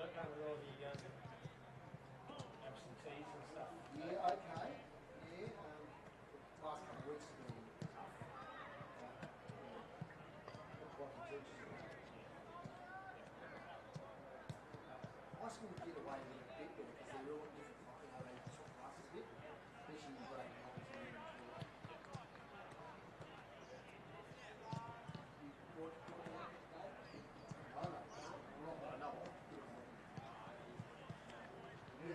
overcome with all the absentees and stuff. Yeah, okay. Yeah, last couple of weeks have been tough. What the teachers are like. High school get away with it a bit better because they're all different, they swap classes a bit, especially in grade 9 and 12. What I don't know, not that I know of. Yeah.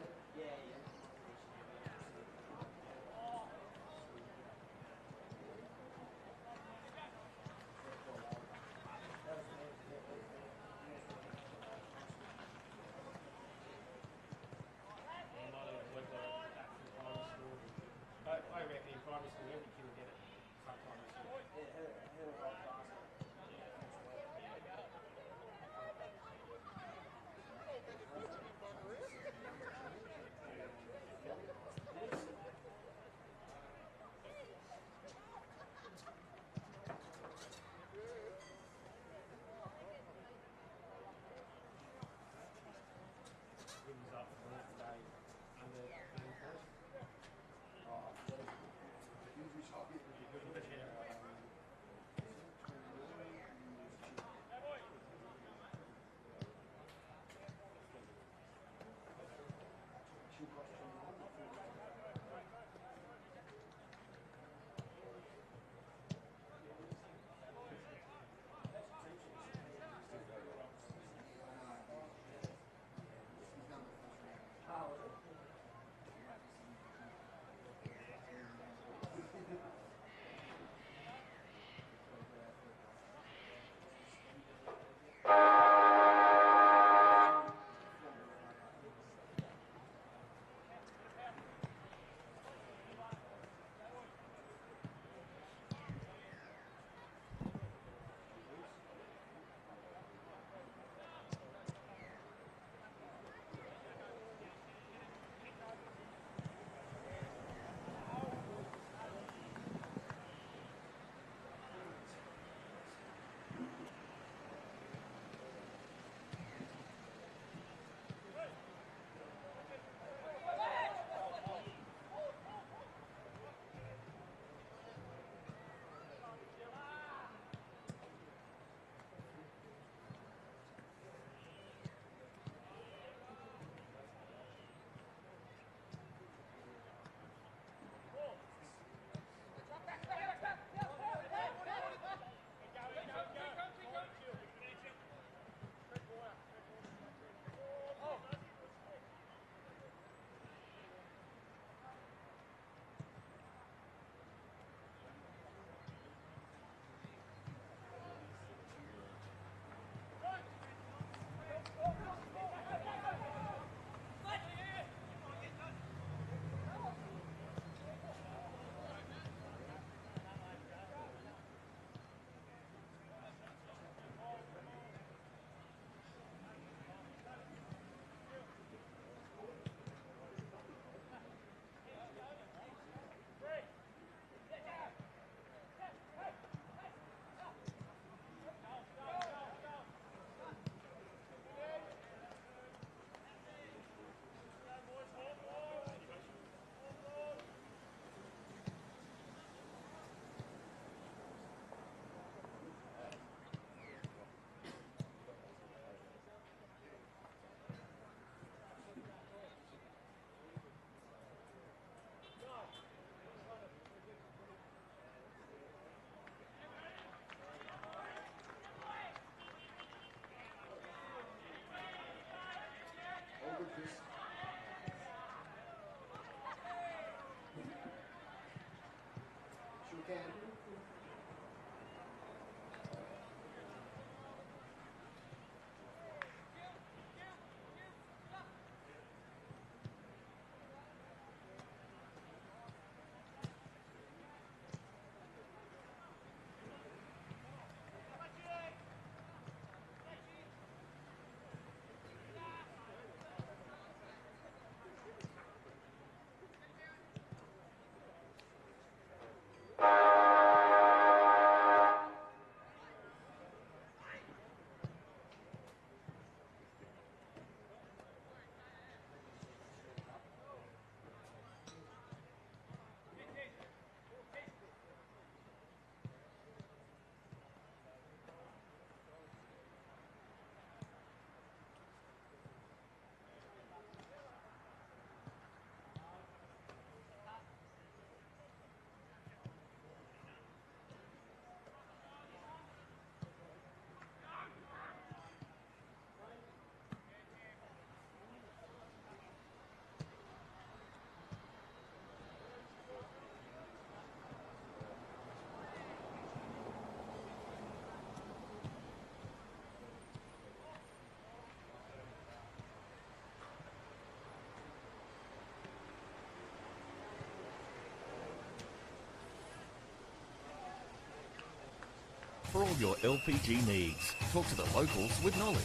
for all your LPG needs. Talk to the locals with knowledge.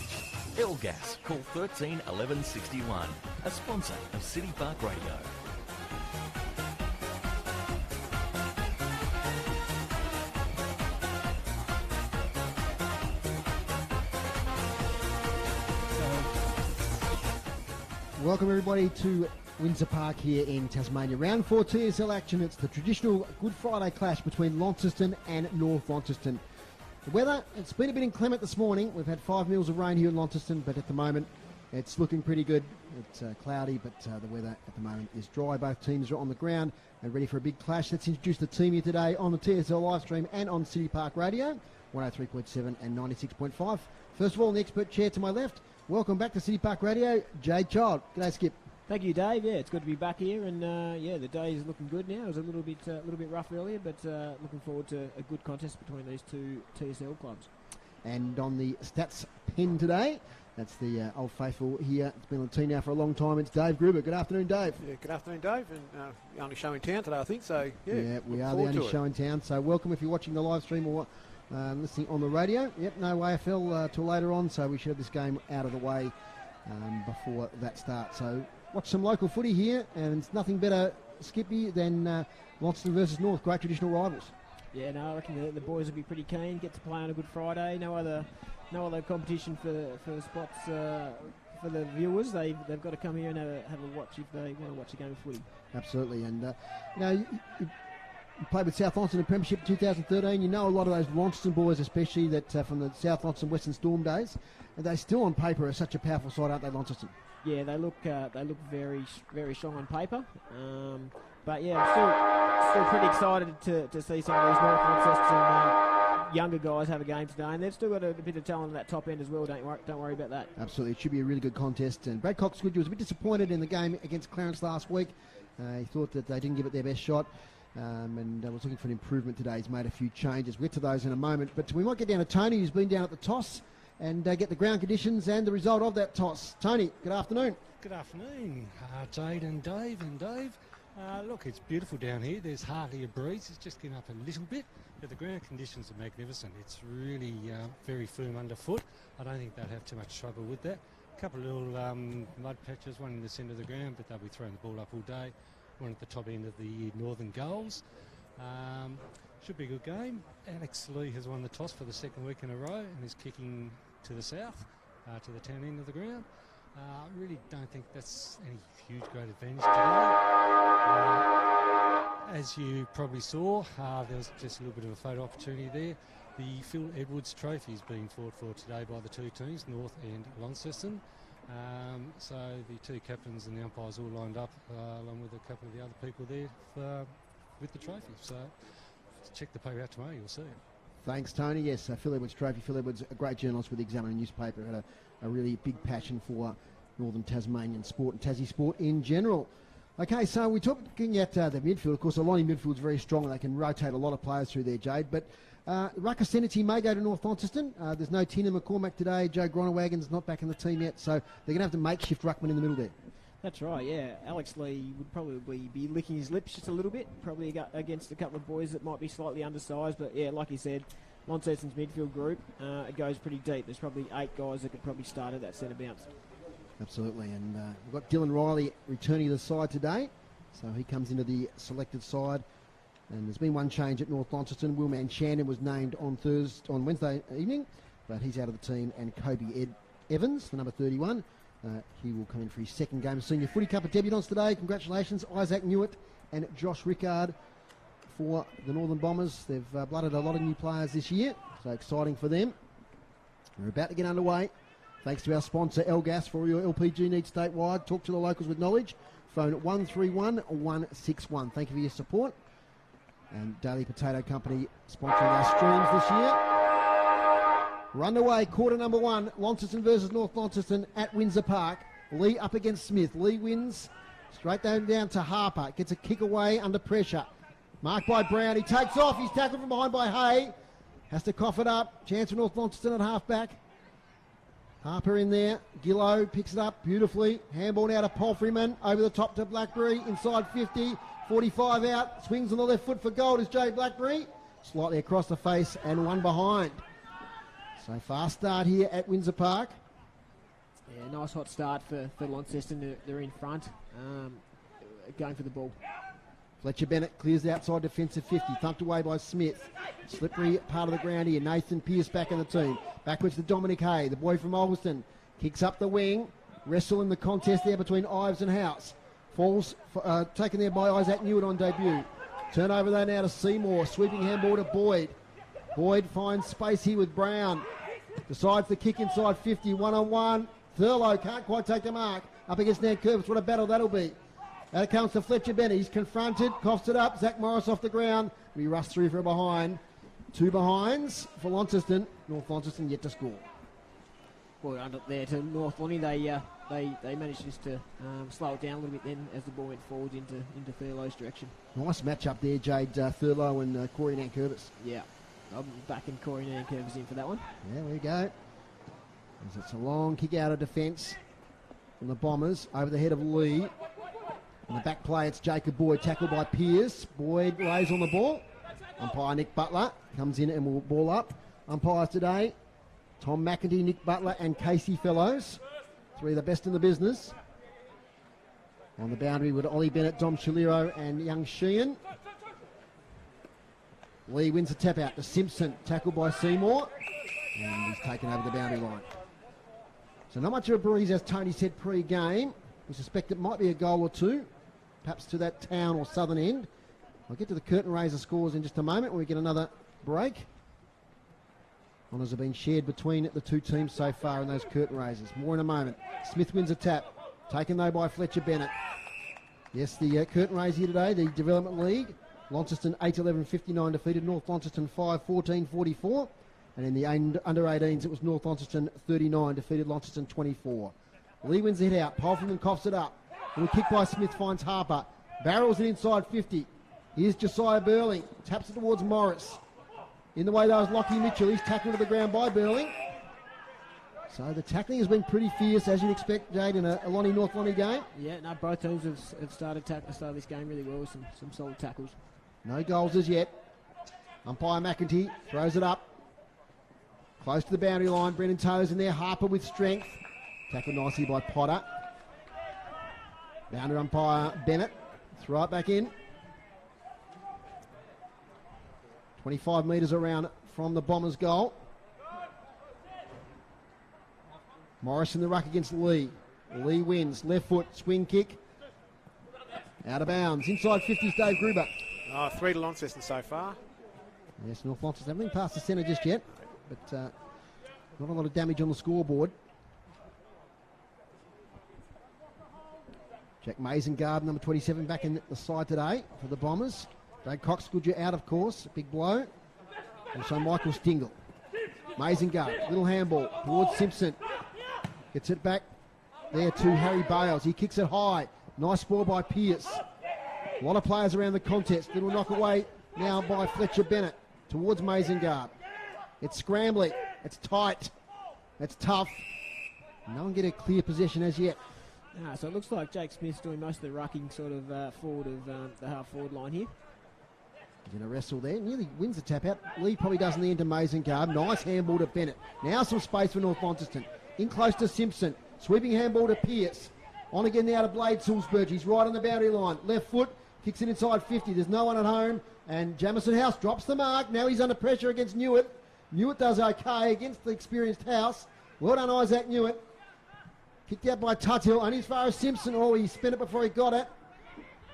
L-Gas, call 13 11 61, a sponsor of City Park Radio. Welcome everybody to Windsor Park here in Tasmania. Round 4 TSL action. It's the traditional Good Friday clash between Launceston and North Launceston. The weather, it's been a bit inclement this morning. We've had 5 mils of rain here in Launceston, but at the moment it's looking pretty good. It's cloudy, but the weather at the moment is dry. Both teams are on the ground and ready for a big clash. Let's introduce the team here today on the TSL live stream and on City Park Radio, 103.7 and 96.5. First of all, in the expert chair to my left, welcome back to City Park Radio, Jade Child. G'day, Skip. Thank you, Dave. Yeah, it's good to be back here, and the day is looking good now. It was a little bit rough earlier, but looking forward to a good contest between these two TSL clubs. And on the stats pen today, that's the old faithful here. It's been on the team now for a long time. It's Dave Gruber. Good afternoon, Dave. Yeah, good afternoon, Dave. And the only show in town today, I think. So yeah, we are the only show in town. So welcome if you're watching the live stream or listening on the radio. Yep, no AFL till later on, so we should have this game out of the way before that starts. So watch some local footy here, and it's nothing better, Skippy, than Launceston versus North. Great traditional rivals. Yeah, no, I reckon the boys will be pretty keen. Get to play on a Good Friday. No other competition for spots for the viewers. They've got to come here and have a watch if they want to watch a game of footy. Absolutely, and you played with South Launceston in Premiership in 2013. You know a lot of those Launceston boys, especially that from the South Launceston Western Storm days, and they still on paper are such a powerful side, aren't they, Launceston? Yeah, they look very very strong on paper. But yeah, I'm still pretty excited to see some of these North Launceston younger guys have a game today, and they've still got a bit of talent at that top end as well. Don't worry about that. Absolutely, it should be a really good contest. And Brad Coxgood was a bit disappointed in the game against Clarence last week. He thought that they didn't give it their best shot. And was looking for an improvement today. He's made a few changes. We'll get to those in a moment. But we might get down to Tony, who's been down at the toss, and get the ground conditions and the result of that toss. Tony, good afternoon. Good afternoon, Jade and Dave. Look, it's beautiful down here. There's hardly a breeze. It's just getting up a little bit. But the ground conditions are magnificent. It's really very firm underfoot. I don't think they'll have too much trouble with that. A couple of little mud patches, one in the centre of the ground, but they'll be throwing the ball up all day. One at the top end of the northern goals. Should be a good game. Alex Lee has won the toss for the second week in a row and is kicking to the south, to the town end of the ground. I really don't think that's any huge great advantage today. As you probably saw, there was just a little bit of a photo opportunity there. The Phil Edwards Trophy is being fought for today by the two teams, North and Launceston. So the two captains and the umpires all lined up along with a couple of the other people there with the trophy. So check the paper out tomorrow, you'll see it. Thanks, Tony. Yes, Phil Edwards Trophy. Phil Edwards, a great journalist with the Examiner newspaper, had a really big passion for Northern Tasmanian sport and Tassie sport in general. Okay, so we're talking at the midfield. Of course, the line midfield is very strong and they can rotate a lot of players through there, Jade. But Ruckus Senity may go to North Launceston. There's no Tina McCormack today. Joe Gronewagen's not back in the team yet, so they're going to have to makeshift ruckman in the middle there. That's right, yeah. Alex Lee would probably be licking his lips just a little bit, probably against a couple of boys that might be slightly undersized. But yeah, like you said, Launceston's midfield group, it goes pretty deep. There's probably 8 guys that could probably start at that centre bounce. Absolutely, and we've got Dylan Riley returning to the side today, so he comes into the selected side. And there's been one change at North Launceston. Willman Shannon was named on Wednesday evening, but he's out of the team. And Kobe Evans, the number 31, he will come in for his second game of Senior Footy Cup of debutants today. Congratulations, Isaac Newitt and Josh Rickard for the Northern Bombers. They've blooded a lot of new players this year, so exciting for them. We're about to get underway. Thanks to our sponsor, L-Gas, for all your LPG needs statewide. Talk to the locals with knowledge. Phone 131 161. Thank you for your support. And Daily Potato Company sponsoring our streams this year. We're underway, quarter number 1, Launceston versus North Launceston at Windsor Park. Lee up against Smith. Lee wins straight down to Harper. Gets a kick away under pressure. Marked by Brown. He takes off. He's tackled from behind by Hay. Has to cough it up. Chance for North Launceston at half-back. Harper in there. Gillow picks it up beautifully. Handball now to Palfreyman. Over the top to Blackberry. Inside 50. 45 out. Swings on the left foot for goal is Jay Blackberry. slightly across the face and one behind. So fast start here at Windsor Park. Yeah, nice hot start for Launceston. They're in front, going for the ball. Fletcher Bennett clears the outside defensive 50, thumped away by Smith. Slippery part of the ground here. Nathan Pearce back in the team. Backwards to Dominic Hay, the boy from Launceston. Kicks up the wing. Wrestle in the contest there between Ives and House. Falls, taken there by Isaac Newitt on debut. Turnover though now to Seymour. Sweeping handball to Boyd. Boyd finds space here with Brown. Decides to kick inside 50, one-on-one. Thurlow can't quite take the mark. Up against Nankervis. What a battle that'll be. Out it comes to Fletcher Bennett. He's confronted, coughs it up. Zach Morris off the ground. We rush through for a behind. 2 behinds for Launceston. North Launceston yet to score. Well, under there to North Lonnie, they managed just to slow it down a little bit then as the ball went forward into Thurlow's direction. Nice match up there, Jade Thurlow and Corey Nankervis. Yeah, I'm backing Corey Nankervis in for that one. Yeah, there we go. As it's a long kick out of defence from the Bombers over the head of Lee. In the back play, it's Jacob Boyd, tackled by Pearce. Boyd lays on the ball. Umpire Nick Butler comes in and will ball up. Umpires today, Tom McEntee, Nick Butler and Casey Fellows. 3 of the best in the business. On the boundary with Ollie Bennett, Dom Chaliro and Young Sheehan. Lee wins the tap out to Simpson, tackled by Seymour. And he's taken over the boundary line. So not much of a breeze, as Tony said pre-game. We suspect it might be a goal or 2, perhaps to that town or southern end. I'll get to the curtain raiser scores in just a moment when we get another break. Honours have been shared between the 2 teams so far in those curtain raisers. More in a moment. Smith wins a tap. Taken though by Fletcher Bennett. Yes, the curtain raise here today, the Development League. Launceston 8-11-59 defeated North Launceston 5-14-44. And in the under 18s, it was North Launceston 39 defeated Launceston 24. Lee wins the hit out. Polfman coughs it up. And a kick by Smith finds Harper. Barrels it inside 50. Here's Josiah Burling. Taps it towards Morris. In the way though is Lockie Mitchell. He's tackled to the ground by Burling. So the tackling has been pretty fierce, as you'd expect, Jade, in a Lonnie North Lonnie game. Yeah, no, both teams have started this game really well with some solid tackles. No goals as yet. Umpire McEntee throws it up. Close to the boundary line. Brendan Toes in there. Harper with strength. Tackled nicely by Potter. Boundary umpire Bennett. Throw it back in. 25 metres around from the Bombers' goal. Morris in the ruck against Lee. Lee wins. Left foot, swing kick. Out of bounds. Inside 50's Dave Gruber. 3 to Launceston so far. Yes, North Launceston haven't been past the centre just yet, but not a lot of damage on the scoreboard. Jack Masengard, number 27, back in the side today for the Bombers. Dave Cox, good out, of course. Big blow. Also Michael Stingle. Masengard, little handball towards Simpson. Gets it back there to Harry Bales. He kicks it high. Nice ball by Pearce. A lot of players around the contest. Little knock away now by Fletcher Bennett towards Masengard. It's scrambling. It's tight. It's tough. No one get a clear possession as yet. So it looks like Jake Smith's doing most of the rucking sort of forward of the half-forward line here. He's in a wrestle there. Nearly wins the tap out. Lee probably does in the end to Masengard. Nice handball to Bennett. Now some space for North Launceston. In close to Simpson. Sweeping handball to Pearce. On again now to Blade Sulzberg. He's right on the boundary line. Left foot. Kicks it inside 50. There's no one at home. And Jamison House drops the mark. Now he's under pressure against Newitt. Newitt does okay against the experienced House. Well done, Isaac Newitt. Kicked out by Tuthill. Only as far as Simpson. Oh, he spent it before he got it.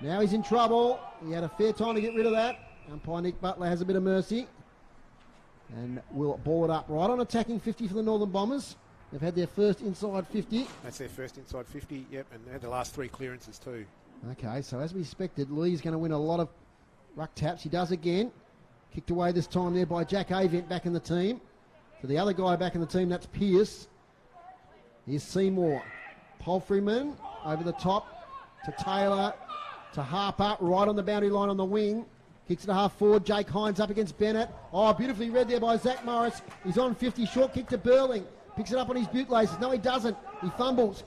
Now he's in trouble. He had a fair time to get rid of that. Umpire Nick Butler has a bit of mercy. And will ball it up. Right on attacking 50 for the Northern Bombers. They've had their first inside 50. That's their first inside 50, yep, and they had the last 3 clearances too. Okay, so as we expected, Lee's going to win a lot of ruck taps. He does again. Kicked away this time there by Jack Avent back in the team. So the other guy back in the team, that's Pearce. Here's Seymour. Polfreyman over the top to Taylor, to Harper, right on the boundary line on the wing. Kicks it a half forward. Jake Hines up against Bennett. Oh, beautifully read there by Zach Morris. He's on 50. Short kick to Burling. Picks it up on his boot laces. No, he doesn't. He fumbles.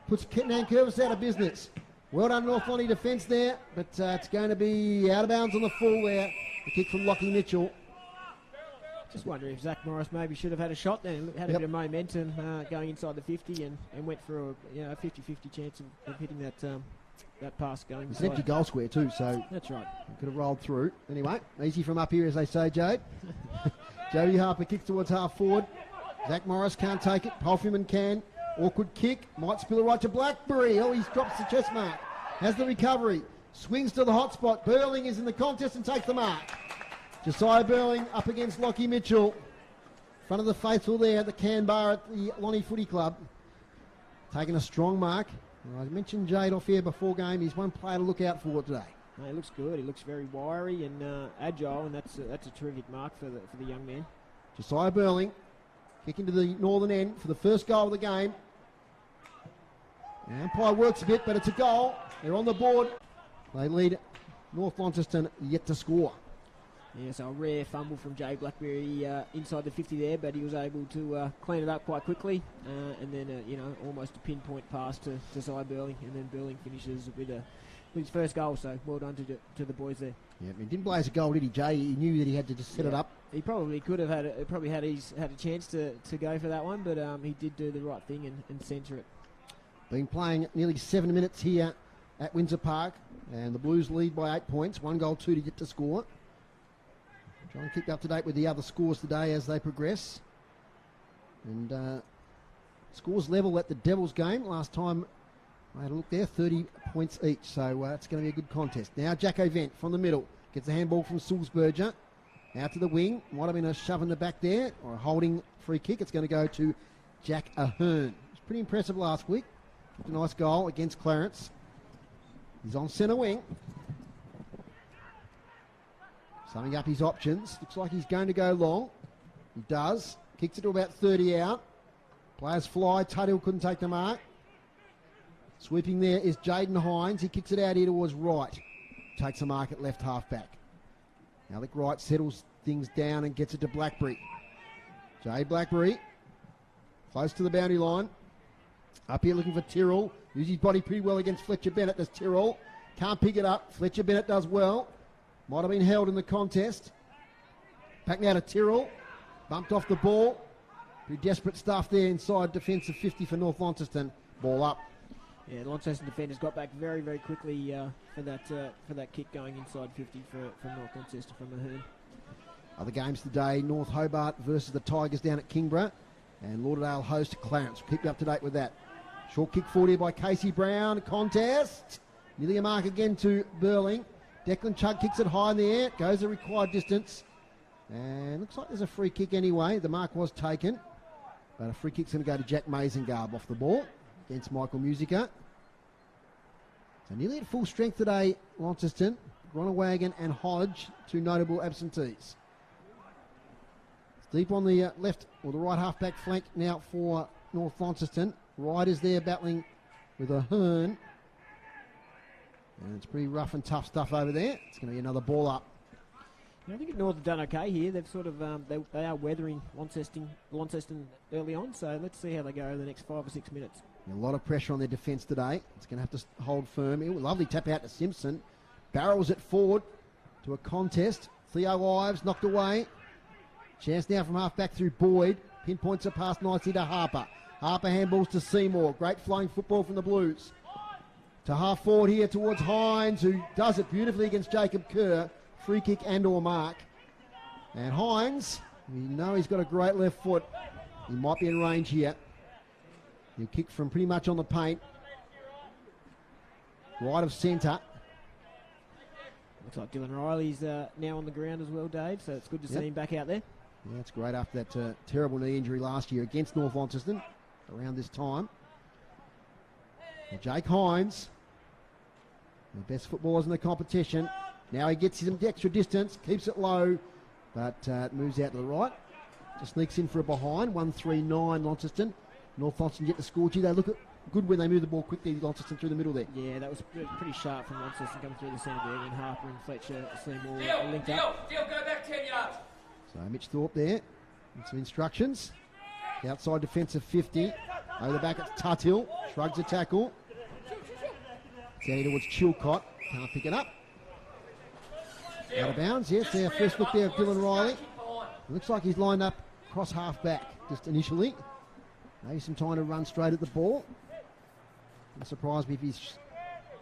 Puts Nankervis out of business. Well done, North Lonnie defence there, but it's going to be out of bounds on the full there. The kick from Lockie Mitchell. Just wonder if Zach Morris maybe should have had a shot then. Had a bit of momentum going inside the 50 and went for a 50-50 chance of hitting that pass going. It's an empty goal square too, so that's right. Could have rolled through. Anyway, easy from up here, as they say, Jade. Jody Harper kicks towards half forward. Zach Morris can't take it. Polfman can. Awkward kick. Might spill it right to Blackberry. Oh, he drops the chest mark. Has the recovery. Swings to the hot spot. Burling is in the contest and takes the mark. Josiah Burling up against Lockie Mitchell. Front of the faithful there at the Canberra at the Lonnie Footy Club. Taking a strong mark. I mentioned Jade off here before game. He's one player to look out for today. No, he looks good. He looks very wiry and agile, and that's a terrific mark for the young man. Josiah Burling kicking to the northern end for the first goal of the game. The umpire works a bit, but it's a goal. They're on the board. They lead North Launceston yet to score. Yeah, so a rare fumble from Jay Blackberry inside the 50 there, but he was able to clean it up quite quickly, and then almost a pinpoint pass to Josiah Burling, and then Burling finishes with his first goal. So well done to the boys there. Yeah, he didn't blaze a goal, did he, Jay? He knew that he had to just set it up. He probably could have had a chance to go for that one, but he did do the right thing and centre it. Been playing nearly 7 minutes here at Windsor Park, and the Blues lead by 8 points. 1 goal, 2 to get to score. Try and keep up to date with the other scores today as they progress. And scores level at the Devils game. Last time I had a look there, 30 points each. So it's going to be a good contest. Now Jacko Vent from the middle. Gets the handball from Sulzberger. Out to the wing. Might have been a shove in the back there or a holding free kick. It's going to go to Jack Ahern. It was pretty impressive last week. A nice goal against Clarence. He's on centre wing. Summing up his options. Looks like he's going to go long. He does. Kicks it to about 30 out. Players fly. Tuthill couldn't take the mark. Sweeping there is Jaden Hines. He kicks it out here towards right. Takes a mark at left half back. Alec Wright settles things down and gets it to Blackberry. Jay Blackberry. Close to the boundary line. Up here looking for Tyrrell. Uses his body pretty well against Fletcher Bennett. There's Tyrrell. Can't pick it up. Fletcher Bennett does well. Might have been held in the contest. Back now to Tyrrell. Bumped off the ball. Pretty desperate stuff there inside defensive 50 for North Launceston. Ball up. Yeah, the Launceston defenders got back very, very quickly for that kick going inside 50 from North Launceston from Ahern. Other games today, North Hobart versus the Tigers down at Kingborough. And Lauderdale host Clarence. We'll keep you up to date with that. Short kick forward here by Casey Brown. Contest. Nearly a mark again to Burling. Declan Chugg kicks it high in the air. Goes the required distance. And looks like there's a free kick anyway. The mark was taken. But a free kick's going to go to Jack Mazengarb off the ball against Michael Musica. So nearly at full strength today, Launceston. Gronawagon and Hodge, 2 notable absentees. It's deep on the left or the right half-back flank now for North Launceston. Wright is there battling with Ahern. And it's pretty rough and tough stuff over there. It's going to be another ball up. I think North have done okay here. They've sort of they are weathering Launceston early on. So let's see how they go over the next 5 or 6 minutes. A lot of pressure on their defence today. It's going to have to hold firm. Lovely tap out to Simpson. Barrels it forward to a contest. Theo Ives knocked away. Chance now from half back through Boyd. Pinpoints a pass nicely to Harper. Harper handballs to Seymour. Great flying football from the Blues. To half forward here towards Hines, who does it beautifully against Jacob Kerr. Free kick and or mark. And Hines, we know he's got a great left foot. He might be in range here. He'll kick from pretty much on the paint. Right of centre. Looks like Dylan Riley's now on the ground as well, Dave, so it's good to see him back out there. Yeah, it's great after that terrible knee injury last year against North Launceston around this time. Well, Jake Hines, the best footballers in the competition. Now he gets him extra distance, keeps it low, but it moves out to the right. Just sneaks in for a behind, 1-3-9 Launceston. North Launceston get the score. Gee, they look good when they move the ball quickly, Launceston through the middle there. Yeah, that was pretty sharp from Launceston coming through the centre there, and Harper and Fletcher Seymour linked up. Go back 10 yards. So Mitch Thorpe there, with some instructions. Outside defensive 50. Over the back it's Tuthill, shrugs a tackle. It's out towards Chilcott, can't pick it up. Out of bounds, yes, our first look there of Dylan Riley. Looks like he's lined up cross half back just initially. Maybe some time to run straight at the ball. Wouldn't surprise me if he's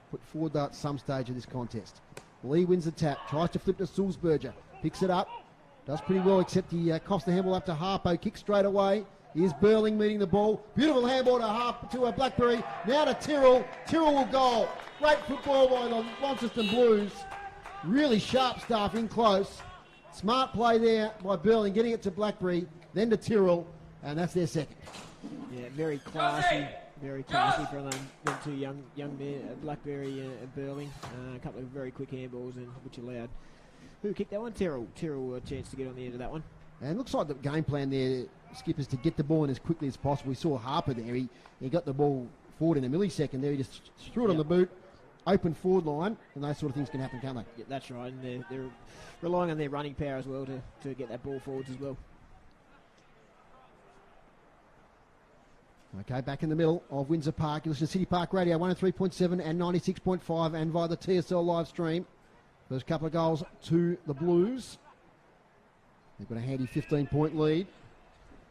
put forward though at some stage of this contest. Lee wins the tap, tries to flip to Sulzberger, picks it up, does pretty well except he coughs the handball up to Harpo, kicks straight away. Here's Burling meeting the ball. Beautiful handball to Blackberry. Now to Tyrrell. Tyrrell will goal. Great football by the Launceston Blues. Really sharp stuff in close. Smart play there by Burling, getting it to Blackberry, then to Tyrrell, and that's their second. Yeah, very classy for them two young men, Blackberry and Burling. A couple of very quick handballs, which allowed who kicked that one? Tyrrell a chance to get on the end of that one. And it looks like the game plan there, Skip, is to get the ball in as quickly as possible. We saw Harper there. He got the ball forward in a millisecond there. He just threw it on the boot, open forward line, and those sort of things can happen, can't they? Yeah, that's right. And they're relying on their running power as well to get that ball forwards as well. Okay, back in the middle of Windsor Park. You listen to City Park Radio, 103.7 and 96.5, and via the TSL live stream. First couple of goals to the Blues. They've got a handy 15-point lead.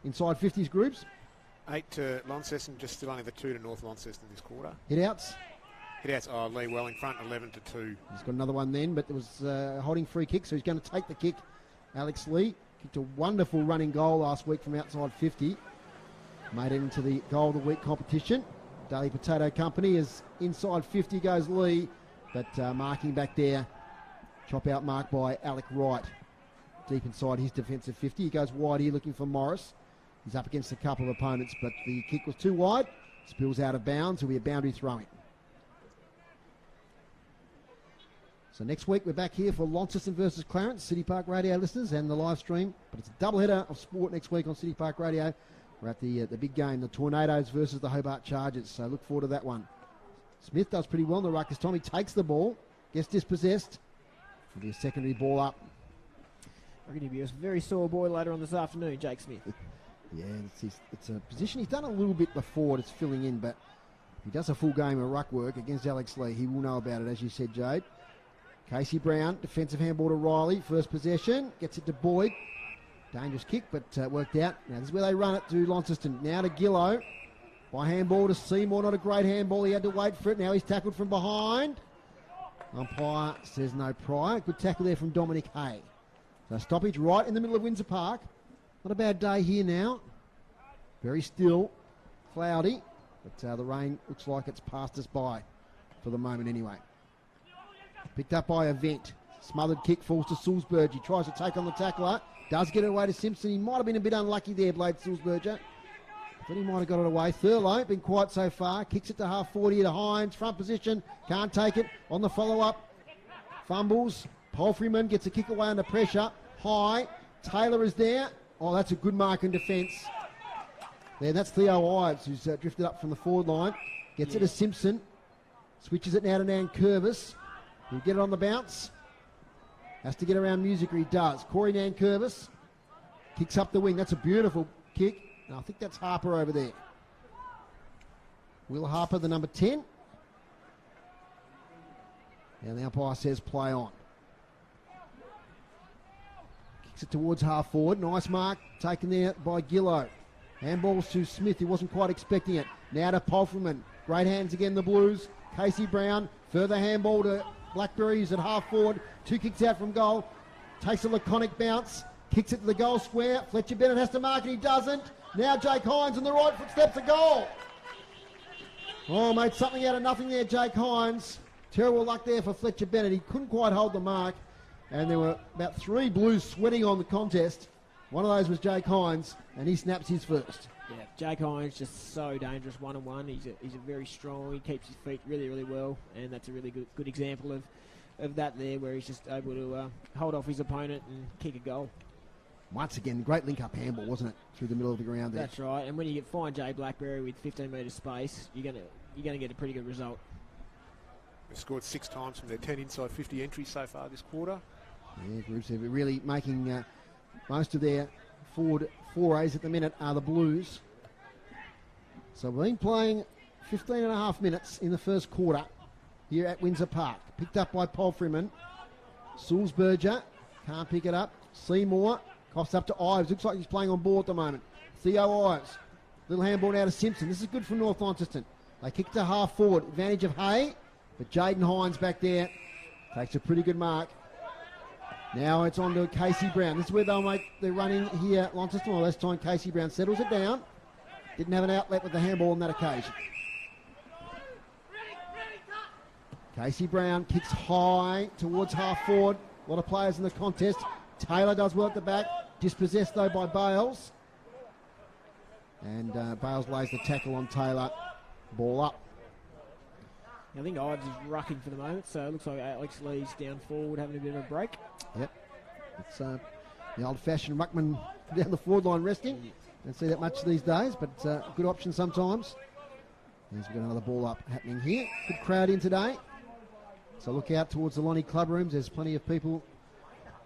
Inside 50s groups. 8 to Launceston, just still only the 2 to North Launceston this quarter. Hit-outs. Lee Welling front, 11 to 2. He's got another one then, but it was a holding free kick, so he's going to take the kick. Alex Lee kicked a wonderful running goal last week from outside 50. Made it into the goal of the week competition. Daily Potato Company is inside 50 goes Lee, but marking back there. Chop out mark by Alec Wright. Deep inside his defensive 50. He goes wide here looking for Morris. He's up against a couple of opponents, but the kick was too wide. Spills out of bounds. It'll be a boundary throw-in. So next week we're back here for Launceston versus Clarence, City Park Radio listeners, and the live stream. But it's a doubleheader of sport next week on City Park Radio. We're at the big game, the Tornadoes versus the Hobart Chargers. So look forward to that one. Smith does pretty well in the ruck this time. He takes the ball, gets dispossessed. It'll be a secondary ball up. I'm going to be a very sore boy later on this afternoon, Jake Smith. Yeah, it's a position he's done a little bit before. It's filling in, but he does a full game of ruck work against Alex Lee. He will know about it, as you said, Jade. Casey Brown, defensive handball to Riley. First possession, gets it to Boyd. Dangerous kick, but worked out. Now this is where they run it to Launceston. Now to Gillow. By handball to Seymour. Not a great handball. He had to wait for it. Now he's tackled from behind. Umpire says no prior. Good tackle there from Dominic Hay. So stoppage right in the middle of Windsor Park. Not a bad day here now. Very still. Cloudy. But the rain looks like it's passed us by for the moment anyway. Picked up by Event. Smothered kick falls to Sulzberger. He tries to take on the tackler. Does get it away to Simpson. He might have been a bit unlucky there, Blade Sulzberger. But he might have got it away. Thurlow, been quiet so far. Kicks it to half 40 to Hines. Front position. Can't take it. On the follow-up. Fumbles. Palfreyman gets a kick away under pressure. High. Taylor is there. Oh, that's a good mark in defence. There, that's Theo Ives, who's drifted up from the forward line. Gets it to Simpson. Switches it now to Nankervis. He'll get it on the bounce. Has to get around Musiker, he does. Corey Nankervis kicks up the wing. That's a beautiful kick. And I think that's Harper over there. Will Harper, the number 10. And the umpire says play on. Kicks it towards half forward. Nice mark taken there by Gillow. Handballs to Smith, who wasn't quite expecting it. Now to Palfreyman. Great hands again, the Blues. Casey Brown. Further handball to Blackberry, who's at half forward. 2 kicks out from goal. Takes a laconic bounce. Kicks it to the goal square. Fletcher Bennett has to mark it. He doesn't. Now Jake Hines on the right foot steps a goal. Oh, made something out of nothing there, Jake Hines. Terrible luck there for Fletcher Bennett. He couldn't quite hold the mark. And there were about 3 Blues sweating on the contest. One of those was Jake Hines, and he snaps his first. Yeah, Jake Hines just so dangerous one-on-one. He's a very strong. He keeps his feet really, really well, and that's a really good example of that there, where he's just able to hold off his opponent and kick a goal. Once again, great link-up handball, wasn't it, through the middle of the ground there? That's right, and when you find Jay Blackberry with 15 metres space, you're gonna get a pretty good result. They've scored 6 times from their 10 inside 50 entries so far this quarter. Yeah, groups are really making most of their forward forays at the minute are the Blues. So we've been playing 15 and a half minutes in the first quarter here at Windsor Park. Picked up by Palfreyman. Sulzberger can't pick it up. Seymour Coughs up to Ives. Looks like he's playing on ball at the moment. Theo Ives. Little handball out of Simpson. This is good for North Launceston. They kick to half forward. Advantage of Hay. But Jaden Hines back there takes a pretty good mark. Now it's on to Casey Brown. This is where they'll make the run in here. Launceston, well, last time Casey Brown settles it down. Didn't have an outlet with the handball on that occasion. Casey Brown kicks high towards half forward. A lot of players in the contest. Taylor does well at the back. Dispossessed though by Bales. And Bales lays the tackle on Taylor. Ball up. I think Ives is rucking for the moment, so it looks like Alex Lee's down forward having a bit of a break. Yep. It's the old-fashioned ruckman down the forward line resting. Don't see that much these days, but good option sometimes. We've got another ball up happening here. Good crowd in today. So look out towards the Lonnie club rooms. There's plenty of people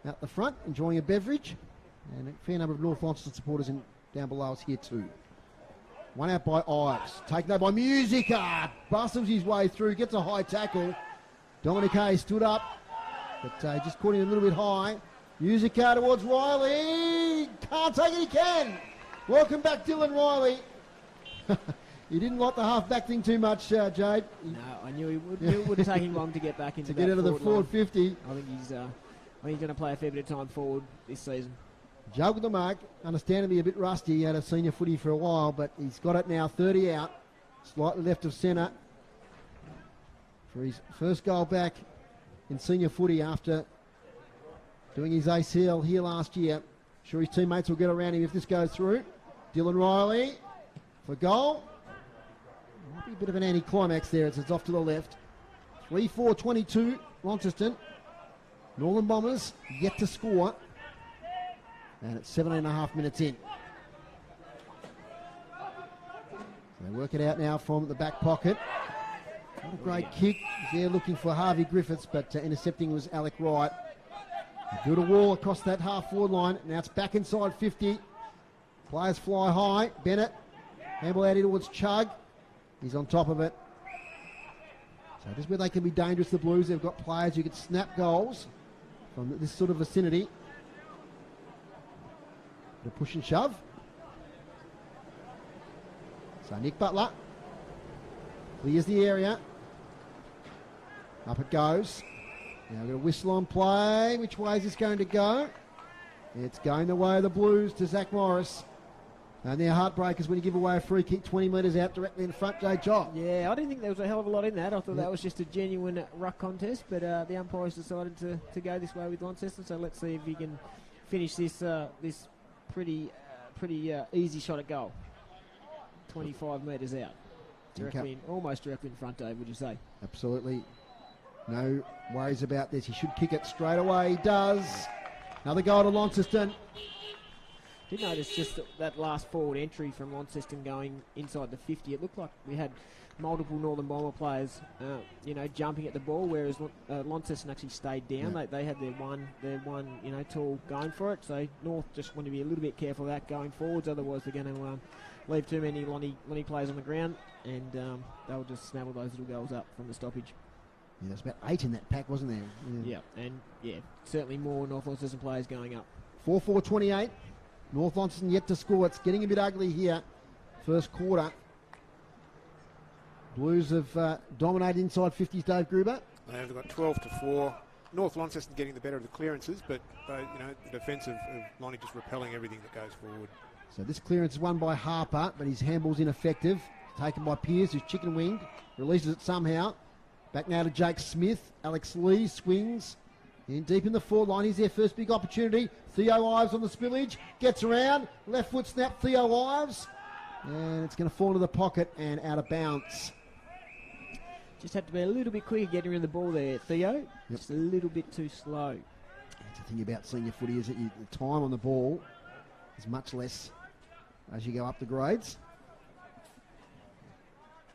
out the front enjoying a beverage. And a fair number of North Launceston supporters down below us here too. One out by Ives. Taken out by Musica. Bustles his way through. Gets a high tackle. Dominic Hay stood up. But just caught him a little bit high. Musica towards Riley. Can't take it. He can. Welcome back, Dylan Riley. He didn't like the half-back thing too much, Jade. No, I knew he would. It wouldn't take him long to get back into to get out of the forward 50. I think he's going to play a fair bit of time forward this season. Jug the mark, understandably a bit rusty. He had a senior footy for a while, but he's got it now, 30 out, slightly left of centre for his first goal back in senior footy after doing his ACL here last year. Sure his teammates will get around him if this goes through. Dylan Riley for goal. Might be a bit of an anticlimax there as it's off to the left. 3-4-22, Launceston. Northern Bombers yet to score. And it's 7.5 minutes in. So they work it out now from the back pocket. Not a great kick. He's there looking for Harvey Griffiths, but intercepting was Alec Wright. They build a wall across that half-forward line. Now it's back inside 50. Players fly high. Bennett. Handball out towards Chug. He's on top of it. So this is where they can be dangerous, the Blues. They've got players who can snap goals from this sort of vicinity. The push and shove. So Nick Butler clears the area. Up it goes. Now we've got a whistle on play. Which way is this going to go? It's going the way of the Blues to Zach Morris. And they're heartbreakers when you give away a free kick 20 metres out directly in front, Jay Chop. Yeah, I didn't think there was a hell of a lot in that. I thought that was just a genuine ruck contest, but the umpires decided to go this way with Launceston, so let's see if he can finish this pretty easy shot at goal. 25 metres out. Almost directly in front, Dave, would you say? Absolutely. No worries about this. He should kick it straight away. He does. Another goal to Launceston. Did notice just that last forward entry from Launceston going inside the 50. It looked like we had multiple Northern Bomber players, jumping at the ball, whereas Launceston actually stayed down. Yeah. They had their one, tool going for it. So North just want to be a little bit careful of that going forwards. Otherwise, they're going to leave too many Lonnie players on the ground, and they'll just snabble those little goals up from the stoppage. Yeah, there's about 8 in that pack, wasn't there? Yeah, and certainly more North Launceston players going up. 4-4-28. North Launceston yet to score. It's getting a bit ugly here. First quarter. Blues have dominated inside 50s, Dave Gruber. They've got 12-4. North Launceston getting the better of the clearances, but the defence of Lonnie just repelling everything that goes forward. So this clearance is won by Harper, but his handball's ineffective. Taken by Pearce, who's chicken-winged. Releases it somehow. Back now to Jake Smith. Alex Lee swings. In deep in the forward line. Here's their first big opportunity. Theo Ives on the spillage. Gets around. Left foot snap. Theo Ives. And it's going to fall into the pocket and out of bounds. Just had to be a little bit quicker getting rid of the ball there, Theo. Yep. Just a little bit too slow. That's the thing about senior footy is that the time on the ball is much less as you go up the grades.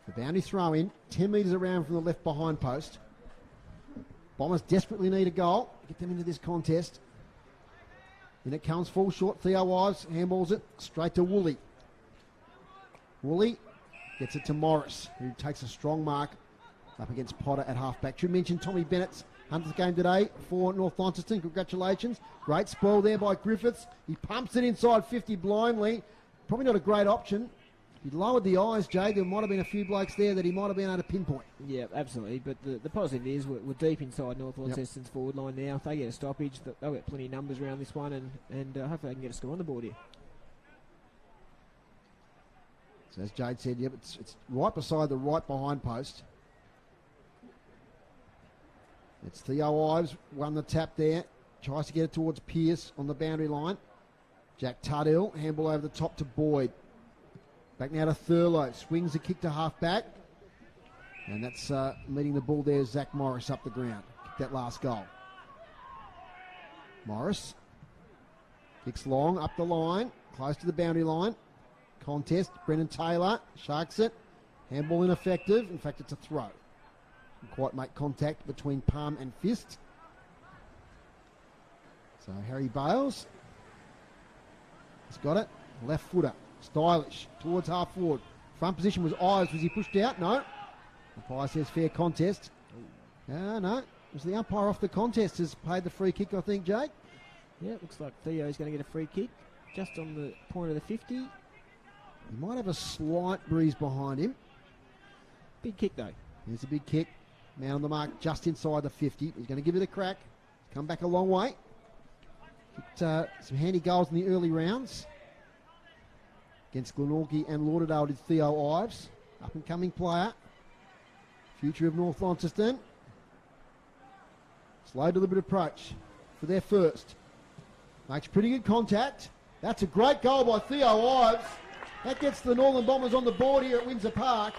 The boundary throw in. 10 metres around from the left behind post. Bombers desperately need a goal. Get them into this contest. In it comes, full short. Theo Ives handballs it straight to Woolley. Woolley gets it to Morris, who takes a strong mark up against Potter at halfback. Should mention Tommy Bennett's 100th game today for North Launceston. Congratulations. Great spoil there by Griffiths. He pumps it inside 50 blindly. Probably not a great option. He lowered the eyes, Jay. There might have been a few blokes there that he might have been able to pinpoint. Yeah, absolutely. But the positive is we're deep inside North Launceston's forward line now. If they get a stoppage, they'll get plenty of numbers around this one, and hopefully they can get a score on the board here. So as Jade said, yep, it's right beside the right behind post. It's Theo Ives, won the tap there. Tries to get it towards Pearce on the boundary line. Jack Tuddell, handball over the top to Boyd. Back now to Thurlow. Swings the kick to half back. And that's meeting the ball there, Zach Morris up the ground. Kick that last goal. Morris kicks long up the line, close to the boundary line. Contest, Brendan Taylor sharks it. Handball ineffective. In fact, it's a throw. Didn't quite make contact between palm and fist. So Harry Bales has got it. Left footer. Stylish. Towards half forward. Front position was Ives. Was he pushed out? No. Umpire says fair contest. No. It was the umpire off the contest has paid the free kick, I think, Jake. Yeah, it looks like Theo's going to get a free kick. Just on the point of the 50. He might have a slight breeze behind him. Big kick, though. Here's a big kick. Man on the mark just inside the 50. He's going to give it a crack. Come back a long way. Kicked some handy goals in the early rounds. Against Glenorchy and Lauderdale did Theo Ives. Up and coming player. Future of North Launceston. Slow deliberate approach for their first. Makes pretty good contact. That's a great goal by Theo Ives. That gets the Northern Bombers on the board here at Windsor Park.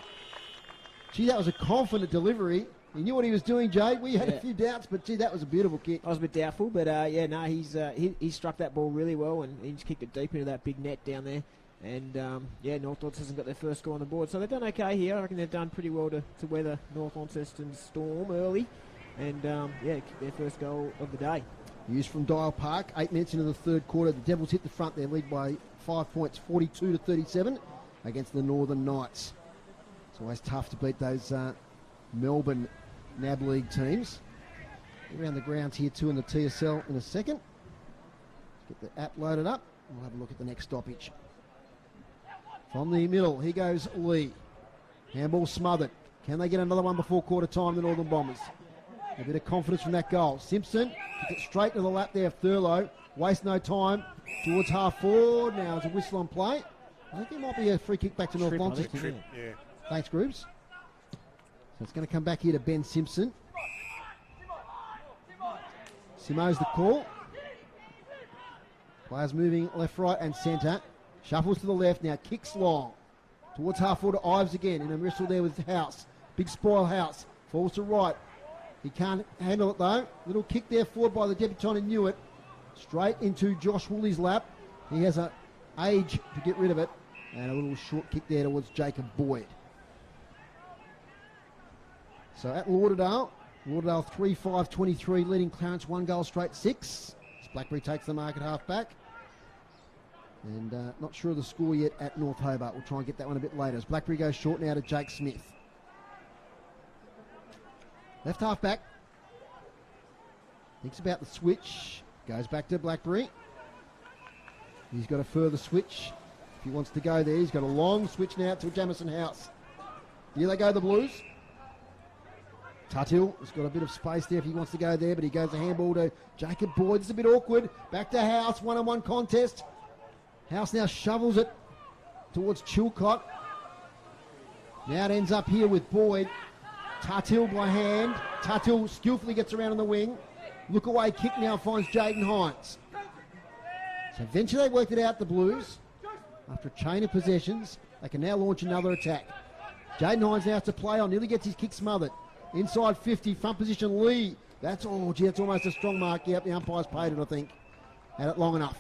Gee, that was a confident delivery. He knew what he was doing, Jay. We had a few doubts, but gee, that was a beautiful kick. I was a bit doubtful, but he struck that ball really well, and he's kicked it deep into that big net down there. And North Launceston got their first score on the board, so they've done okay here. I reckon they've done pretty well to weather North Launceston's storm early, and kick their first goal of the day. Used from Dial Park, 8 minutes into the third quarter. The Devils hit the front there, lead by 5 points, 42-37 against the Northern Knights. It's always tough to beat those Melbourne NAB League teams. Around the grounds here too in the TSL in a second. Let's get the app loaded up. We'll have a look at the next stoppage. From the middle, here goes Lee. Handball smothered. Can they get another one before quarter time, the Northern Bombers? A bit of confidence from that goal. Simpson gets it straight to the lap there of Thurlow. Waste no time towards half forward. Now it's a whistle on play. I think there might be a free kick back to North Launceston. Yeah. Thanks, Grooves. So it's going to come back here to Ben Simpson. Simo's the call. Players moving left, right and centre. Shuffles to the left now, kicks long. Towards half forward to Ives again in a wrestle there with House. Big spoil House. Falls to right. He can't handle it though. Little kick there forward by the debutant in Newitt. Straight into Josh Woolley's lap. He has an age to get rid of it. And a little short kick there towards Jacob Boyd. So at Lauderdale 3-5-23 leading Clarence 1 goal straight 6. As Blackberry takes the mark at half back. And not sure of the score yet at North Hobart. We'll try and get that one a bit later. As Blackberry goes short now to Jake Smith. Left half back. Thinks about the switch. Goes back to Blackberry. He's got a further switch. If he wants to go there, he's got a long switch now to Jamison House. Here they go, the Blues. Tuthill has got a bit of space there if he wants to go there, but he goes a handball to Jacob Boyd. It's a bit awkward. Back to House, one-on-one contest. House now shovels it towards Chilcott. Now it ends up here with Boyd. Tuthill by hand. Tuthill skillfully gets around on the wing. Look away kick now finds Jaden Hines. So eventually they worked it out, the Blues. After a chain of possessions, they can now launch another attack. Jaden Hines now has to play on. Nearly gets his kick smothered. Inside 50, front position Lee. That's almost a strong mark. Yep, the umpire's paid it, I think. Had it long enough.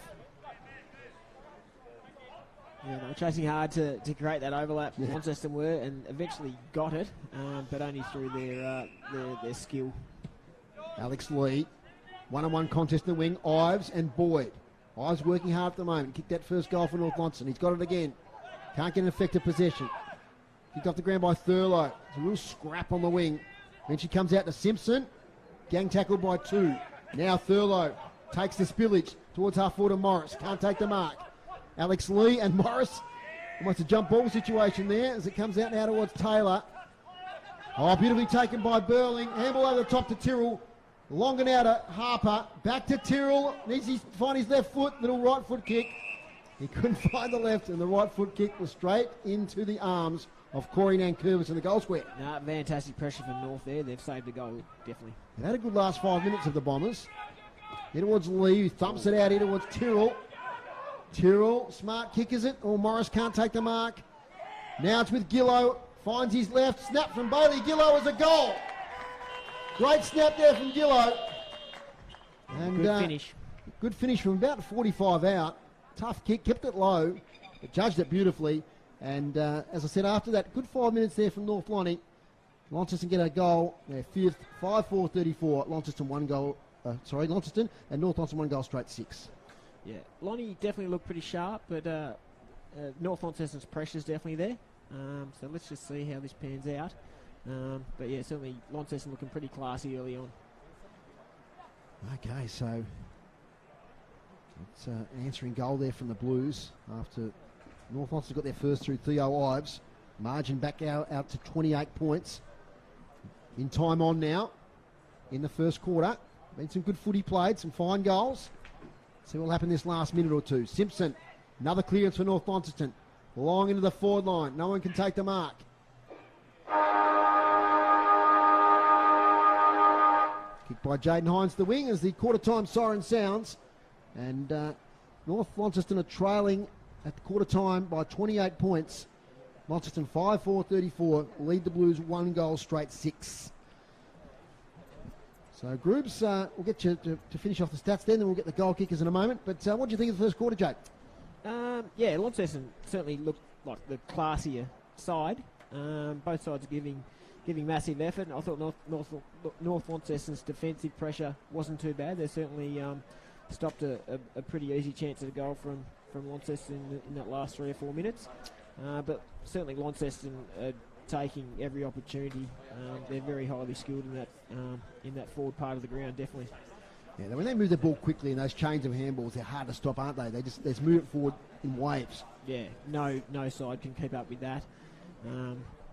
Yeah, they were chasing hard to create that overlap. Yeah. Launceston were, and eventually got it, but only through their skill. Alex Lee, one-on-one contest in the wing. Ives and Boyd. Ives working hard at the moment. Kicked that first goal for North Launceston. He's got it again. Can't get an effective possession. Kicked off the ground by Thurlow. There's a real scrap on the wing. Then she comes out to Simpson. Gang tackled by 2. Now Thurlow takes the spillage towards half forward to Morris. Can't take the mark. Alex Lee and Morris. Almost a jump ball situation there as it comes out now towards Taylor. Oh, beautifully taken by Burling. Handball over the top to Tyrrell. Long and out to Harper. Back to Tyrrell. Needs to find his left foot. Little right foot kick. He couldn't find the left, and the right foot kick was straight into the arms of Corey Nankervis in the goal square. Fantastic pressure from North there. They've saved the goal, definitely. They had a good last 5 minutes of the Bombers. Here towards Lee, who thumps it out here towards Tyrrell. Tyrrell, smart kick is it? Or Morris can't take the mark. Now it's with Gillow. Finds his left. Snap from Bailey. Gillow is a goal. Great snap there from Gillow. And good finish. Good finish from about 45 out. Tough kick, kept it low, but judged it beautifully. And as I said, after that, good 5 minutes there from North Lonnie. Launceston get a goal. They're fifth, 5-4-34. Launceston Launceston and North Launceston 1 goal straight 6. Yeah, Lonnie definitely looked pretty sharp, but North Launceston's pressure's definitely there. So let's just see how this pans out. But yeah, certainly Launceston looking pretty classy early on. Okay, so it's an answering goal there from the Blues after North Launceston got their first through Theo Ives. Margin back out to 28 points. In time on now in the first quarter. Been some good footy played, some fine goals. See what'll happen this last minute or two. Simpson, another clearance for North Launceston. Long into the forward line. No one can take the mark. Kicked by Jaden Hines to the wing as the quarter-time siren sounds. And North Launceston are trailing at the quarter-time by 28 points. Launceston 5-4-34, lead the Blues 1 goal straight 6. So, Groobs, we'll get you to finish off the stats then we'll get the goal kickers in a moment. But what do you think of the first quarter, Jake? Yeah, Launceston certainly looked like the classier side. Both sides are giving massive effort. I thought North Launceston's defensive pressure wasn't too bad. They certainly stopped a pretty easy chance at a goal from Launceston in that last 3 or 4 minutes. But certainly Launceston are taking every opportunity. They're very highly skilled in that forward part of the ground, definitely. Yeah, when they move the ball quickly in those chains of handballs, they're hard to stop, aren't they? They just move it forward in waves. Yeah, no side can keep up with that.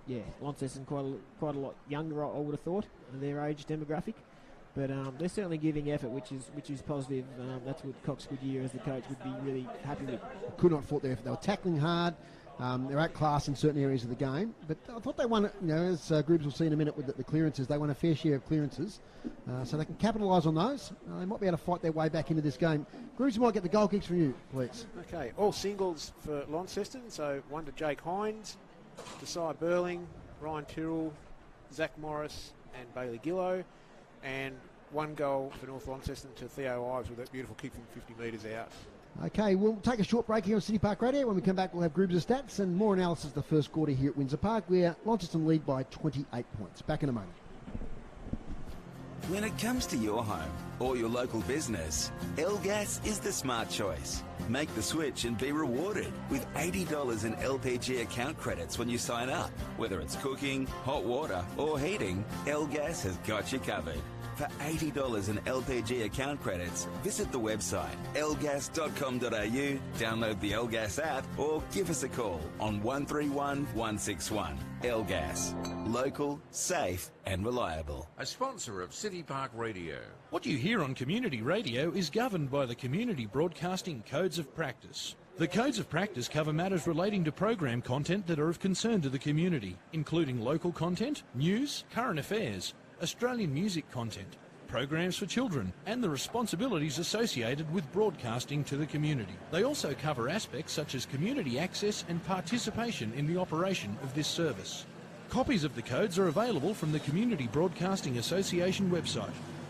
Yeah, Launceston quite a lot younger, I would have thought, their age demographic. But they're certainly giving effort, which is positive. That's what Cox Goodyear as the coach would be really happy with. Could not fault their effort. They were tackling hard. They're at class in certain areas of the game. But I thought they won, as groups will see in a minute with the clearances, they won a fair share of clearances. So they can capitalise on those. They might be able to fight their way back into this game. Groups might get the goal kicks from you, please. Okay, all singles for Launceston. So 1 to Jake Hines, Desai Burling, Ryan Tyrrell, Zach Morris and Bailey Gillow. And 1 goal for North Launceston to Theo Ives with that beautiful kick from 50 metres out. Okay, we'll take a short break here on City Park Radio. When we come back, we'll have groups of stats and more analysis of the first quarter here at Windsor Park, where Launceston lead by 28 points. Back in a moment. When it comes to your home or your local business, L-Gas is the smart choice. Make the switch and be rewarded with $80 in LPG account credits when you sign up. Whether it's cooking, hot water or heating, L-Gas has got you covered. For $80 in LPG account credits, visit the website lgas.com.au, download the L-Gas app or give us a call on 131 161. L-Gas. Local, safe and reliable. A sponsor of City Park Radio. What you hear on community radio is governed by the Community Broadcasting Codes of Practice. The Codes of Practice cover matters relating to program content that are of concern to the community, including local content, news, current affairs, Australian music content, programs for children, and the responsibilities associated with broadcasting to the community. They also cover aspects such as community access and participation in the operation of this service. Copies of the codes are available from the Community Broadcasting Association website,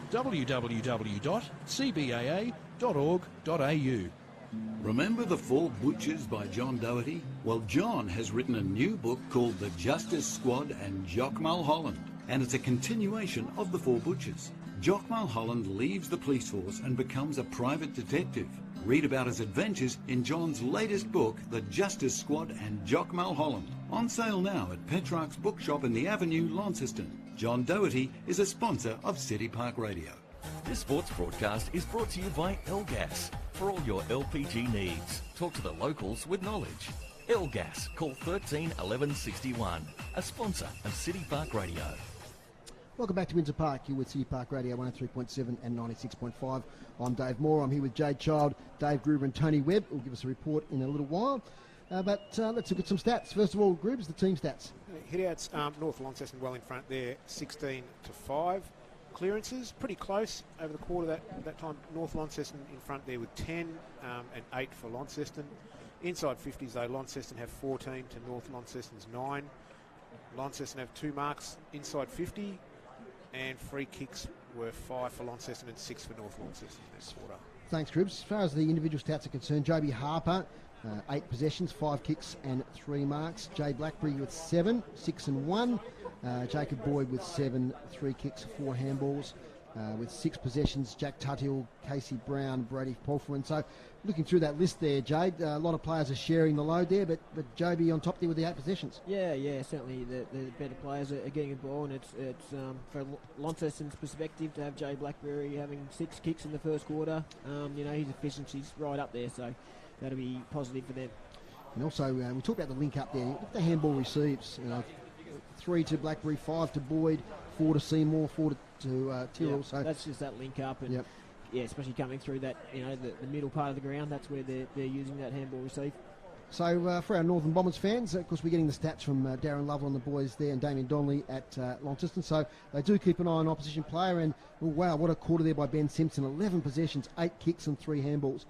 www.cbaa.org.au. Remember the Four Butchers by John Doherty? Well, John has written a new book called The Justice Squad and Jock Mulholland, and it's a continuation of the Four Butchers. Jock Mulholland leaves the police force and becomes a private detective. Read about his adventures in John's latest book, The Justice Squad and Jock Mulholland. On sale now at Petrarch's Bookshop in the Avenue, Launceston. John Doherty is a sponsor of City Park Radio. This sports broadcast is brought to you by Elgas. For all your LPG needs, talk to the locals with knowledge. Elgas, call 13 11 61, a sponsor of City Park Radio. Welcome back to Windsor Park. You're with City Park Radio 103.7 and 96.5. I'm Dave Moore. I'm here with Jade Child, Dave Gruber and Tony Webb. Who'll give us a report in a little while. But let's look at some stats. First of all, Grubs, the team stats. Hitouts, North Launceston well in front there, 16-5. Clearances, pretty close over the quarter that time. North Launceston in front there with 10 and 8 for Launceston. Inside 50s, though, Launceston have 14 to North Launceston's 9. Launceston have 2 marks inside 50. And free kicks were 5 for Launceston and 6 for North Launceston in this quarter. Thanks, Gribs. As far as the individual stats are concerned, Joby Harper, 8 possessions, 5 kicks and 3 marks. Jay Blackberry with 7, 6 and 1. Jacob Boyd with 7, 3 kicks, 4 handballs. With 6 possessions, Jack Tuthill, Casey Brown, Brady Polfman. So looking through that list there, Jade, a lot of players are sharing the load there, but Joby on top there with the 8 possessions. Yeah, certainly the better players are getting the ball, and it's for Launceston's perspective to have Jay Blackberry having 6 kicks in the first quarter. His efficiency's right up there, so that'll be positive for them. And also, we talked about the link up there. Look at the handball receives. 3 to Blackberry, 5 to Boyd, 4 to Seymour, 4 to Tyrrell. So that's just that link up, and especially coming through that, the middle part of the ground. That's where they're using that handball receive. So for our Northern Bombers fans, of course, we're getting the stats from Darren Lovell and the boys there, and Damien Donnelly at Launceston. So they do keep an eye on opposition player, and wow, what a quarter there by Ben Simpson. 11 possessions, 8 kicks and 3 handballs.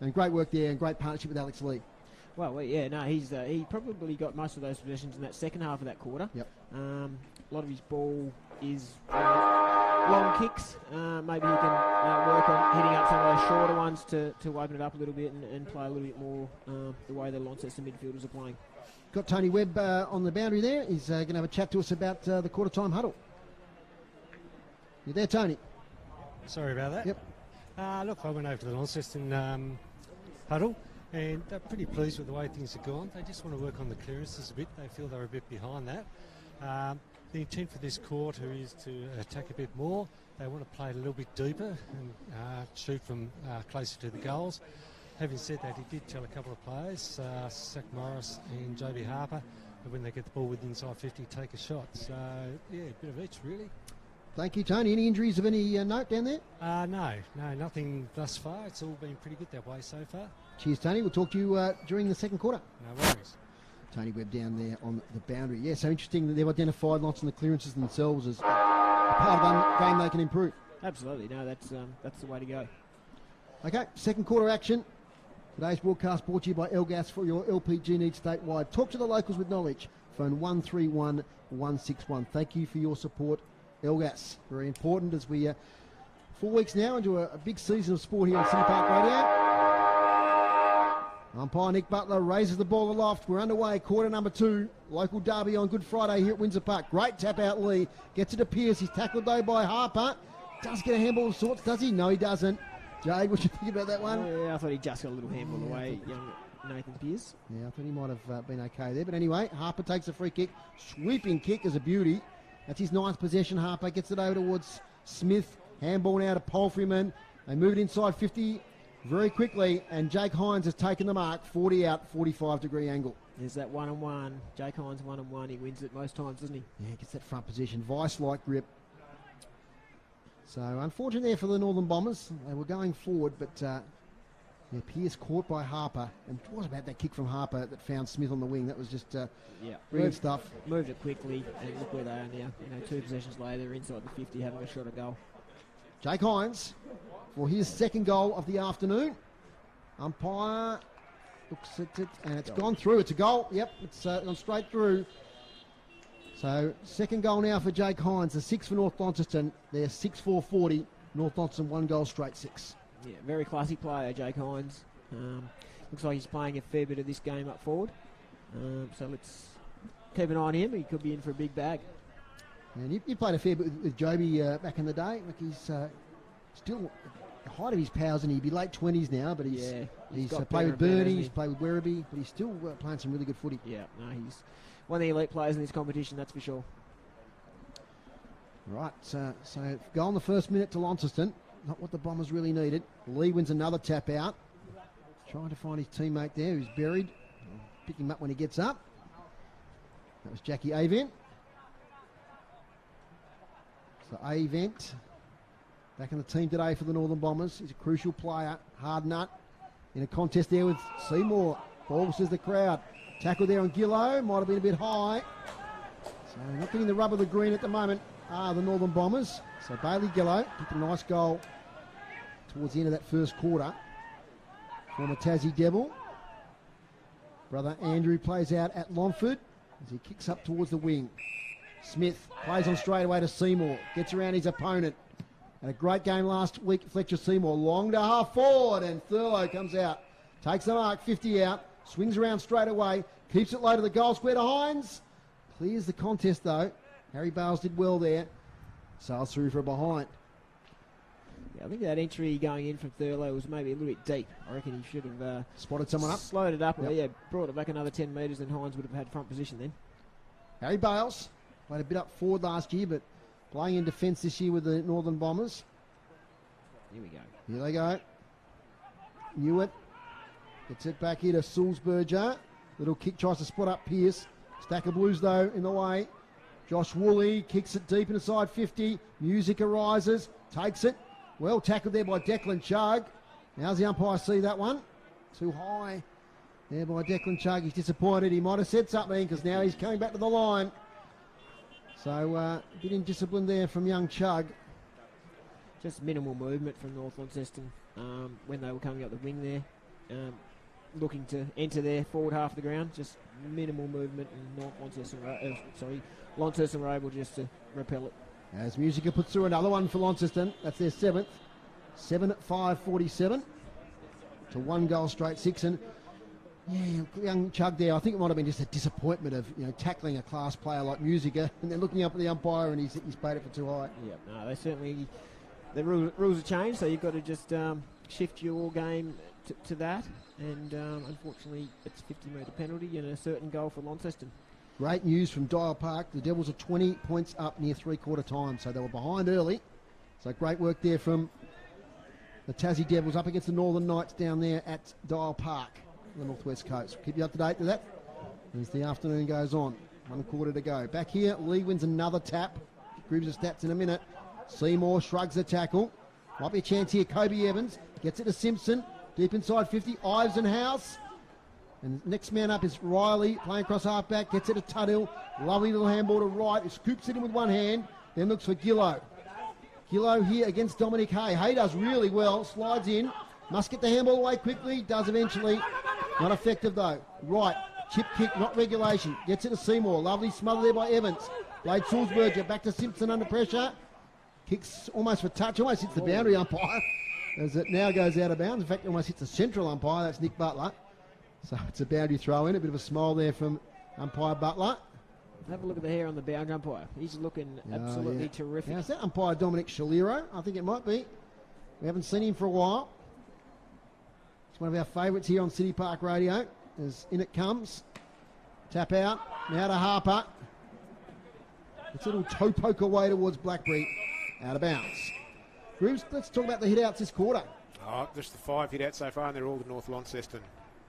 And great work there, and great partnership with Alex Lee. Well, he probably got most of those possessions in that second half of that quarter. Yep. A lot of his ball is long kicks. Maybe he can work on hitting up some of those shorter ones to open it up a little bit and play a little bit more the way the Launceston midfielders are playing. Got Tony Webb on the boundary there. He's going to have a chat to us about the quarter-time huddle. You there, Tony? Sorry about that. Yep. Look, I went over to the Launceston huddle, and they're pretty pleased with the way things have gone. They just want to work on the clearances a bit. They feel they're a bit behind that. The intent for this quarter is to attack a bit more. They want to play it a little bit deeper and shoot from closer to the goals. Having said that, he did tell a couple of players, Zach Morris and Joby Harper, that when they get the ball within inside 50, take a shot. So, a bit of each, really. Thank you, Tony. Any injuries of any note down there? No, nothing thus far. It's all been pretty good that way so far. Cheers, Tony. We'll talk to you during the second quarter. No worries. Tony Webb down there on the boundary. Yeah, so interesting that they've identified lots of the clearances themselves as a part of the game they can improve. Absolutely. No, that's the way to go. Okay, second quarter action. Today's broadcast brought to you by Elgas for your LPG needs statewide. Talk to the locals with knowledge. Phone 131 161. Thank you for your support, Elgas. Very important as we 4 weeks now into a big season of sport here on City Park Radio. Umpire Nick Butler raises the ball aloft. We're underway, quarter number 2. Local derby on Good Friday here at Windsor Park. Great tap out Lee. Gets it to Pierce. He's tackled though by Harper. Does get a handball of sorts, does he? No, he doesn't. Jade, what do you think about that one? Yeah, I thought he just got a little handball away, young Nathan Pierce. Yeah, I thought he might have been okay there. But anyway, Harper takes a free kick. Sweeping kick is a beauty. That's his 9th possession. Harper gets it over towards Smith. Handball now to Polfreeman. They move it inside 50 very quickly, and Jake Hines has taken the mark. 40 out, 45-degree angle. There's that one-on-one. Jake Hines one-on-one. He wins it most times, doesn't he? Yeah, gets that front position. Vice-like grip. So, unfortunate there for the Northern Bombers. They were going forward, but Pierce caught by Harper. And what about that kick from Harper that found Smith on the wing? That was just brilliant stuff. Moved it quickly, and look where they are now. 2 possessions later, they're inside the 50, having a shot at goal. Jake Hines for his second goal of the afternoon. Umpire looks at it, and it's gone through. It's a goal. Yep, it's gone straight through. So, second goal now for Jake Hines. The 6 for North Launceston. They're 6-4-40. North Launceston 1 goal straight 6. Yeah, very classy player, Jake Hines. Looks like he's playing a fair bit of this game up forward. So let's keep an eye on him. He could be in for a big bag. And you played a fair bit with Joby back in the day. Like he's still the height of his powers, and he'd be late 20s now. But he's played with Bernie, he's played with Werribee, but he's still playing some really good footy. Yeah, no, he's one of the elite players in this competition, that's for sure. Right, so goal in the first minute to Launceston. Not what the Bombers really needed. Lee wins another tap out. Trying to find his teammate there who's buried. Pick him up when he gets up. That was Jackie Avent. So Avent back in the team today for the Northern Bombers. He's a crucial player. Hard nut in a contest there with Seymour. Ball, says the crowd. Tackle there on Gillow. Might have been a bit high. So not getting the rub of the green at the moment are the Northern Bombers. So Bailey Gillow kicked a nice goal towards the end of that first quarter. Former Tassie Devil. Brother Andrew plays out at Longford as he kicks up towards the wing. Smith plays on straight away to Seymour. Gets around his opponent. Had a great game last week, Fletcher Seymour. Long to half forward, and Thurlow comes out. Takes the mark, 50 out. Swings around straight away. Keeps it low to the goal square to Hines. Clears the contest though. Harry Bales did well there. Sails through for a behind. Yeah, I think that entry going in from Thurlow was maybe a little bit deep. I reckon he should have spotted someone up. Slowed it up. Yep. Yeah, brought it back another 10 metres and Hines would have had front position then. Harry Bales played a bit up forward last year, but playing in defence this year with the Northern Bombers. Here we go. Here they go. Newitt gets it back here to Sulzberger. Little kick, tries to spot up Pearce. Stack of Blues though in the way. Josh Woolley kicks it deep inside 50. Music arises. Takes it. Well tackled there by Declan Chugg. How's the umpire see that one? Too high there by Declan Chugg. He's disappointed. He might have said something because now he's coming back to the line. So a bit indiscipline there from young Chugg. Just minimal movement from North Launceston when they were coming up the wing there. Looking to enter their forward half of the ground. Just minimal movement, and North Launceston, Launceston were able just to repel it. As Musica puts through another one for Launceston. That's their 7th. 7-5-47 to 1 goal straight 6. And yeah, young Chugg there, I think it might have been just a disappointment of tackling a class player like Musica and then looking up at the umpire and he's paid it for too high. Yeah, no, they certainly, the rules have changed, so you've got to just shift your game to that. And unfortunately, it's a 50-metre penalty and a certain goal for Launceston. Great news from Dial Park. The Devils are 20 points up near three-quarter time, so they were behind early. So great work there from the Tassie Devils up against the Northern Knights down there at Dial Park, the Northwest Coast. Keep you up to date with that as the afternoon goes on. 1 quarter to go. Back here, Lee wins another tap. Grooves the stats in a minute. Seymour shrugs the tackle. Might be a chance here. Kobe Evans gets it to Simpson. Deep inside 50. Ives and House. And next man up is Riley, playing across half-back, gets it to Tuthill. Lovely little handball to right, he scoops it in with one hand, then looks for Gillow. Gillow here against Dominic Hay. Hay does really well, slides in, must get the handball away quickly, does eventually. Not effective though. Right, chip kick, not regulation, gets it to Seymour. Lovely smother there by Evans. Blade Sulzberger, back to Simpson under pressure. Kicks almost for touch, almost hits the boundary umpire, as it now goes out of bounds. In fact, almost hits the central umpire, that's Nick Butler. So it's a boundary throw in. A bit of a smile there from umpire Butler. Have a look at the hair on the boundary umpire. He's looking absolutely terrific. Now, is that umpire Dominic Shaliro? I think it might be. We haven't seen him for a while. It's one of our favourites here on City Park Radio. As in it comes. Tap out. Now to Harper. It's a little toe poke away towards Blackberry. Out of bounds. Grooves, let's talk about the hit-outs this quarter. Just the 5 hit-outs so far, and they're all to North Launceston.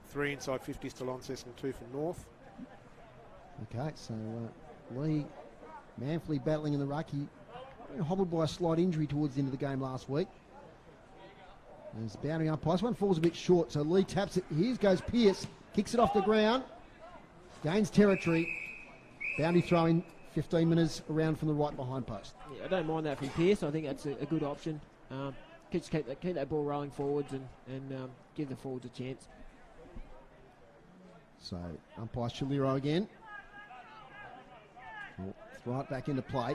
3 inside 50s to Launceston, 2 for North. Okay, so Lee manfully battling in the ruck. He hobbled by a slight injury towards the end of the game last week. There's the boundary umpire. This one falls a bit short, so Lee taps it. Here goes Pearce, kicks it off the ground, gains territory. Boundary throwing 15 metres around from the right behind post. Yeah, I don't mind that from Pearce. I think that's a good option. Keep that ball rolling forwards and give the forwards a chance. So, umpire Shaliro again. Right back into play.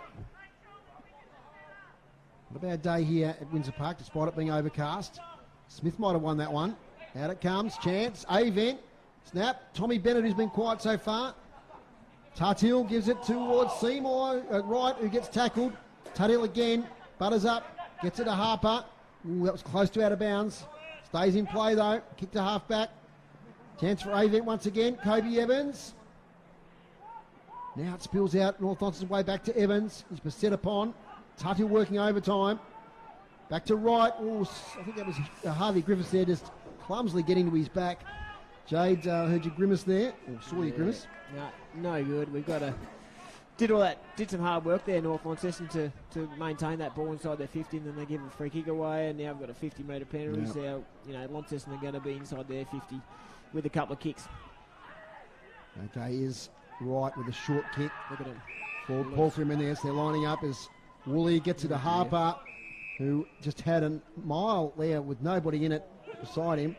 Not a bad day here at Windsor Park, despite it being overcast. Smith might have won that one. Out it comes, chance, Avent, snap. Tommy Bennett, who's been quiet so far. Tuthill gives it towards Seymour at right, who gets tackled. Tuthill again, butters up, gets it to Harper. Ooh, that was close to out of bounds. Stays in play though, kick to half back. Chance for Avent once again. Kobe Evans. Now it spills out North Launceston's way back to Evans. He's been set upon. Tuttle working overtime. Back to right. Oh, I think that was Harvey Griffiths there, just clumsily getting to his back. Jade, heard your grimace there, or saw your grimace. No good. We've got to did some hard work there, North Launceston, to maintain that ball inside their 50, and then they give a free kick away, and now we've got a 50-metre penalty. Yep. So, Launceston are going to be inside their 50 with a couple of kicks. Okay, is right with a short kick. Look at him. Forward Paul for him in there, so they're lining up as Woolley gets it to Harper, who just had a mile there with nobody in it beside him.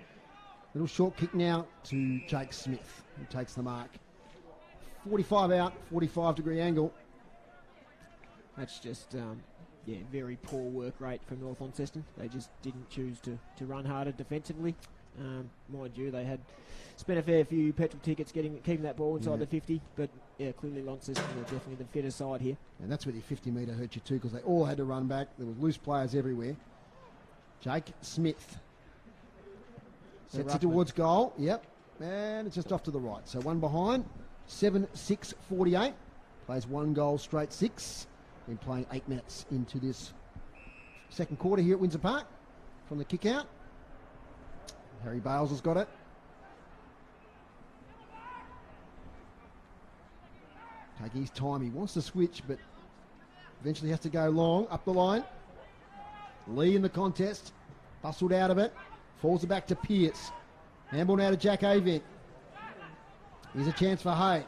Little short kick now to Jake Smith, who takes the mark. 45 out, 45-degree angle. That's just, very poor work rate from North Launceston. They just didn't choose to run harder defensively. Mind you, they had spent a fair few petrol tickets keeping that ball inside the 50, but clearly Launceston were definitely the fitter side here. And that's where the 50-metre hurt you too, because they all had to run back. There was loose players everywhere. Jake Smith sets it towards goal. Yep, and it's just off to the right. So one behind, 7-6-48. Plays 1 goal straight 6. Been playing 8 minutes into this second quarter here at Windsor Park from the kick out. Harry Bales has got it. Taking his time. He wants to switch, but eventually has to go long up the line. Lee in the contest. Bustled out of it. Falls it back to Pearce. Handball now to Jack Avent. Here's a chance for Hay.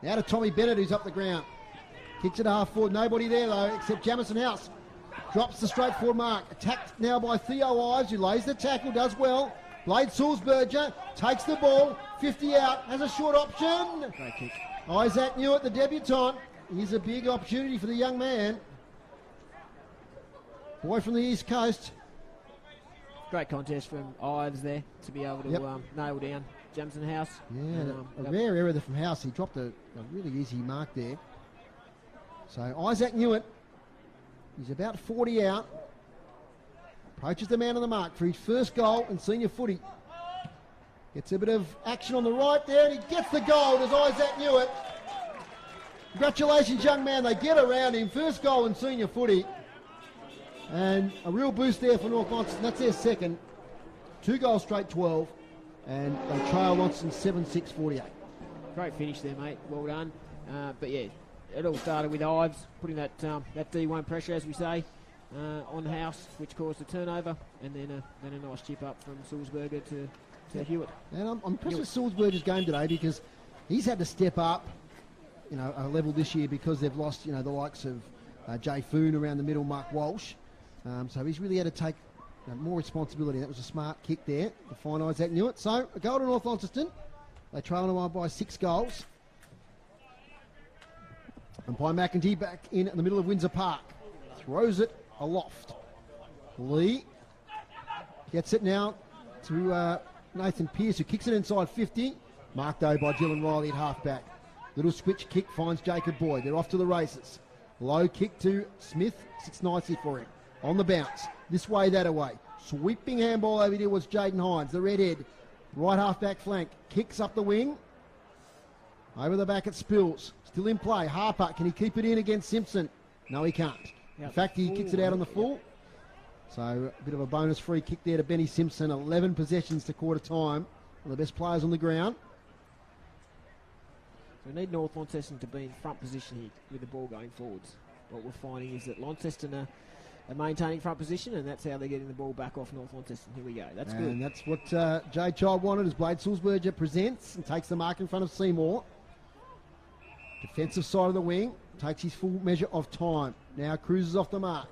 Now to Tommy Bennett, who's up the ground. Kicks it half forward. Nobody there, though, except Jamison House. Drops the straight forward mark. Attacked now by Theo Ives, who lays the tackle, does well. Blade Sulzberger takes the ball. 50 out, has a short option. Great kick. Isaac Newitt, the debutant. Here's a big opportunity for the young man. Boy from the East Coast. Great contest from Ives there to be able to nail down Jamison House. Yeah, a rare error there from House. He dropped a really easy mark there. So Isaac Newitt, he's about 40 out. Approaches the man on the mark for his first goal in senior footy. Gets a bit of action on the right there, and he gets the goal. Does Isaac Newitt. Congratulations, young man. They get around him. First goal in senior footy. And a real boost there for North Launceston. That's their second. 2 goals straight 12. And they trail Launceston 7-6-48. Great finish there, mate. Well done. But yeah, it all started with Ives putting that D1 pressure, as we say, on House, which caused the turnover, and then a nice chip up from Sulzberger to Hewitt. And I'm impressed with Sulzberger's game today, because he's had to step up, a level this year, because they've lost, the likes of Jay Foon around the middle, Mark Walsh. So he's really had to take more responsibility. That was a smart kick there to find Isaac Newitt. So a goal to North Launceston. They trail them by 6 goals. And by McEntee back in the middle of Windsor Park. Throws it aloft. Lee gets it now to Nathan Pearce, who kicks it inside 50. Marked though by Dylan Riley at half-back. Little switch kick finds Jacob Boyd. They're off to the races. Low kick to Smith. Sits nicely for him. On the bounce. This way, that away. Sweeping handball over here was Jaden Hines, the redhead. Right half-back flank. Kicks up the wing. Over the back at Spills. Still in play. Harper, can he keep it in against Simpson? No, he can't. In fact, he kicks it out on the full. So a bit of a bonus free kick there to Benny Simpson. 11 possessions to quarter time. One of the best players on the ground. So we need North Launceston to be in front position here with the ball going forwards. What we're finding is that Launceston are maintaining front position, and that's how they're getting the ball back off North Launceston. Here we go. That's good. And that's what Jay Child wanted, as Blade Sulzberger presents and takes the mark in front of Seymour. Defensive side of the wing. Takes his full measure of time. Now cruises off the mark.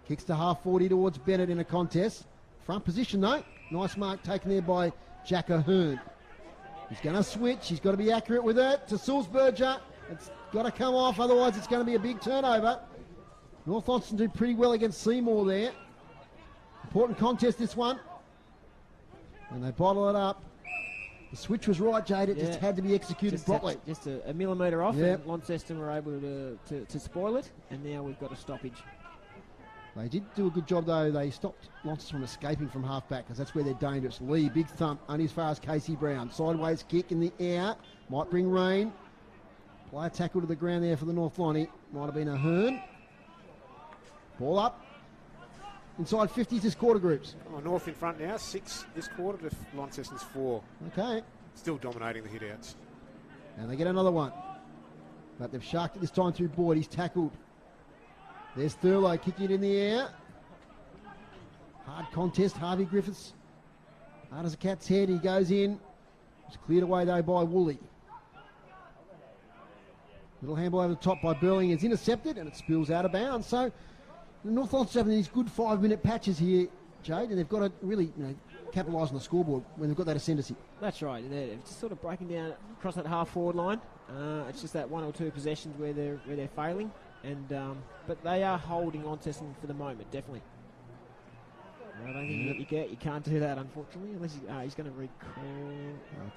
Kicks to half 40 towards Bennett in a contest. Front position though. Nice mark taken there by Jack Ahern. He's going to switch. He's got to be accurate with it to Sulzberger. It's got to come off, otherwise it's going to be a big turnover. North Launceston do pretty well against Seymour there. Important contest, this one. And they bottle it up. The switch was right, Jade. It just had to be executed properly. Just a millimetre off, and Launceston were able to spoil it, and now we've got a stoppage. They did do a good job, though. They stopped Launceston from escaping from half-back, because that's where they're dangerous. Lee, big thump, only as far as Casey Brown. Sideways kick in the air. Might bring rain. Player tackle to the ground there for the North Lonnie. Might have been a Hearn. Ball up. Inside 50s this quarter groups. Oh, North in front now, 6 this quarter to Launceston's 4. Okay. Still dominating the hit-outs. And they get another one. But they've sharked it this time through Boyd. He's tackled. There's Thurlow kicking it in the air. Hard contest. Harvey Griffiths. Hard as a cat's head. He goes in. It's cleared away though by Woolley. Little handball over the top by Burling is intercepted and it spills out of bounds. So the North Launceston having these good 5-minute patches here, Jade, and they've got to really capitalise on the scoreboard when they've got that ascendancy. That's right. They're just sort of breaking down across that half-forward line. It's just that 1 or 2 possessions where they're failing, and but they are holding Launceston for the moment, definitely. I don't think you can't do that, unfortunately, unless he's going to recall.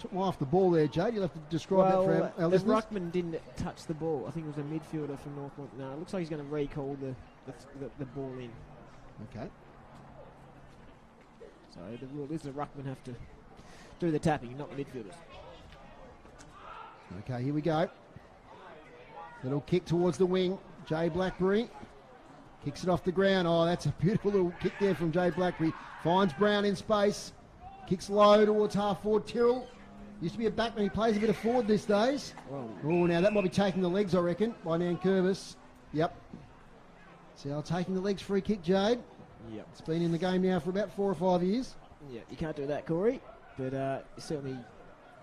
Took one off the ball there, Jade. You'll have to describe that for our the listeners. ruckman didn't touch the ball. I think it was a midfielder from North. No, it looks like he's going to recall the ball in. Okay. So the rule is the ruckman have to do the tapping, not the midfielders. Okay, here we go. Little kick towards the wing. Jay Blackberry kicks it off the ground. Oh, that's a beautiful little kick there from Jay Blackberry. Finds Brown in space. Kicks low towards half forward. Tyrrell used to be a backman. He plays a bit of forward these days. Oh, now that might be taking the legs, I reckon, by Nankervis. Yep. So taking the legs free kick, Jade. Yep. It's been in the game now for about 4 or 5 years. Yeah, you can't do that, Corey. But certainly,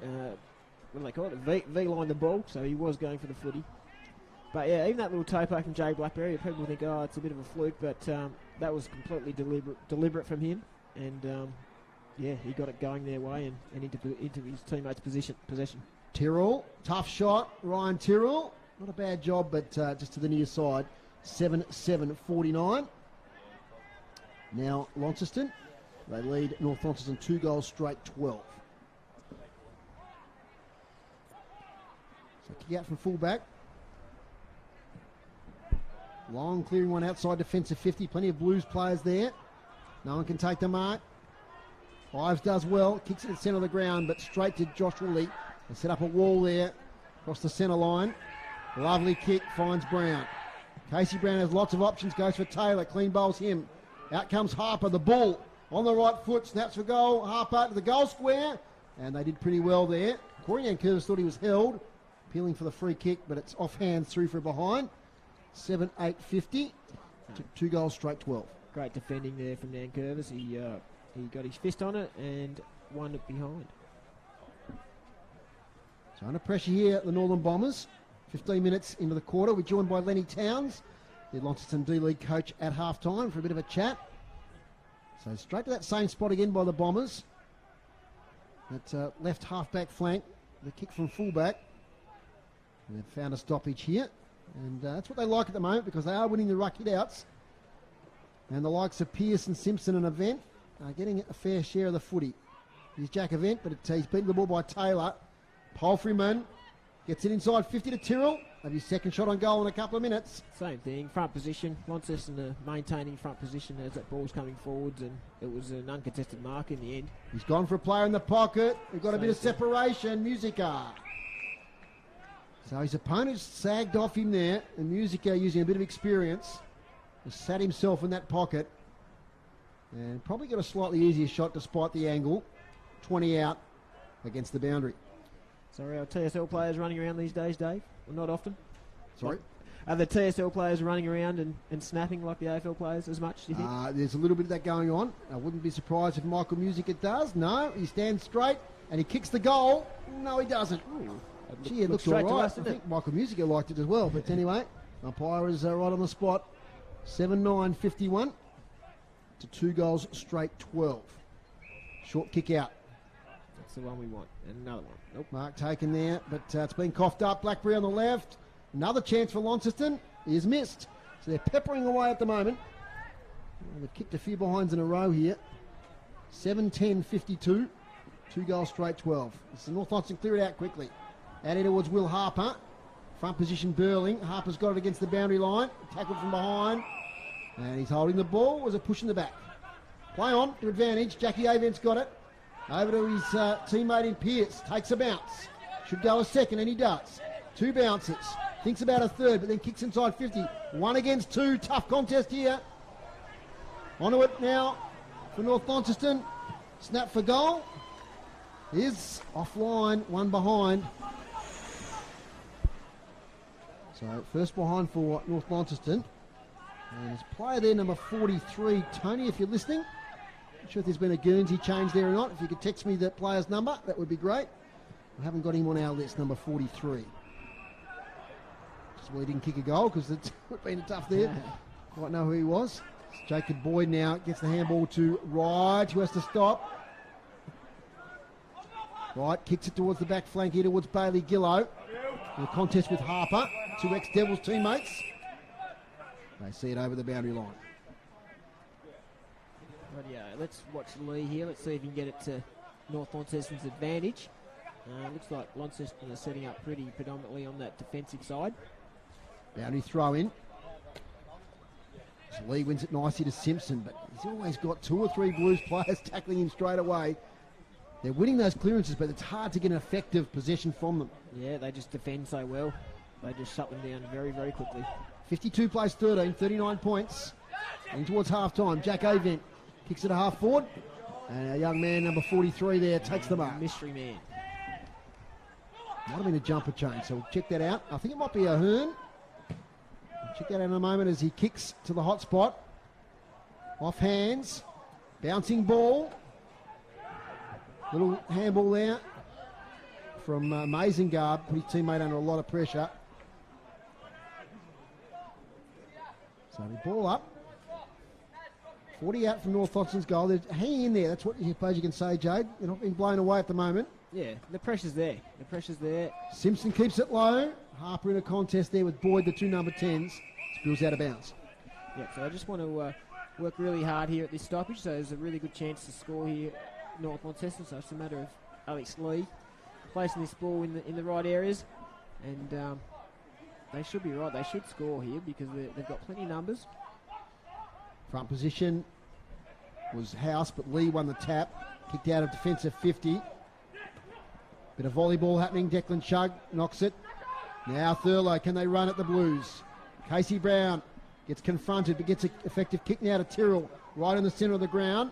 what do they call it? V-line the ball, so he was going for the footy. But yeah, even that little toe poke from Jay Blackberry, people think, oh, it's a bit of a fluke, but that was completely deliberate from him. And yeah, he got it going their way and into his teammates' possession. Tyrrell, tough shot. Ryan Tyrrell, not a bad job, but just to the near side. 7-7-49. Now Launceston, they lead North Launceston 2 goals straight 12. So kick out from fullback. Long clearing one outside defensive 50. Plenty of Blues players there. No one can take the mark. Ives does well. Kicks it at centre of the ground, but straight to Josh Woolley. They set up a wall there across the centre line. Lovely kick, finds Brown. Casey Brown has lots of options. Goes for Taylor. Clean bowls him. Out comes Harper, the bull. On the right foot. Snaps for goal. Harper to the goal square. And they did pretty well there. Corey Nankervis thought he was held. Appealing for the free kick, but it's off hands through for behind. 7-8-50. Took 2 goals straight 12. Great defending there from Nankervis. He got his fist on it and won it behind. So under pressure here at the Northern Bombers. 15 minutes into the quarter. We're joined by Lenny Towns, the Launceston D-League coach, at half-time for a bit of a chat. So straight to that same spot again by the Bombers. That left half-back flank. The kick from full-back. And they've found a stoppage here. And that's what they like at the moment because they are winning the ruck hit-outs. And the likes of Pearce and Simpson and Event are getting a fair share of the footy. Here's Jack Event, but he's beaten the ball by Taylor. Palfreyman gets it inside 50 to Tyrrell. Have his second shot on goal in a couple of minutes. Same thing, front position. Launceston maintaining front position as that ball's coming forwards, and it was an uncontested mark in the end. He's gone for a player in the pocket. We've got a bit of separation. Musica. So his opponent sagged off him there, and Musica, using a bit of experience, has sat himself in that pocket and probably got a slightly easier shot despite the angle. 20 out against the boundary. So are our TSL players running around these days, Dave? Well, not often. Sorry? Are the TSL players running around and snapping like the AFL players as much, do you think? There's a little bit of that going on. I wouldn't be surprised if Michael Musica does. No, he stands straight and he kicks the goal. No, he doesn't. Ooh. Gee, it looks all right. I think Michael Musica liked it as well. But anyway, umpire is right on the spot. 7-9-51 to 2 goals straight 12. Short kick out. That's the one we want. And another one. Nope. Mark taken there, but it's been coughed up. Blackberry on the left. Another chance for Launceston. He is missed. So they're peppering away at the moment. They've kicked a few behinds in a row here. 7-10-52. 2 goals straight 12. This is North Launceston, clear it out quickly. Out here towards Will Harper. Front position Burling. Harper's got it against the boundary line. Tackled from behind. And he's holding the ball. Was a push in the back. Play on to advantage. Jackie Avent's got it. Over to his teammate in Pearce. Takes a bounce. Should go a second, and he does. 2 bounces. Thinks about a third, but then kicks inside 50. 1 against 2. Tough contest here. Onto it now for North Launceston. Snap for goal. Is offline, 1 behind. So first behind for North Launceston. And there's a player there, number 43. Tony, if you're listening. Not sure if there's been a Guernsey change there or not. If you could text me that player's number, that would be great. I haven't got him on our list, number 43. Just why he didn't kick a goal, because it would have been tough there. Quite know who he was. It's Jacob Boyd now gets the handball to Wright, who has to stop. Wright kicks it towards the back flank here towards Bailey Gillow. In a contest with Harper, 2 ex-Devils teammates. They see it over the boundary line. Rightio, let's watch Lee here. Let's see if he can get it to North Launceston's advantage. Looks like Launceston are setting up pretty predominantly on that defensive side. Boundary throw in. So Lee wins it nicely to Simpson, but he's always got 2 or 3 Blues players tackling him straight away. They're winning those clearances, but it's hard to get an effective possession from them. Yeah, they just defend so well. They just shut them down very, very quickly. 52 plays 13, 39 points. And towards half-time, Jack Avent kicks it a half forward. And our young man, number 43 there, takes the mark. Mystery man. Might have been a jumper change, so we'll check that out. I think it might be a Hearn. We'll check that out in a moment as he kicks to the hot spot. Off hands. Bouncing ball. Little handball there from Mazengard. Put his teammate under a lot of pressure. So the ball up. 40 out from North Launceston's goal. They're hanging in there. That's what you suppose you can say, Jade. They're not being blown away at the moment. Yeah, the pressure's there. The pressure's there. Simpson keeps it low. Harper in a contest there with Boyd, the 2 number 10s. Spills out of bounds. Yeah, so I just want to work really hard here at this stoppage. So there's a really good chance to score here, North Launceston. So it's a matter of Alex Lee placing this ball in the right areas, and they should be right. They should score here because they've got plenty of numbers. Front position was House, but Lee won the tap. Kicked out of defensive 50. Bit of volleyball happening. Declan Chugg knocks it. Now Thurlow, can they run at the Blues? Casey Brown gets confronted, but gets an effective kick now to Tyrrell, right in the centre of the ground.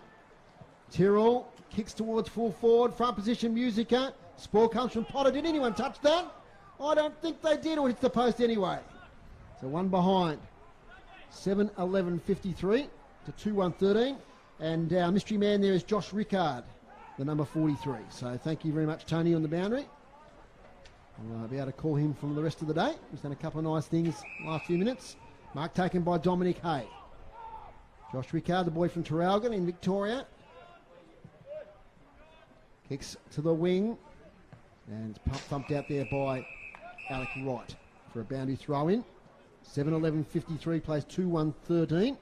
Tyrrell kicks towards full forward. Front position, Musica. Spore comes from Potter. Did anyone touch that? I don't think they did, or hits the post anyway. So 1 behind. 7-11-53 to 2-1-13. And our mystery man there is Josh Rickard, the number 43. So thank you very much, Tony, on the boundary. I'll be able to call him from the rest of the day. He's done a couple of nice things last few minutes. Mark taken by Dominic Hay. Josh Rickard, the boy from Traralgon in Victoria. Kicks to the wing. And it's thumped out there by Alec Wright for a boundary throw-in. 7-11-53 plays 2-1-13.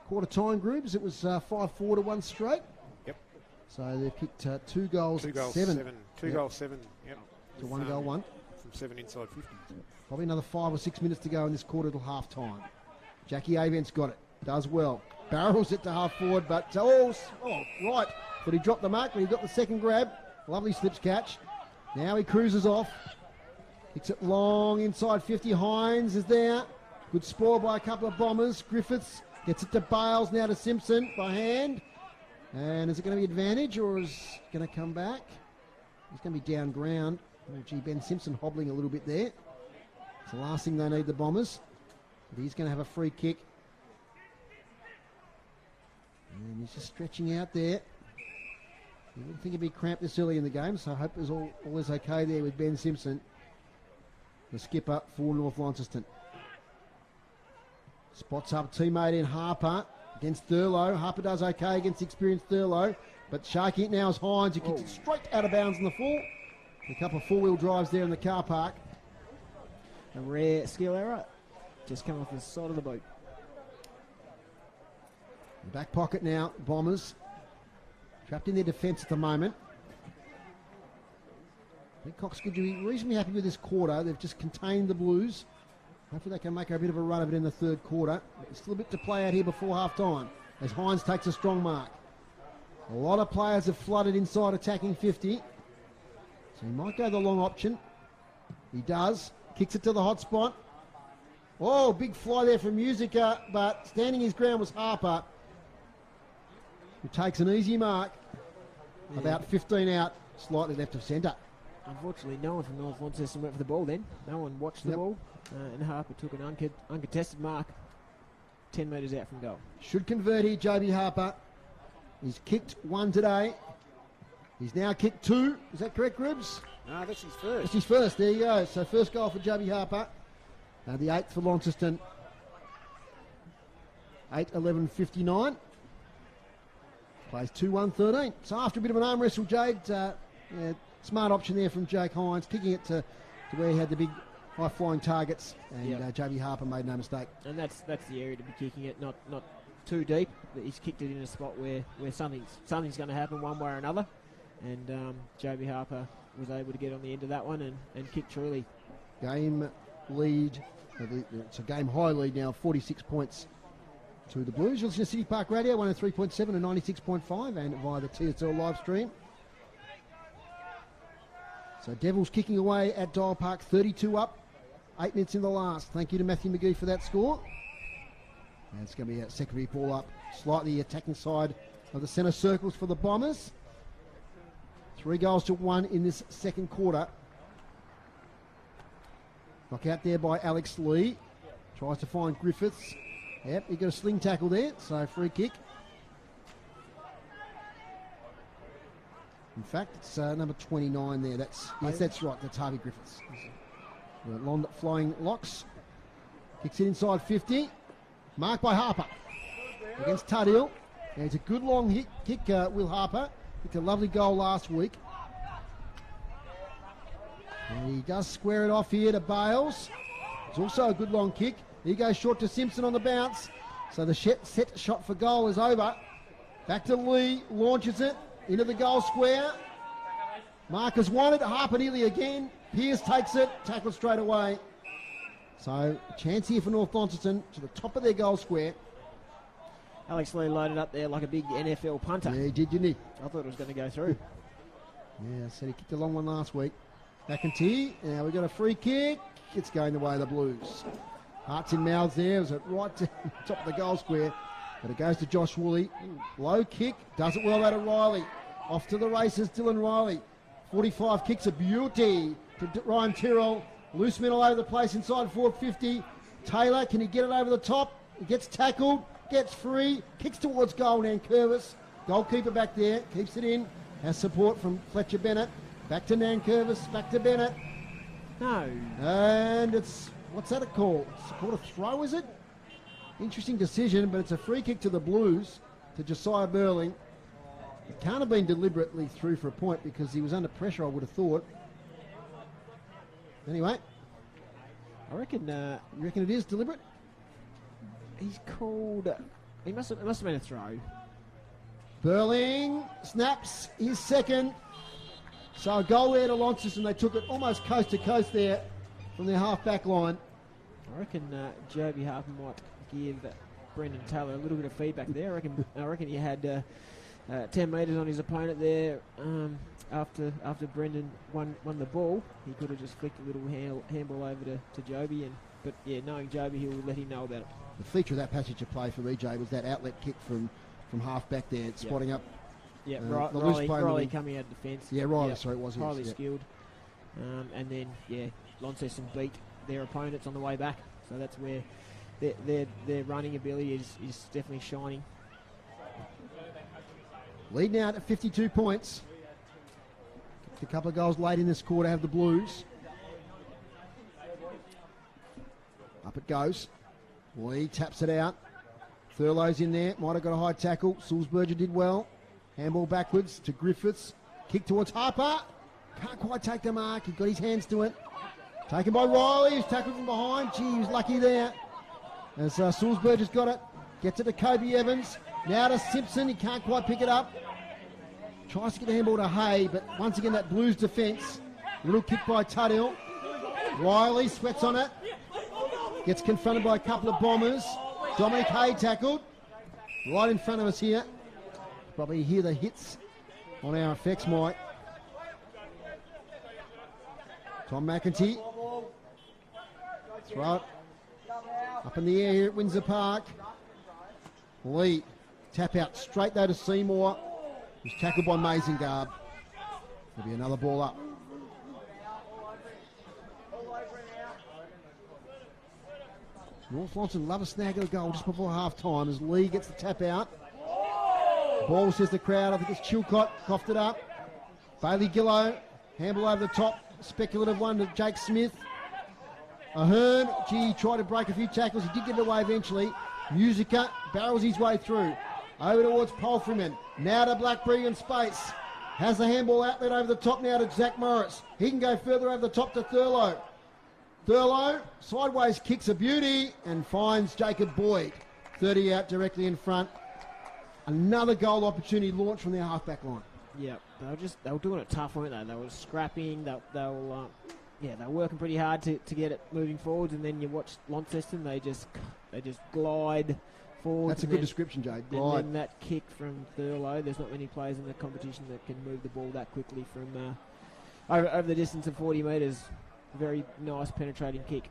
Quarter time groups, it was 5-4 to 1 straight. Yep. So they've kicked 2 goals, 7. 2 goals, 7. Yep. To 1 goal, 1. From 7 inside 50. Probably another 5 or 6 minutes to go in this quarter till half time. Jackie Avent's got it. Does well. Barrels it to half forward, but right. But he dropped the mark, but he got the second grab. Lovely slips catch. Now he cruises off. Kicks it long inside 50. Hines is there. Good spoil by a couple of Bombers. Griffiths gets it to Bales, now to Simpson by hand. And is it going to be advantage or is it going to come back? He's going to be down ground. Oh, gee, Ben Simpson hobbling a little bit there. It's the last thing they need, the Bombers. But he's going to have a free kick. And he's just stretching out there. You wouldn't think he'd be cramped this early in the game, so I hope it's all is okay there with Ben Simpson, the skipper for North Launceston. Spots up teammate in Harper against Thurlow. Harper does okay against experienced Thurlow, but sharking it now is Hines, who kicks it straight out of bounds in the full. A couple of four-wheel drives there in the car park. A rare skill error, just come off the side of the boat. Back pocket now, Bombers. Trapped in their defence at the moment. I think Cox could be reasonably happy with this quarter. They've just contained the Blues. Hopefully they can make a bit of a run of it in the third quarter. There's still a bit to play out here before half-time as Hines takes a strong mark. A lot of players have flooded inside attacking 50. So he might go the long option. He does. Kicks it to the hot spot. Oh, big fly there from Musica, but standing his ground was Harper, who takes an easy mark. Yeah. About 15 out, slightly left of centre. Unfortunately, no one from North Launceston went for the ball then. No one watched the ball, and Harper took an uncontested mark 10 metres out from goal. Should convert here, Joby Harper. He's kicked one today. He's now kicked two. Is that correct, Gribbs? No, that's his first. That's his first. There you go. So first goal for Joby Harper. The 8th for Launceston. 8-11-59. Plays 2-1-13. So after a bit of an arm wrestle, Jade, smart option there from Jake Hines, kicking it to where he had the big high-flying targets, and Joby Harper made no mistake. And that's the area to be kicking it, not too deep. But he's kicked it in a spot where something's going to happen one way or another, and Joby Harper was able to get on the end of that one and kick truly. Game lead. It's a game high lead now, 46 points to the Blues. You're listening to City Park Radio, 103.7 and 96.5, and via the TSL live stream. So Devils kicking away at Dial Park, 32 up, 8 minutes in the last. Thank you to Matthew McGee for that score. And it's going to be a secondary ball up, slightly attacking side of the centre circles for the Bombers. 3-1 in this second quarter. Knock out there by Alex Lee. Tries to find Griffiths. Yep, he got a sling tackle there, so free kick. In fact, it's number 29 there. That's right. That's Harvey Griffiths. Long flying locks. Kicks it inside 50. Marked by Harper against Tudhill. And it's a good long hit kick, Will Harper. Kicked a lovely goal last week. And he does square it off here to Bales. It's also a good long kick. He goes short to Simpson on the bounce. So the set shot for goal is over. Back to Lee, launches it into the goal square. Marcus wanted, Harper nearly again. Pearce takes it, tackles straight away. So chance here for North Launceston to the top of their goal square. Alex Lee loaded up there like a big NFL punter. Yeah, he did, didn't he? I thought it was going to go through. Yeah, I said he kicked a long one last week. McEntee, now we've got a free kick. It's going the way of the Blues. Hearts in mouths there. It was right to the top of the goal square. But it goes to Josh Woolley. Low kick. Does it well out of Riley. Off to the races, Dylan Riley. 45 kicks a beauty to Ryan Tyrrell. Loose men all over the place inside 450. Taylor, can he get it over the top? He gets tackled. Gets free. Kicks towards goal. Nankervis. Goalkeeper back there. Keeps it in. Has support from Fletcher Bennett. Back to Nankervis, back to Bennett. No. And it's, what's that a call? It's called a throw, is it? Interesting decision, but it's a free kick to the Blues, to Josiah Burling. It can't have been deliberately through for a point because he was under pressure, I would have thought. Anyway. I reckon... you reckon it is deliberate? He's called... it must have been a throw. Burling snaps his second. So a goal there to Launceston. They took it almost coast to coast there from their half-back line. I reckon Joby Harper might give Brendan Taylor a little bit of feedback there. I reckon he had 10 metres on his opponent there after Brendan won the ball. He could have just flicked a little handball over to Joby. But yeah, knowing Joby, he'll let him know about it. The feature of that passage of play for EJ was that outlet kick from half-back there, spotting up. Yeah, Riley coming out of defence. Yeah, Riley, sorry, it was. Highly skilled. And then, Launceston beat their opponents on the way back. So that's where their running ability is definitely shining. Lead now to 52 points. A couple of goals late in this quarter have the Blues. Up it goes. Lee taps it out. Thurlow's in there. Might have got a high tackle. Sulzberger did well. Handball backwards to Griffiths. Kick towards Harper. Can't quite take the mark. He got his hands to it. Taken by Riley, who's tackled from behind. Gee, he was lucky there. As Sulzberger's got it. Gets it to Kobe Evans. Now to Simpson. He can't quite pick it up. Tries to get the handball to Hay, but once again that Blues defence. A little kick by Tudhill. Riley sweats on it. Gets confronted by a couple of Bombers. Dominic Hay tackled. Right in front of us here. Probably hear the hits on our effects, Mike. Tom McEntee Throw it up in the air here at Windsor Park. Lee, tap out straight though to Seymour. He's tackled by Mazingarb. There'll be another ball up. North Launceston love a snag of a goal just before half time as Lee gets the tap out. Ball says the crowd, I think it's Chilcott, coughed it up. Bailey Gillow, handball over the top, speculative one to Jake Smith. Ahern, gee, tried to break a few tackles, he did get it away eventually. Musica barrels his way through. Over towards Palfreyman, now to Blackberry in space. Has the handball outlet over the top now to Zach Morris. He can go further over the top to Thurlow. Thurlow, sideways kicks a beauty and finds Jacob Boyd. 30 out directly in front. Another goal opportunity launched from their half-back line. Yeah, they were doing it tough, weren't they? They were scrapping, they were working pretty hard to get it moving forwards, and then you watch Launceston, they just glide forward. That's a good description, Jay. Glide. And then that kick from Thurlow, there's not many players in the competition that can move the ball that quickly from over the distance of 40 metres. Very nice penetrating kick.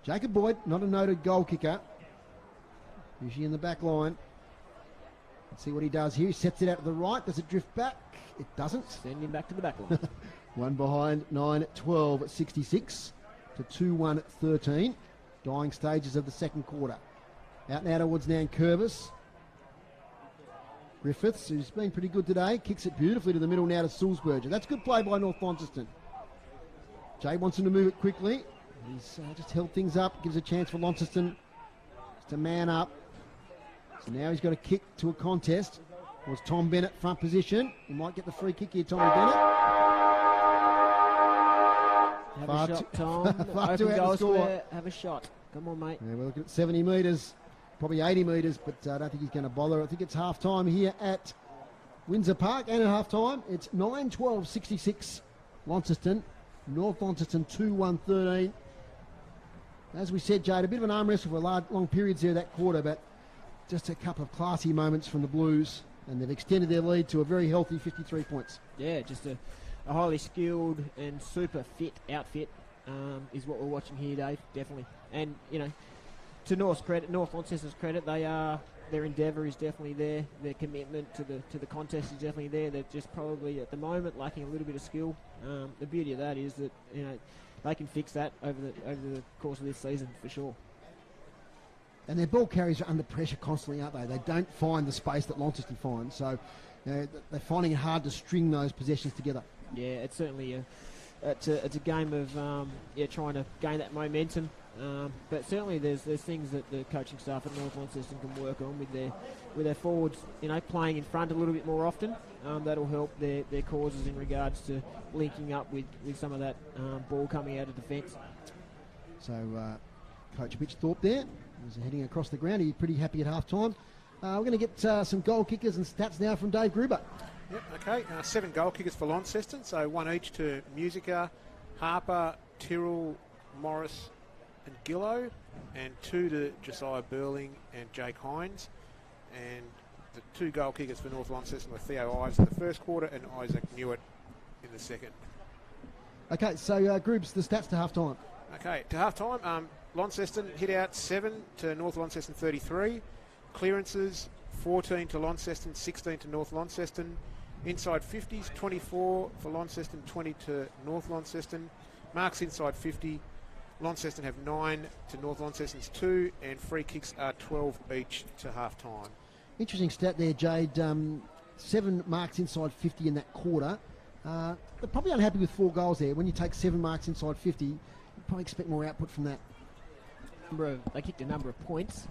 Jacob Boyd, not a noted goal kicker. Usually in the back line. Let's see what he does here. He sets it out to the right. Does it drift back? It doesn't. Send him back to the back line. One behind, 9-12 at 66 to 2-1-13. Dying stages of the second quarter. Out now towards Nankervis. Griffiths, who's been pretty good today, kicks it beautifully to the middle now to Sulzberger. That's good play by North Launceston. Jay wants him to move it quickly. He's just held things up, gives a chance for Launceston to man up. So now he's got a kick to a contest. It was Tom Bennett front position. He might get the free kick here, Tommy Bennett. Have a shot, Tom. Open goal square. Have a shot. Come on, mate. Yeah, we're looking at 70 metres, probably 80 metres, but I don't think he's going to bother. I think it's half time here at Windsor Park, and at half time it's 9-12, 66 Launceston. North Launceston 2-1-13. As we said, Jade, a bit of an arm wrestle for long periods there that quarter, but just a couple of classy moments from the Blues, and they've extended their lead to a very healthy 53 points. Yeah, just a highly skilled and super fit outfit is what we're watching here, Dave, definitely. And, you know, to North Launceston's credit, their endeavour is definitely there. Their commitment to the contest is definitely there. They're just probably at the moment lacking a little bit of skill. The beauty of that is that, you know, they can fix that over the course of this season for sure. And their ball carriers are under pressure constantly, aren't they? They don't find the space that Launceston finds, so they're finding it hard to string those possessions together. Yeah, it's certainly it's a game of trying to gain that momentum. But certainly there's things that the coaching staff at North Launceston can work on with their forwards, you know, playing in front a little bit more often. That'll help their causes in regards to linking up with some of that ball coming out of defence. So Coach Mitch Thorpe there is heading across the ground. He's pretty happy at half time. We're going to get some goal kickers and stats now from Dave Gruber. Yep, okay. 7 goal kickers for Launceston, so 1 each to Musica, Harper, Tyrrell, Morris and Gillow, and 2 to Josiah Burling and Jake Hines. And the 2 goal kickers for North Launceston were Theo Ives in the first quarter and Isaac Newitt in the second. Okay, so groups, the stats to half time. Okay, to half time, Launceston hit out 7 to North Launceston 33. Clearances 14 to Launceston, 16 to North Launceston. Inside 50s, 24 for Launceston, 20 to North Launceston. Marks inside 50. Launceston have 9 to North Launceston's 2, and free kicks are 12 each to half time. Interesting stat there, Jade. 7 marks inside 50 in that quarter. They're probably unhappy with 4 goals there. When you take 7 marks inside 50, you probably expect more output from that. They kicked a number of points.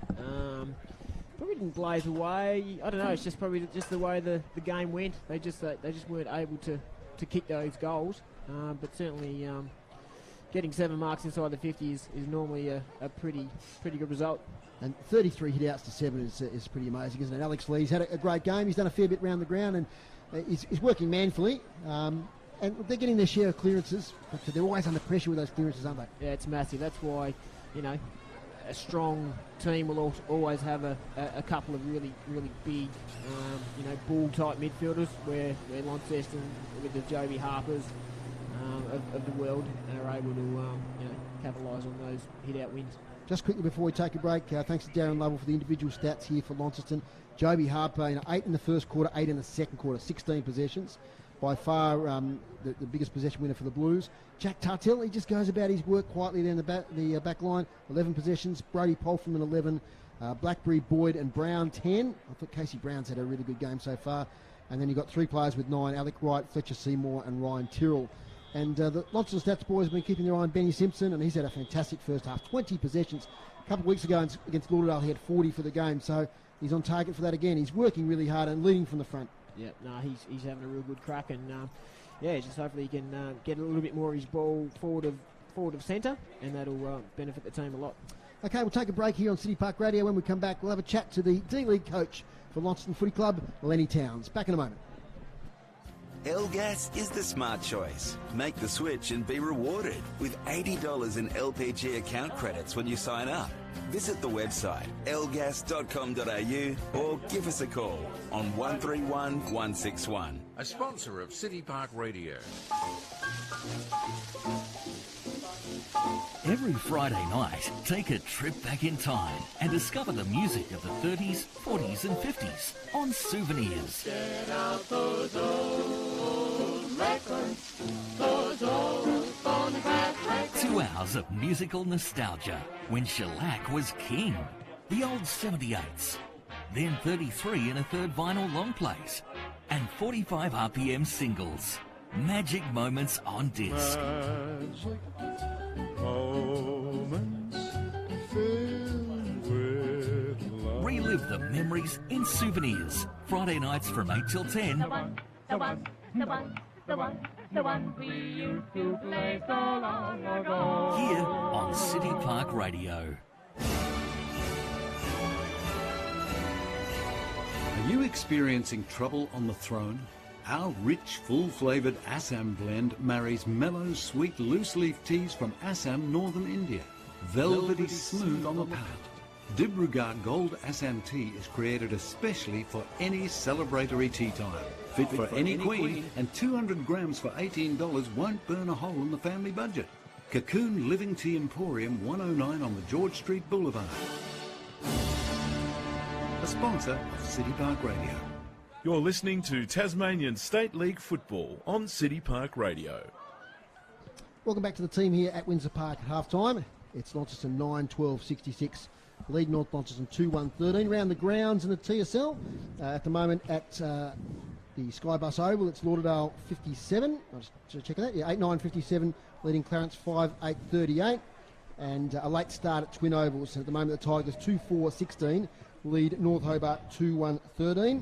Probably didn't blaze away. I don't know. It's just probably just the way the game went. They just weren't able to kick those goals. But certainly getting 7 marks inside the 50 is normally a pretty good result. And 33 hit outs to 7 is pretty amazing, isn't it? Alex Lee's had a great game. He's done a fair bit round the ground and he's working manfully. And they're getting their share of clearances, but they're always under pressure with those clearances, aren't they? Yeah, it's massive. That's why, you know, a strong team will always have a couple of really big, bull-type midfielders where Launceston with the Joby Harpers of the world are able to capitalise on those hit-out wins. Just quickly before we take a break, thanks to Darren Lovell for the individual stats here for Launceston. Joby Harper, 8 in the first quarter, 8 in the second quarter, 16 possessions. By far the biggest possession winner for the Blues. Jack Tartell, he just goes about his work quietly there in the back line. 11 possessions. Brody Polfman 11. Blackberry, Boyd and Brown 10. I thought Casey Brown's had a really good game so far. And then you've got 3 players with 9. Alec Wright, Fletcher Seymour and Ryan Tyrrell. And the Launceston Stats boys have been keeping their eye on Benny Simpson, and he's had a fantastic first half. 20 possessions. A couple of weeks ago against Lauderdale, he had 40 for the game. So he's on target for that again. He's working really hard and leading from the front. Yeah, no, he's having a real good crack, and just hopefully he can get a little bit more of his ball forward of centre, and that'll benefit the team a lot. Okay, we'll take a break here on City Park Radio. When we come back, we'll have a chat to the D-League coach for Launceston Footy Club, Lenny Towns. Back in a moment. L-Gas is the smart choice. Make the switch and be rewarded with $80 in LPG account credits when you sign up. Visit the website lgas.com.au or give us a call on 131 161. A sponsor of City Park Radio. Every Friday night, take a trip back in time and discover the music of the 30s, 40s and 50s on Souvenirs. Get out those old records, those old phonograph records. 2 hours of musical nostalgia when shellac was king. The old 78s. Then 33 and a third vinyl long plays. And 45 RPM singles. Magic moments on disc. Magic moments filled with love. Relive the memories in Souvenirs. Friday nights from 8 till 10. The one we used to play so long ago. Here on City Park Radio. Are you experiencing trouble on the throne? Our rich, full-flavoured Assam blend marries mellow, sweet, loose-leaf teas from Assam, northern India. Velvety smooth on the palate. Dibrugarh Gold Assam tea is created especially for any celebratory tea time. Fit for any queen, and 200 grams for $18 won't burn a hole in the family budget. Cocoon Living Tea Emporium, 109 on the George Street Boulevard. A sponsor of City Park Radio. You're listening to Tasmanian State League football on City Park Radio. Welcome back to the team here at Windsor Park at half-time. It's Launceston 9-12-66. Lead North Launceston 2-1-13. Round the grounds in the TSL. At the moment at the Skybus Oval, it's Lauderdale 57. I'll just check that. Yeah, 8-9-57, leading Clarence 5-8-38. And a late start at Twin Ovals. And at the moment, the Tigers 2-4-16. Lead North Hobart 2-1-13.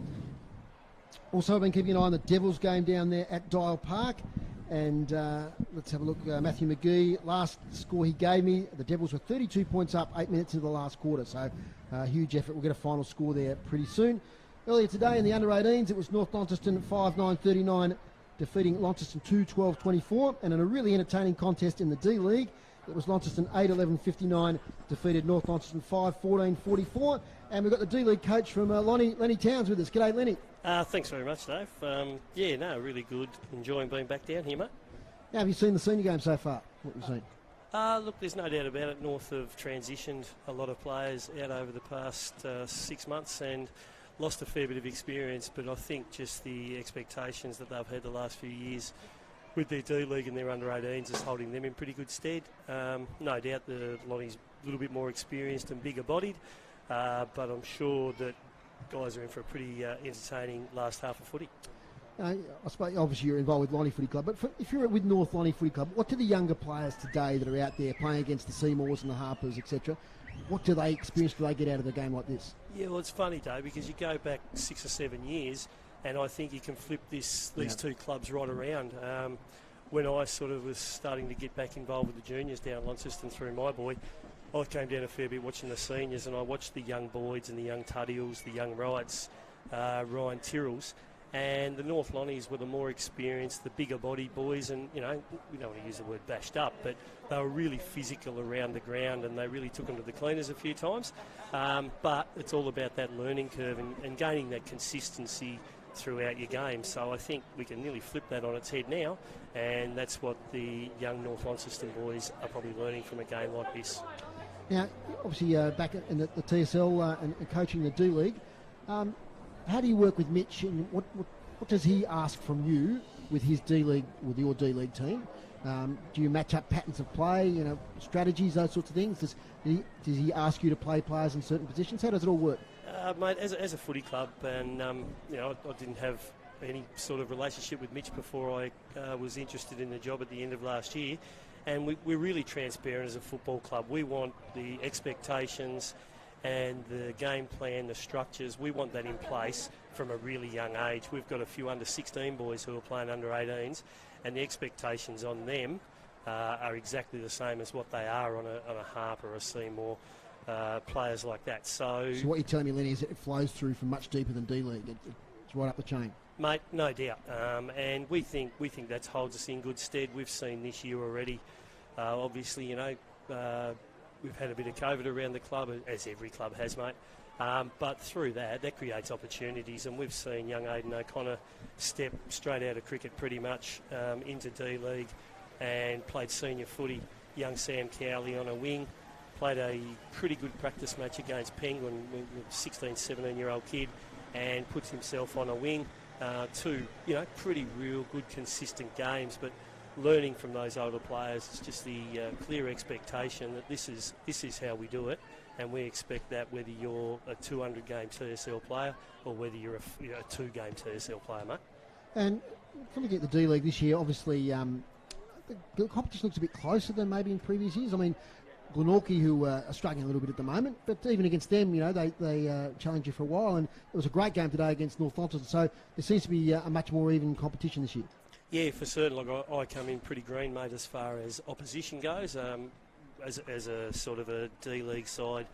Also, I've been keeping an eye on the Devils game down there at Dial Park. And let's have a look. Matthew McGee, last score he gave me, the Devils were 32 points up 8 minutes into the last quarter. So huge effort. We'll get a final score there pretty soon. Earlier today in the under-18s, it was North Launceston 5-9-39, defeating Launceston 2-12-24. And in a really entertaining contest in the D-League, it was Launceston 8-11-59, defeated North Launceston 5-14-44. And we've got the D-League coach from Lenny Towns with us. G'day, Lenny. Thanks very much, Dave. Really good. Enjoying being back down here, mate. How have you seen the senior game so far? What have you seen? Look, there's no doubt about it. North have transitioned a lot of players out over the past 6 months and lost a fair bit of experience, but I think just the expectations that they've had the last few years with their D-League and their under-18s is holding them in pretty good stead. No doubt the Lonnie's a little bit more experienced and bigger-bodied, but I'm sure that guys are in for a pretty entertaining last half of footy. I suppose obviously you're involved with Lonnie Footy Club, but if you're with North Lonnie Footy Club, what do the younger players today that are out there playing against the Seymours and the Harpers, etc., what do they experience, do they get out of a game like this? Yeah, well, it's funny, Dave, because you go back 6 or 7 years, and I think you can flip these two clubs right around. When I sort of was starting to get back involved with the juniors down at Launceston through my boy, I came down a fair bit watching the seniors, and I watched the young Boyds and the young Tuddiels, the young Wrights, Ryan Tyrrells, and the North Lonnies were the more experienced, the bigger body boys, and, you know, we don't want to use the word bashed up, but they were really physical around the ground, and they really took them to the cleaners a few times. But it's all about that learning curve and gaining that consistency throughout your game. So I think we can nearly flip that on its head now, and that's what the young North Launceston boys are probably learning from a game like this. Now, obviously, back in the TSL and coaching the D-League, how do you work with Mitch, and what does he ask from you with his D-League, with your D-League team? Do you match up patterns of play, strategies, those sorts of things? Does he ask you to play players in certain positions? How does it all work? Mate, as a footy club, and I didn't have any sort of relationship with Mitch before I was interested in the job at the end of last year, and we're really transparent as a football club. We want the expectations and the game plan, the structures, we want that in place from a really young age. We've got a few under 16 boys who are playing under 18s, and the expectations on them are exactly the same as what they are on a Harp or a Seymour. Players like that. So what you're telling me, Lenny, is it flows through from much deeper than D-League. It's right up the chain. Mate, no doubt. And we think that holds us in good stead. We've seen this year already. Obviously, we've had a bit of COVID around the club, as every club has, mate. But through that creates opportunities, and we've seen young Aidan O'Connor step straight out of cricket pretty much into D-League and played senior footy. Young Sam Cowley on a wing. Played a pretty good practice match against Penguin with a 16, 17-year-old kid, and puts himself on a wing. Two, pretty real good, consistent games, but learning from those older players, it's just the clear expectation that this is how we do it, and we expect that whether you're a 200-game TSL player or whether you're a 2-game TSL player, mate. And looking at the D-League this year, obviously the competition looks a bit closer than maybe in previous years. I mean, Glenorchy, who are struggling a little bit at the moment, but even against them, they challenged you for a while, and it was a great game today against North Launceston, so there seems to be a much more even competition this year. Yeah, for certain. Like I come in pretty green, mate, as far as opposition goes. As a sort of a D-League side,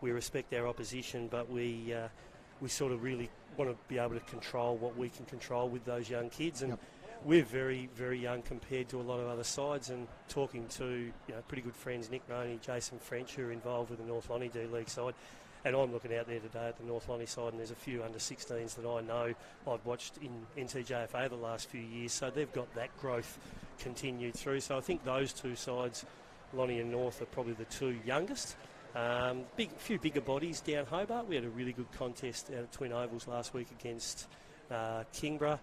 we respect our opposition, but we sort of really want to be able to control what we can control with those young kids, and we're very, very young compared to a lot of other sides. And talking to pretty good friends, Nick Roney, Jason French, who are involved with the North Lonnie D-League side, and I'm looking out there today at the North Lonnie side, and there's a few under 16s that I know I've watched in NTJFA the last few years, so they've got that growth continued through. So I think those two sides, Lonnie and North, are probably the two youngest. Few bigger bodies down Hobart. We had a really good contest out at Twin Ovals last week against Kingborough.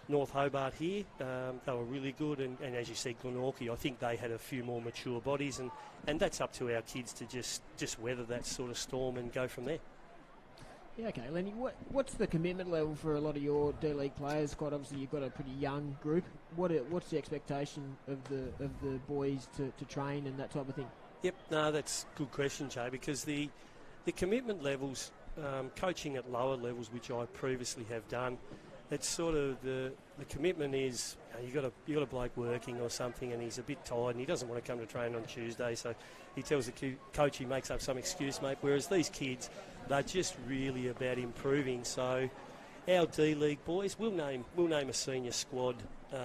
North Hobart here, they were really good, and as you said, Glenorchy, I think they had a few more mature bodies, and that's up to our kids to just weather that sort of storm and go from there. Yeah, okay, Lenny, what's the commitment level for a lot of your D-League players? Quite obviously, you've got a pretty young group. What's the expectation of the boys to train and that type of thing? Yep, no, that's a good question, Jay, because the commitment levels, coaching at lower levels, which I previously have done, it's sort of the commitment is you got a bloke working or something, and he's a bit tired and he doesn't want to come to train on Tuesday, so he tells the coach, he makes up some excuse, mate. Whereas these kids, they're just really about improving. So our D-League boys, we'll name a senior squad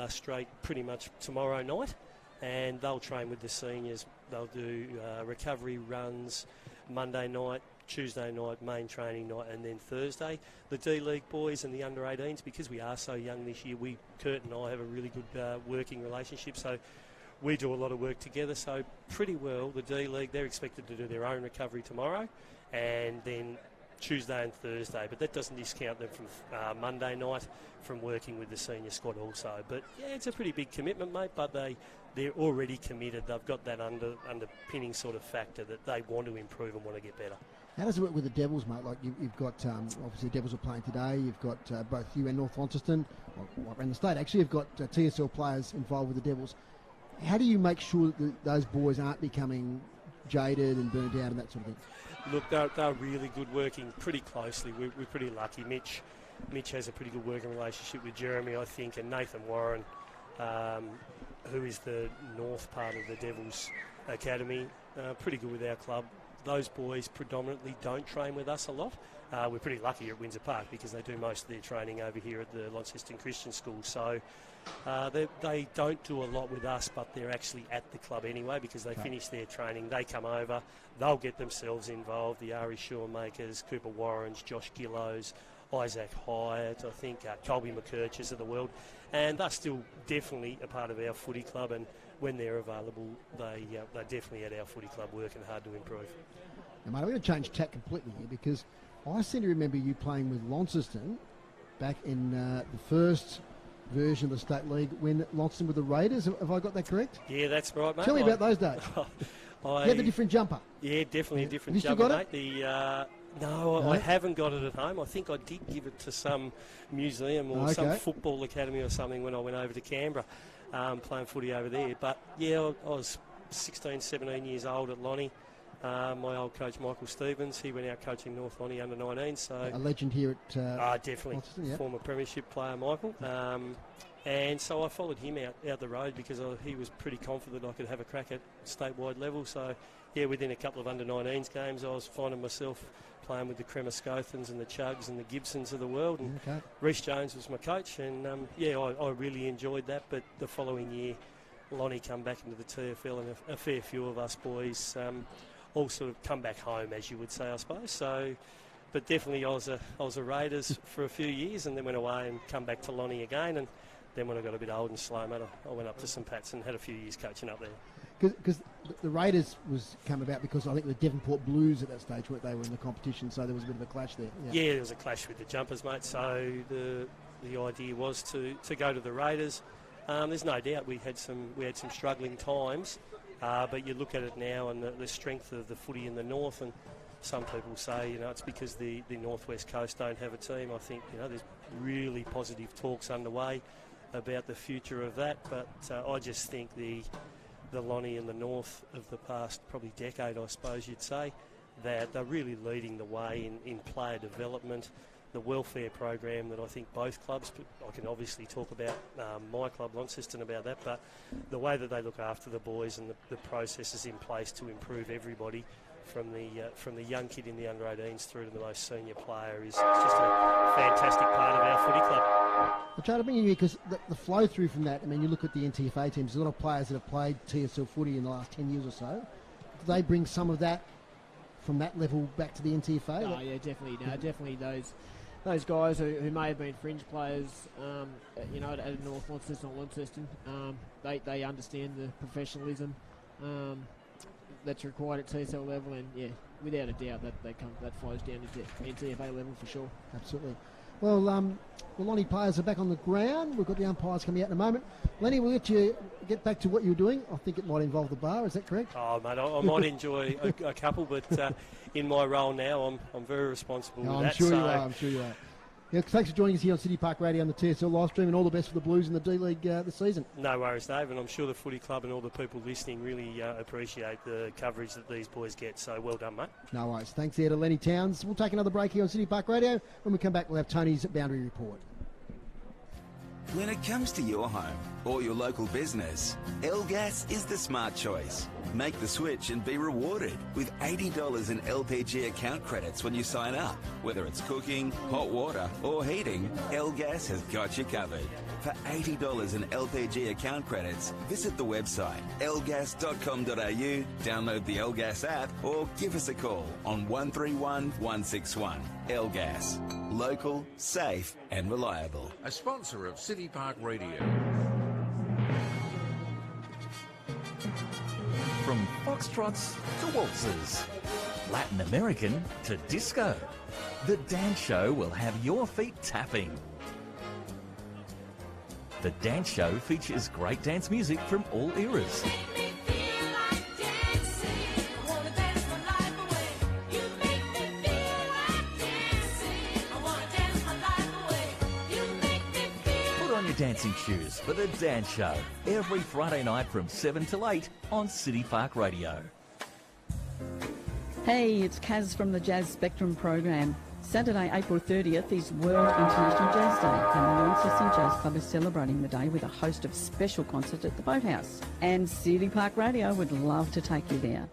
straight pretty much tomorrow night, and they'll train with the seniors. They'll do recovery runs Monday night, Tuesday night, main training night, and then Thursday. The D-League boys and the under-18s, because we are so young this year, Kurt and I have a really good working relationship, so we do a lot of work together. So pretty well, the D-League, they're expected to do their own recovery tomorrow, and then Tuesday and Thursday, but that doesn't discount them from Monday night from working with the senior squad also. But yeah, it's a pretty big commitment, mate, but they're already committed. They've got that underpinning sort of factor that they want to improve and want to get better. How does it work with the Devils, mate? Like you've got, obviously the Devils are playing today. You've got both you and North Launceston, or around the state actually, you've got TSL players involved with the Devils. How do you make sure that those boys aren't becoming jaded and burned out and that sort of thing? Look, they're really good, working pretty closely. We're pretty lucky. Mitch has a pretty good working relationship with Jeremy, I think, and Nathan Warren, who is the north part of the Devils Academy, pretty good with our club. Those boys predominantly don't train with us a lot. We're pretty lucky at Windsor Park because they do most of their training over here at the Launceston Christian School. So they don't do a lot with us, but they're actually at the club anyway because they finish their training. They come over, they'll get themselves involved. The Ari Shoemakers, Cooper Warrens, Josh Gillows, Isaac Hyatt, I think Colby McKirches of the world, and they're still definitely a part of our footy club, and when they're available, they're definitely at our footy club working hard to improve. Now, mate, I'm going to change tack completely here because I seem to remember you playing with Launceston back in the first version of the State League when Launceston were the Raiders. Have I got that correct? Yeah, that's right, mate. Tell me about those days. You had the different jumper. Yeah, definitely a different Have you jumper, still got mate. No, I haven't got it at home. I think I did give it to some museum or some football academy or something when I went over to Canberra, playing footy over there. But yeah, I was 16, 17 years old at Lonnie. My old coach Michael Stevens, he went out coaching North Lonnie under 19. So a legend here at definitely yeah. Former premiership player Michael. And so I followed him out the road because he was pretty confident I could have a crack at statewide level. So yeah, within a couple of under 19s games, I was finding myself playing with the Cremascothans and the Chugs and the Gibsons of the world. And Rhys Jones was my coach, and I really enjoyed that. But the following year, Lonnie come back into the TFL, and a fair few of us boys all sort of come back home, as you would say, I suppose. So, but definitely I was a Raiders for a few years, and then went away and come back to Lonnie again. And then when I got a bit old and slow, mate, I went up to St Pat's and had a few years coaching up there. Because the Raiders come about because I think the Devonport Blues at that stage, weren't they, were in the competition, so there was a bit of a clash there. Yeah, there was a clash with the Jumpers, mate. So the idea was to go to the Raiders. There's no doubt we had some struggling times, but you look at it now and the strength of the footy in the north, and some people say it's because the Northwest Coast don't have a team. I think there's really positive talks underway about the future of that, but I just think the Lonnie in the north of the past probably decade, I suppose you'd say, that they're really leading the way in player development, the welfare program that I think both clubs, I can obviously talk about my club, Launceston, about that, but the way that they look after the boys and the processes in place to improve everybody from the young kid in the under-18s through to the most senior player is just a fantastic part of our footy club. I'll try to bring you here because the flow through from that, I mean, you look at the NTFA teams, there's a lot of players that have played TSL footy in the last 10 years or so. Do they bring some of that from that level back to the NTFA? Oh, yeah, definitely. No, definitely those guys who may have been fringe players, at North Launceston or Launceston, they understand the professionalism that's required at TSL level, and yeah, without a doubt that flows down into NTFA level for sure. Absolutely. Well, the Lonnie players are back on the ground. We've got the umpires coming out in a moment. Lenny, we'll let you get back to what you were doing. I think it might involve the bar. Is that correct? Oh, mate, I might enjoy a couple, but in my role now, I'm very responsible with that. I'm sure you are. Yeah, thanks for joining us here on City Park Radio on the TSL live stream, and all the best for the Blues in the D-League this season. No worries, Dave, and I'm sure the footy club and all the people listening really appreciate the coverage that these boys get, so well done, mate. No worries. Thanks there to Lenny Towns. We'll take another break here on City Park Radio. When we come back, we'll have Tony's Boundary Report. When it comes to your home or your local business, L-Gas is the smart choice. Make the switch and be rewarded with $80 in LPG account credits when you sign up. Whether it's cooking, hot water or heating, L-Gas has got you covered. For $80 in LPG account credits, visit the website lgas.com.au, download the L-Gas app or give us a call on 131 161. L-Gas. Local, safe and reliable. A sponsor of City Park Radio. From foxtrots to waltzes, Latin American to disco, The Dance Show will have your feet tapping. The Dance Show features great dance music from all eras. Dancing shoes for The Dance Show every Friday night from 7 till 8 on City Park Radio. Hey, it's Kaz from the Jazz Spectrum program. Saturday, April 30th is World International Jazz Day, and the Launceston Jazz Club is celebrating the day with a host of special concerts at the Boathouse. And City Park Radio would love to take you there.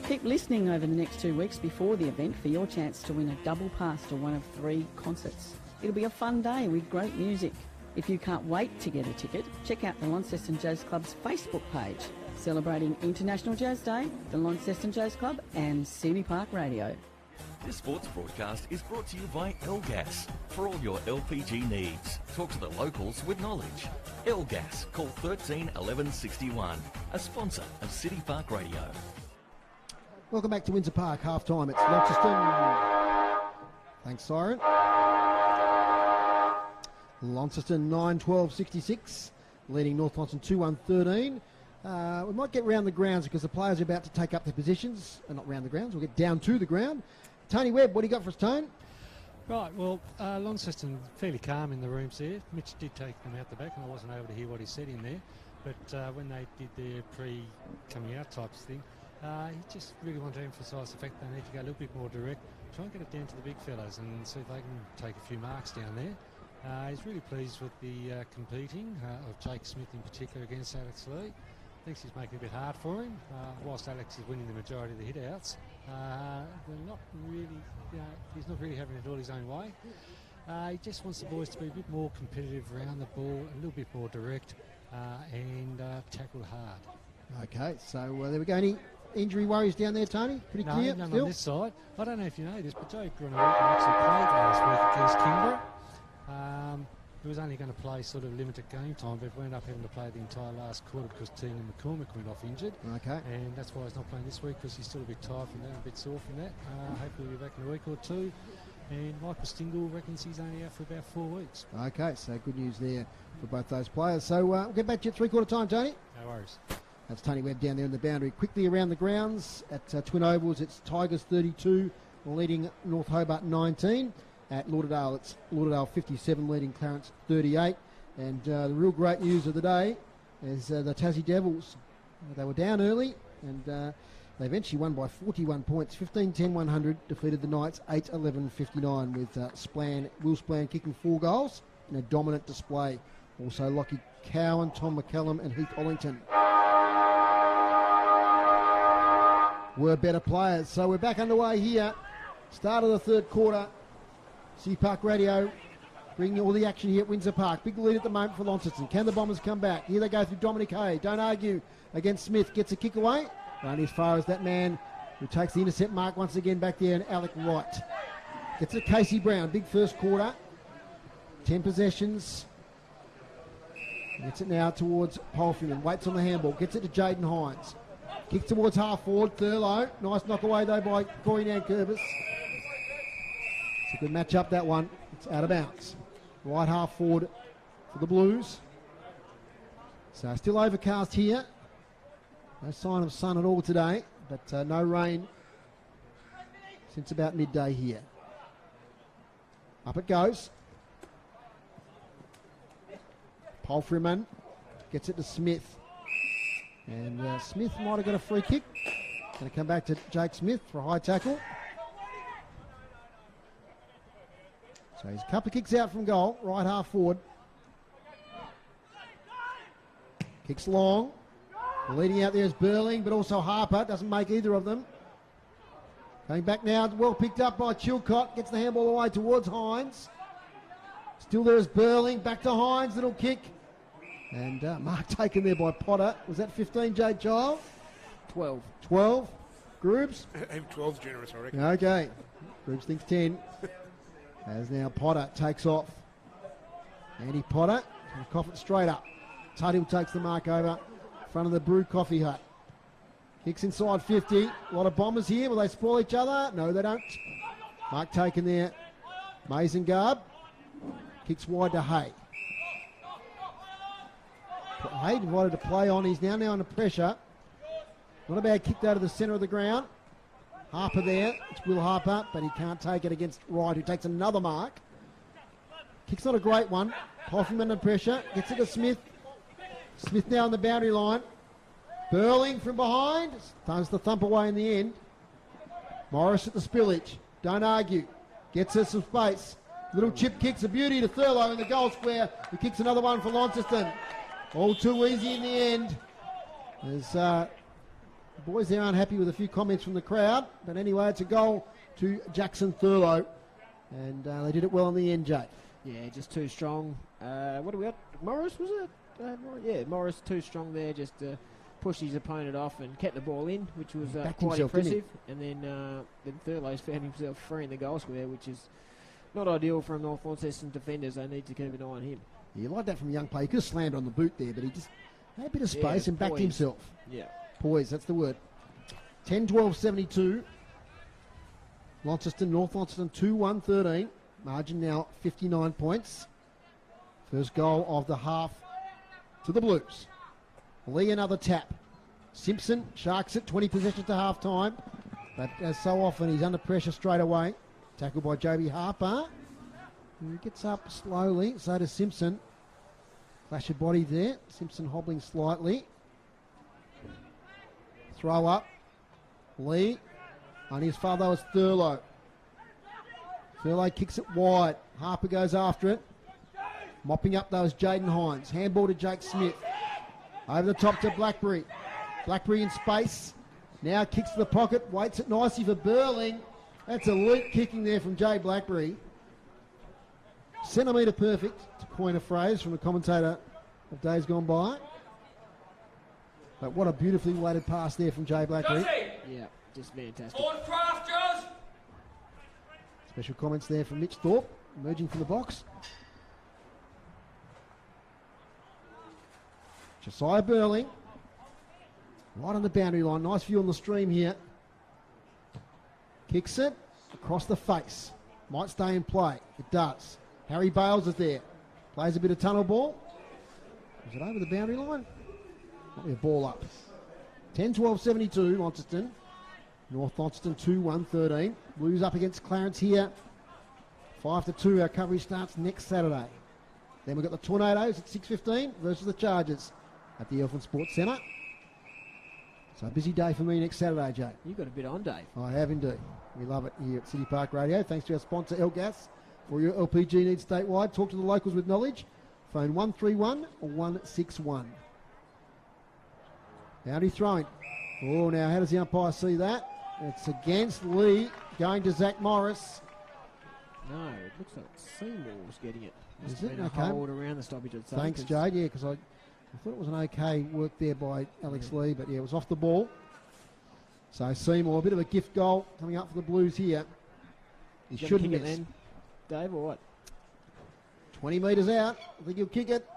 Keep listening over the next 2 weeks before the event for your chance to win a double pass to one of 3 concerts. It'll be a fun day with great music. If you can't wait to get a ticket, check out the Launceston Jazz Club's Facebook page, celebrating International Jazz Day, the Launceston Jazz Club and City Park Radio. This sports broadcast is brought to you by Elgas. For all your LPG needs, talk to the locals with knowledge. Elgas, call 13 11 61, a sponsor of City Park Radio. Welcome back to Windsor Park, half-time. It's Launceston. Thanks, Siren. Launceston 9-12-66, leading North Launceston 2-1-13. We might get round the grounds because the players are about to take up their positions. Not round the grounds, we'll get down to the ground. Tony Webb, what do you got for us, Tone? Right, well, Launceston fairly calm in the rooms there. Mitch did take them out the back and I wasn't able to hear what he said in there. But when they did their pre-coming out types thing, he just really wanted to emphasise the fact they need to go a little bit more direct, try and get it down to the big fellas and see if they can take a few marks down there. He's really pleased with the competing of Jake Smith in particular against Alex Lee. Thinks he's making it a bit hard for him. Whilst Alex is winning the majority of the hit-outs, they're not really, he's not really having it all his own way. He just wants the boys to be a bit more competitive around the ball, a little bit more direct, and tackle hard. Okay, so there we go. Any injury worries down there, Tony? Pretty clear? None still? on this side. I don't know if you know this, but Joe Gruner actually played last week against Canberra. He was only going to play sort of limited game time, but ended up having to play the entire last quarter because Tegan McCormick went off injured. Okay. And that's why he's not playing this week, because he's still a bit tired from that, a bit sore from that. Hopefully he'll be back in a week or two. And Michael Stingle reckons he's only out for about 4 weeks. Okay, so good news there for both those players. So we'll get back to you at three-quarter time, Tony. No worries. That's Tony Webb down there in the boundary. Quickly around the grounds at Twin Ovals, it's Tigers 32, leading North Hobart 19. At Lauderdale, it's Lauderdale 57, leading Clarence 38. And the real great news of the day is the Tassie Devils. They were down early and they eventually won by 41 points. 15-10-100, defeated the Knights 8-11-59 with Will Splan kicking 4 goals in a dominant display. Also Lockie Cowan, Tom McCallum and Heath Ollington were better players. So we're back underway here. Start of the third quarter. City Park Radio bringing all the action here at Windsor Park. Big lead at the moment for Launceston. Can the Bombers come back? Here they go through Dominic Hay. Don't argue against Smith. Gets a kick away. Only as far as that man who takes the intercept mark once again back there, and Alec Wright. Gets it to Casey Brown. Big first quarter. 10 possessions. Gets it now towards Polfman. Waits on the handball. Gets it to Jaden Hines. Kicks towards half forward. Thurlow. Nice knock away though by Corey Nankervis. It's a good match up, that one. It's out of bounds. Right half forward for the Blues. So still overcast here. No sign of sun at all today, but no rain since about midday here. Up it goes. Polfreeman gets it to Smith. And Smith might have got a free kick. Going to come back to Jake Smith for a high tackle. So he's a couple of kicks out from goal, right half forward. Kicks long. Leading out there is Burling, but also Harper. Doesn't make either of them. Going back now, well picked up by Chilcott. Gets the handball away towards Hines. Still there is Burling. Back to Hines, little kick. And mark taken there by Potter. Was that 15, Jade Child? 12. 12. Groobs? Even 12's generous, I reckon. Okay. Groobs thinks 10. As now Potter takes off. Andy Potter can cough it straight up. Tuthill takes the mark over front of the Brew Coffee Hut. Kicks inside 50. A lot of Bombers here. Will they spoil each other? No, they don't. Mark taken there. Mazengard kicks wide to Hay. Hay invited to play on. He's now under pressure. Not a bad kick out of the centre of the ground. Harper there. It's Will Harper, but he can't take it against Wright, who takes another mark. Kick's not a great one. Hoffman under pressure. Gets it to Smith. Smith now on the boundary line. Burling from behind. Throws the thump away in the end. Morris at the spillage. Don't argue. Gets her some space. Little chip kicks a beauty to Thurlow in the goal square. He kicks another one for Launceston. All too easy in the end. There's the boys there aren't happy with a few comments from the crowd. But anyway, it's a goal to Jackson Thurlow. And they did it well in the end, Jay. Yeah, just too strong. What do we got? Morris, was it? Yeah, Morris too strong there. Just pushed his opponent off and kept the ball in, which was Backed quite himself, didn't he? impressive. And then Thurlow's found himself free in the goal square, which is not ideal from North Launceston defenders. They need to keep an eye on him. You like that from a young player. He could have slammed on the boot there, but he just had a bit of space and backed poise. himself. Yeah. Poise, that's the word. 10-12-72. Launceston, North Launceston 2-1-13. Margin now 59 points. First goal of the half to the Blues. Lee, another tap. Simpson sharks it, 20 possessions to half time. But as so often, he's under pressure straight away. Tackled by Joby Harper. He gets up slowly, so does Simpson. Clash of body there. Simpson hobbling slightly. Throw up. Lee. Only his father was Thurlow. Thurlow kicks it wide. Harper goes after it. Mopping up those Jaden Hines. Handball to Jake Smith. Over the top to Blackberry. Blackberry in space. Now kicks to the pocket. Waits it nicely for Burling. That's elite kicking there from Jay Blackberry. Centimetre perfect, to coin a phrase from a commentator of days gone by. But what a beautifully weighted pass there from Jay Blackberry. Yeah, just fantastic. Special comments there from Mitch Thorpe, emerging from the box. Josiah Burling, right on the boundary line. Nice view on the stream here. Kicks it across the face. Might stay in play. It does. Harry Bales is there. Plays a bit of tunnel ball. Is it over the boundary line? Might be a ball up. 10-12-72, Launceston. North Launceston 2-1-13. Blues up against Clarence here. 5-2. Our coverage starts next Saturday. Then we've got the Tornadoes at 6:15 versus the Chargers at the Elfin Sports Centre. So a busy day for me next Saturday, Jay. You've got a bit on, Dave. I have indeed. We love it here at City Park Radio. Thanks to our sponsor, Elgas. For your LPG needs statewide, talk to the locals with knowledge. Phone 131 or 161. Boundary throwing. Oh, now how does the umpire see that? It's against Lee, going to Zach Morris. No, it looks like Seymour's getting it. Is it? Okay. Hold around the stoppage, I'd say. Thanks, Jade. Yeah, because I thought it was an okay work there by Alex Lee, but yeah, it was off the ball. So Seymour, a bit of a gift goal coming up for the Blues here. He shouldn't miss. Then, Dave, or what? 20 metres out. I think he'll kick it.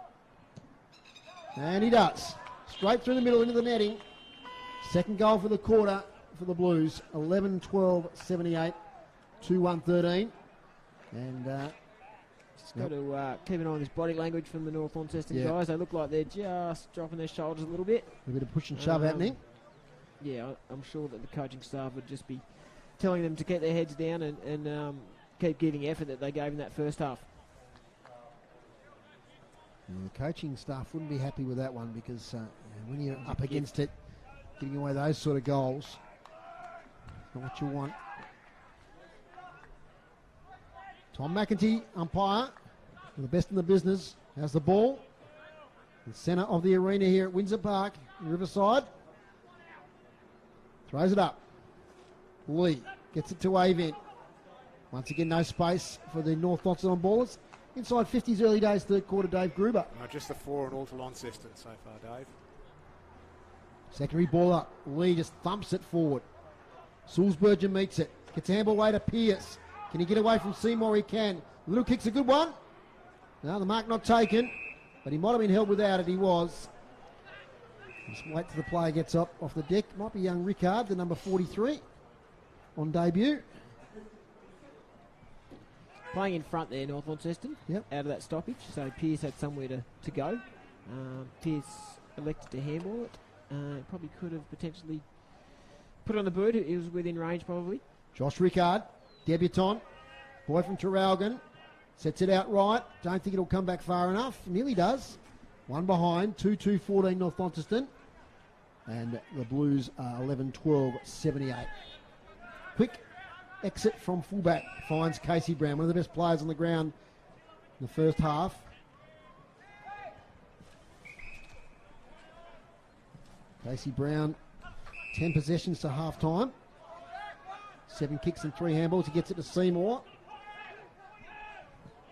And he does. Straight through the middle into the netting. Second goal for the quarter for the Blues. 11-12-78. 2-1-13. And just got to keep an eye on this body language from the North Launceston guys. They look like they're just dropping their shoulders a little bit. A bit of push and shove happening. Yeah, I'm sure that the coaching staff would just be telling them to keep their heads down and keep giving effort that they gave in that first half. And the coaching staff wouldn't be happy with that one because when you're up against it, giving away those sort of goals, not what you want. Tom McEntee, umpire, the best in the business, has the ball. The centre of the arena here at Windsor Park, in Riverside. Throws it up. Lee gets it to Avent. Once again, no space for the North Launceston ballers. Inside 50s, early days, third quarter, Dave Gruber. Just the 4 and all to Launceston so far, Dave. Secondary ball up. Lee just thumps it forward. Sulzberger meets it. Gets a handball away to Pierce. Can he get away from Seymour? He can. Little kick's a good one. No, the mark not taken. But he might have been held without it. He was. Just wait till the player gets up off the deck. Might be young Rickard, the number 43, on debut. Playing in front there, North Launceston. Yep. Out of that stoppage. So Pierce had somewhere to go. Pierce elected to handball it. Probably could have potentially put it on the boot. It was within range probably. Josh Rickard, debutant, boy from Traralgon, sets it out right. Don't think it'll come back far enough. Nearly does. One behind, 2-2-14 North Launceston. And the Blues are 11-12-78. Quick exit from fullback finds Casey Brown, one of the best players on the ground in the first half. Casey Brown, 10 possessions to half time. 7 kicks and 3 handballs. He gets it to Seymour.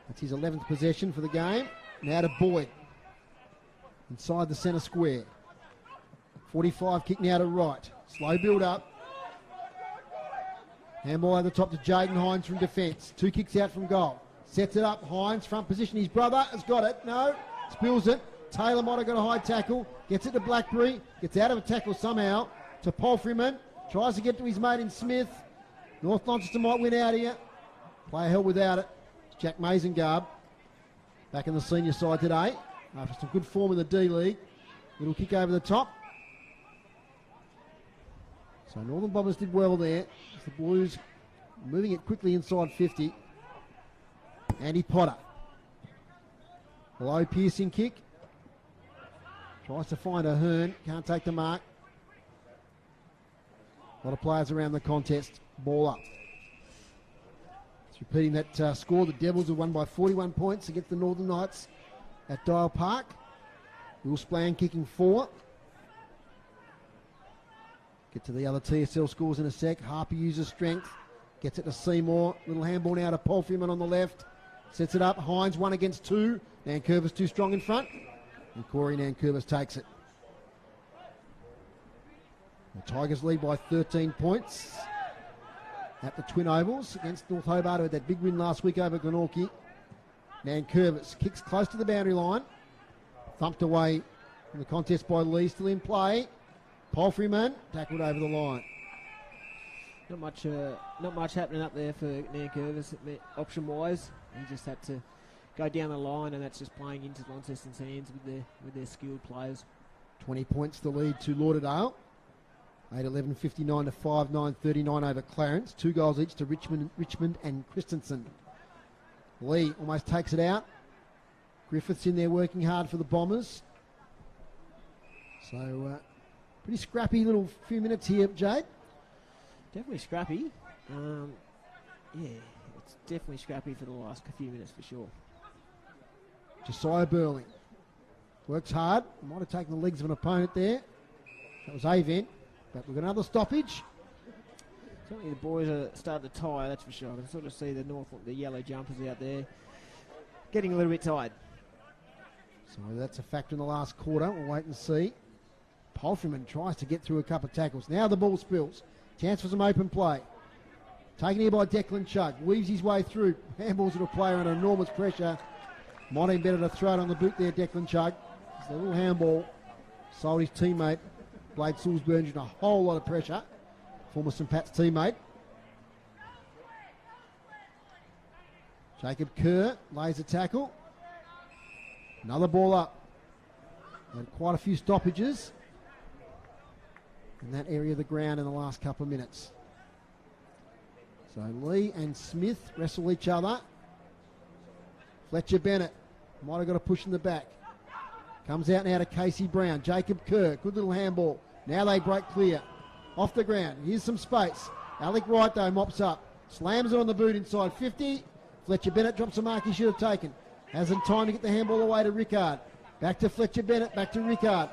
That's his 11th possession for the game. Now to Boyd. Inside the centre square. 45 kick now to right. Slow build up. Handball over the top to Jaden Hines from defence. 2 kicks out from goal. Sets it up. Hines front position. His brother has got it. No. Spills it. Taylor might have got a high tackle. Gets it to Blackberry. Gets out of a tackle somehow to Palfreyman. Tries to get to his mate in Smith. North Launceston might win out here. Player held without it. It's Jack Mazengarb. Back in the senior side today. After some good form in the D-League. Little kick over the top. So Northern Bombers did well there. The Blues moving it quickly inside 50. Andy Potter. Low piercing kick. Tries to find a Hearn. Can't take the mark. A lot of players around the contest. Ball up. It's repeating that score. The Devils have won by 41 points against the Northern Knights at Dial Park. Will Splan kicking 4. Get to the other TSL scores in a sec. Harper uses strength. Gets it to Seymour. Little handball now to Palfreyman on the left. Sets it up. Hines 1 against 2. Nankervis too strong in front. And Corey Nankervis takes it. The Tigers lead by 13 points at the Twin Ovals against North Hobart, who had that big win last week over Glenorchy. Nankervis kicks close to the boundary line. Thumped away from the contest by Lee, still in play. Palfreyman tackled over the line. Not much happening up there for Nankervis option-wise. He just had to go down the line, and that's just playing into Launceston's hands with their skilled players. 20 points the lead to Lauderdale. 8-11, 59 to 5-9, 39 over Clarence. 2 goals each to Richmond and Christensen. Lee almost takes it out. Griffiths in there working hard for the Bombers. So pretty scrappy little few minutes here, Jade. Definitely scrappy. Yeah, it's definitely scrappy for the last few minutes for sure. Josiah Burling works hard. Might have taken the legs of an opponent there. That was Avent, but we've got another stoppage. Certainly the boys are starting to tire, that's for sure. I can sort of see the yellow jumpers out there getting a little bit tired. So that's a factor in the last quarter. We'll wait and see. Palfreyman tries to get through a couple of tackles. Now the ball spills. Chance for some open play. Taken here by Declan Chugg. Weaves his way through. Handballs at a player under enormous pressure. Might have better to throw it on the boot there, Declan Chugg. It's a little handball. Sold his teammate, Blade Sulzberg, under a whole lot of pressure. Former St Pat's teammate. Jacob Kerr lays a tackle. Another ball up. Had quite a few stoppages in that area of the ground in the last couple of minutes. So Lee and Smith wrestle each other. Fletcher Bennett might have got a push in the back. Comes out now to Casey Brown. Jacob Kerr, good little handball. Now they break clear. Off the ground. Here's some space. Alec Wright though mops up. Slams it on the boot inside 50. Fletcher Bennett drops a mark he should have taken. Hasn't time to get the handball away to Rickard. Back to Fletcher Bennett, back to Rickard.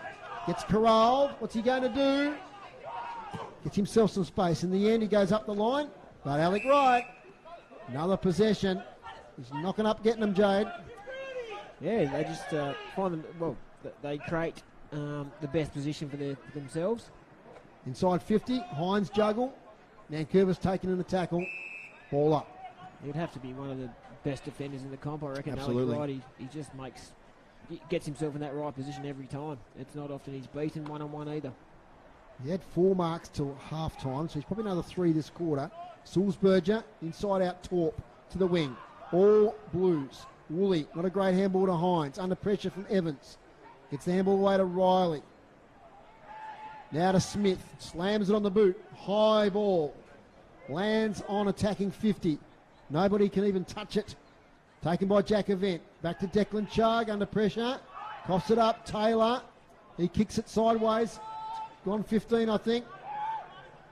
Gets corralled. What's he going to do? Gets himself some space. In the end, he goes up the line. But Alec Wright, another possession. He's knocking up, getting them, Jade. Yeah, they just find them, well, they create the best position for themselves. Inside 50, Hines juggle. Nankervis taken in the tackle. Ball up. He'd have to be one of the best defenders in the comp, I reckon. Absolutely. Alec Wright, he just gets himself in that right position every time. It's not often he's beaten one-on-one either. He had 4 marks till half time, so he's probably another 3 this quarter. Sulzberger, inside out Torp to the wing. All Blues. Woolley, not a great handball to Hines. Under pressure from Evans. Gets the handball away to Riley. Now to Smith. Slams it on the boot. High ball. Lands on attacking 50. Nobody can even touch it. Taken by Jack Event. Back to Declan Chugg under pressure. Coughs it up. Taylor. He kicks it sideways. Gone 15, I think.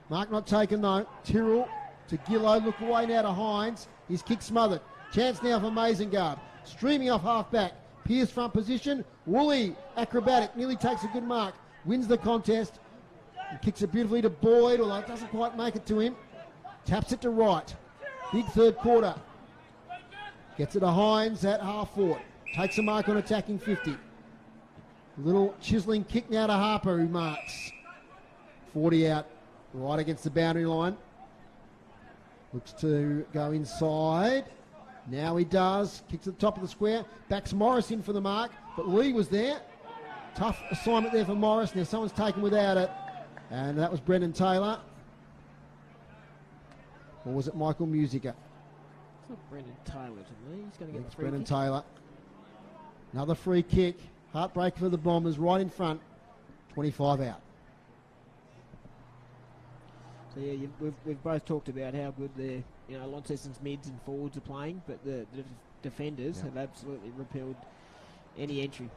Mark not taken though. Tyrrell to Gillow. Look away now to Hines. His kick smothered. Chance now for Mazengarb. Streaming off half back. Pierce front position. Woolley, acrobatic. Nearly takes a good mark. Wins the contest. And kicks it beautifully to Boyd, although it doesn't quite make it to him. Taps it to right. Big third quarter. Gets it to Hines at half forward. Takes a mark on attacking 50. Little chiselling kick now to Harper, who marks. 40 out, right against the boundary line. Looks to go inside. Now he does. Kicks at the top of the square. Backs Morris in for the mark, but Lee was there. Tough assignment there for Morris. Now someone's taken without it, and that was Brendan Taylor. Or was it Michael Musica? It's not Brendan Taylor to me. He's going to get the free Brendan kick. Taylor. Another free kick. Heartbreaker for the Bombers, right in front. 25 out. So yeah, we've both talked about how good Launceston's mids and forwards are playing, but the defenders have absolutely repelled any entry.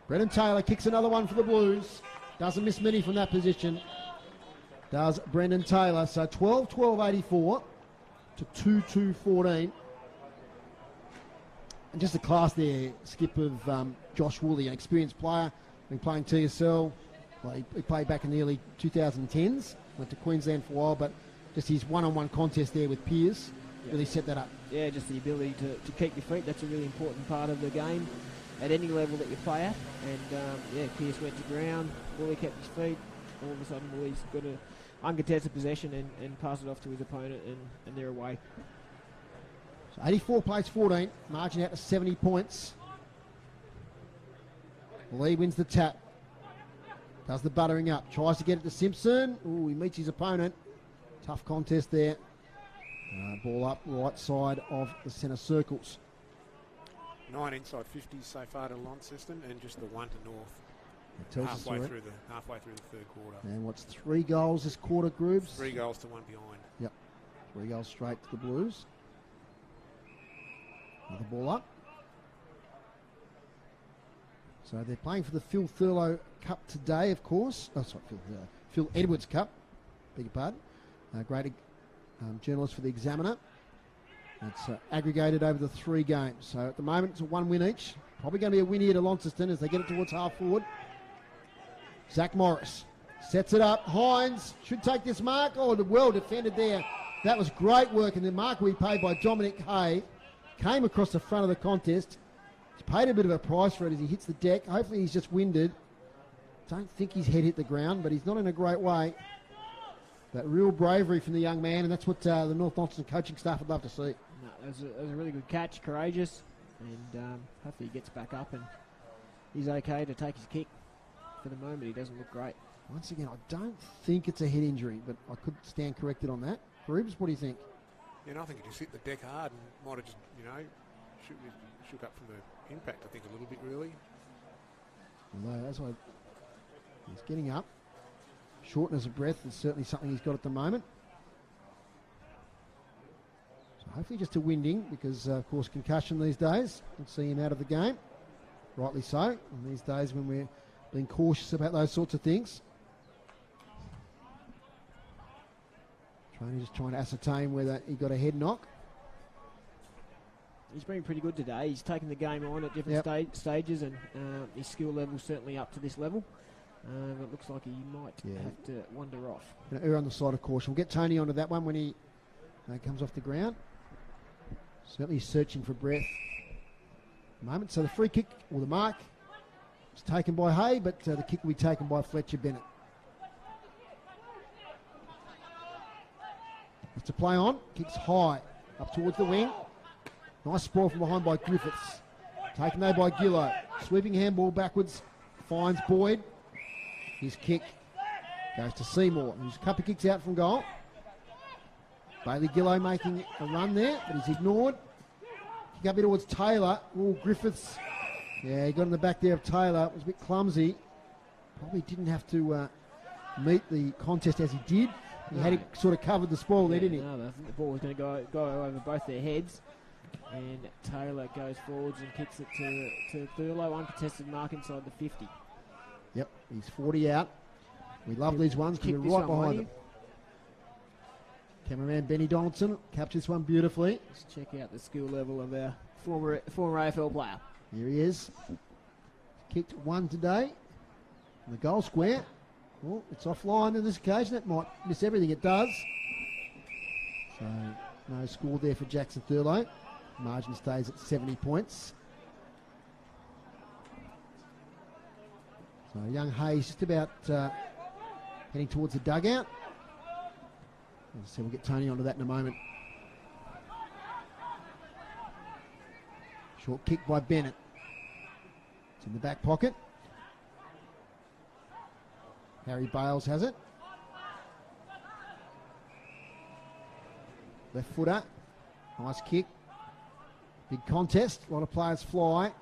Brendan Taylor kicks another one for the Blues. Doesn't miss many from that position. Does Brendan Taylor. So 12-12-84 to 2-2-14. And just the class there, Skip, of Josh Woolley, an experienced player, been playing TSL. Well, he played back in the early 2010s, went to Queensland for a while, but just his one-on-one contest there with Piers really set that up. Yeah, just the ability to keep your feet, that's a really important part of the game at any level that you play at. And Piers went to ground, Woolley kept his feet, all of a sudden Woolley's got an uncontested possession and pass it off to his opponent, and they're away. So 84 plays 14, margin out to 70 points. Lee wins the tap. Does the buttering up. Tries to get it to Simpson. Ooh, he meets his opponent. Tough contest there. Ball up right side of the centre circles. 9 inside 50s so far to Launceston and just the 1 to North. It tells us halfway through the third quarter. And what's 3 goals this quarter, Grooves? 3 goals to 1 behind. Yep. 3 goals straight to the Blues. Another ball up. So they're playing for the Phil Thurlow Cup today, of course. Oh, sorry, Phil Edwards Cup. Beg your pardon. Great journalist for the Examiner. It's aggregated over the 3 games. So at the moment, it's a 1 win each. Probably going to be a win here to Launceston as they get it towards half forward. Zach Morris sets it up. Hines should take this mark. Oh, well defended there. That was great work. And the mark we paid by Dominic Hay came across the front of the contest. He's paid a bit of a price for it as he hits the deck. Hopefully he's just winded. Don't think his head hit the ground, but he's not in a great way. But real bravery from the young man, and that's what the North Launceston coaching staff would love to see. No, that was a really good catch, courageous, and hopefully he gets back up and he's okay to take his kick. For the moment, he doesn't look great. Once again, I don't think it's a head injury, but I could stand corrected on that. Rubes, what do you think? Yeah, I think he just hit the deck hard and might have just, shook up from the impact, I think, a little bit, really. Although, that's why he's getting up. Shortness of breath is certainly something he's got at the moment. So hopefully just a winding, because, of course, concussion these days. We'll see him out of the game. Rightly so, in these days when we're being cautious about those sorts of things. Just trying to ascertain whether he got a head knock. He's been pretty good today. He's taken the game on at different stages, and his skill level's certainly up to this level. But it looks like he might have to wander off. Err on the side of caution. We'll get Tony onto that one when he comes off the ground. Certainly searching for breath at the moment. So the free kick, or the mark, is taken by Hay, but the kick will be taken by Fletcher Bennett. It's a play on. Kicks high up towards the wing. Nice sprawl from behind by Griffiths. Taken there by Gillow. Sweeping handball backwards. Finds Boyd. His kick goes to Seymour, who's a couple of kicks out from goal. Bailey Gillow making a run there, but he's ignored. Kick up here towards Taylor. Oh, Griffiths. Yeah, he got in the back there of Taylor. It was a bit clumsy. Probably didn't have to meet the contest as he did. He had sort of covered the spoil there, didn't he? No, I think the ball was going to go over both their heads. And Taylor goes forwards and kicks it to Thurlow. Uncontested mark inside the 50. Yep, he's 40 out. We love these ones because we're right behind them. Cameraman Benny Donaldson captures one beautifully. Let's check out the skill level of our former AFL player. Here he is. Kicked one today. In the goal square. Well, it's offline on this occasion. It might miss everything it does. So, no score there for Jackson Thurlow. Margin stays at 70 points. So young Hayes just about heading towards the dugout. As I said, we'll get Tony onto that in a moment. Short kick by Bennett. It's in the back pocket. Harry Bales has it. Left footer. Nice kick. Big contest. A lot of players fly.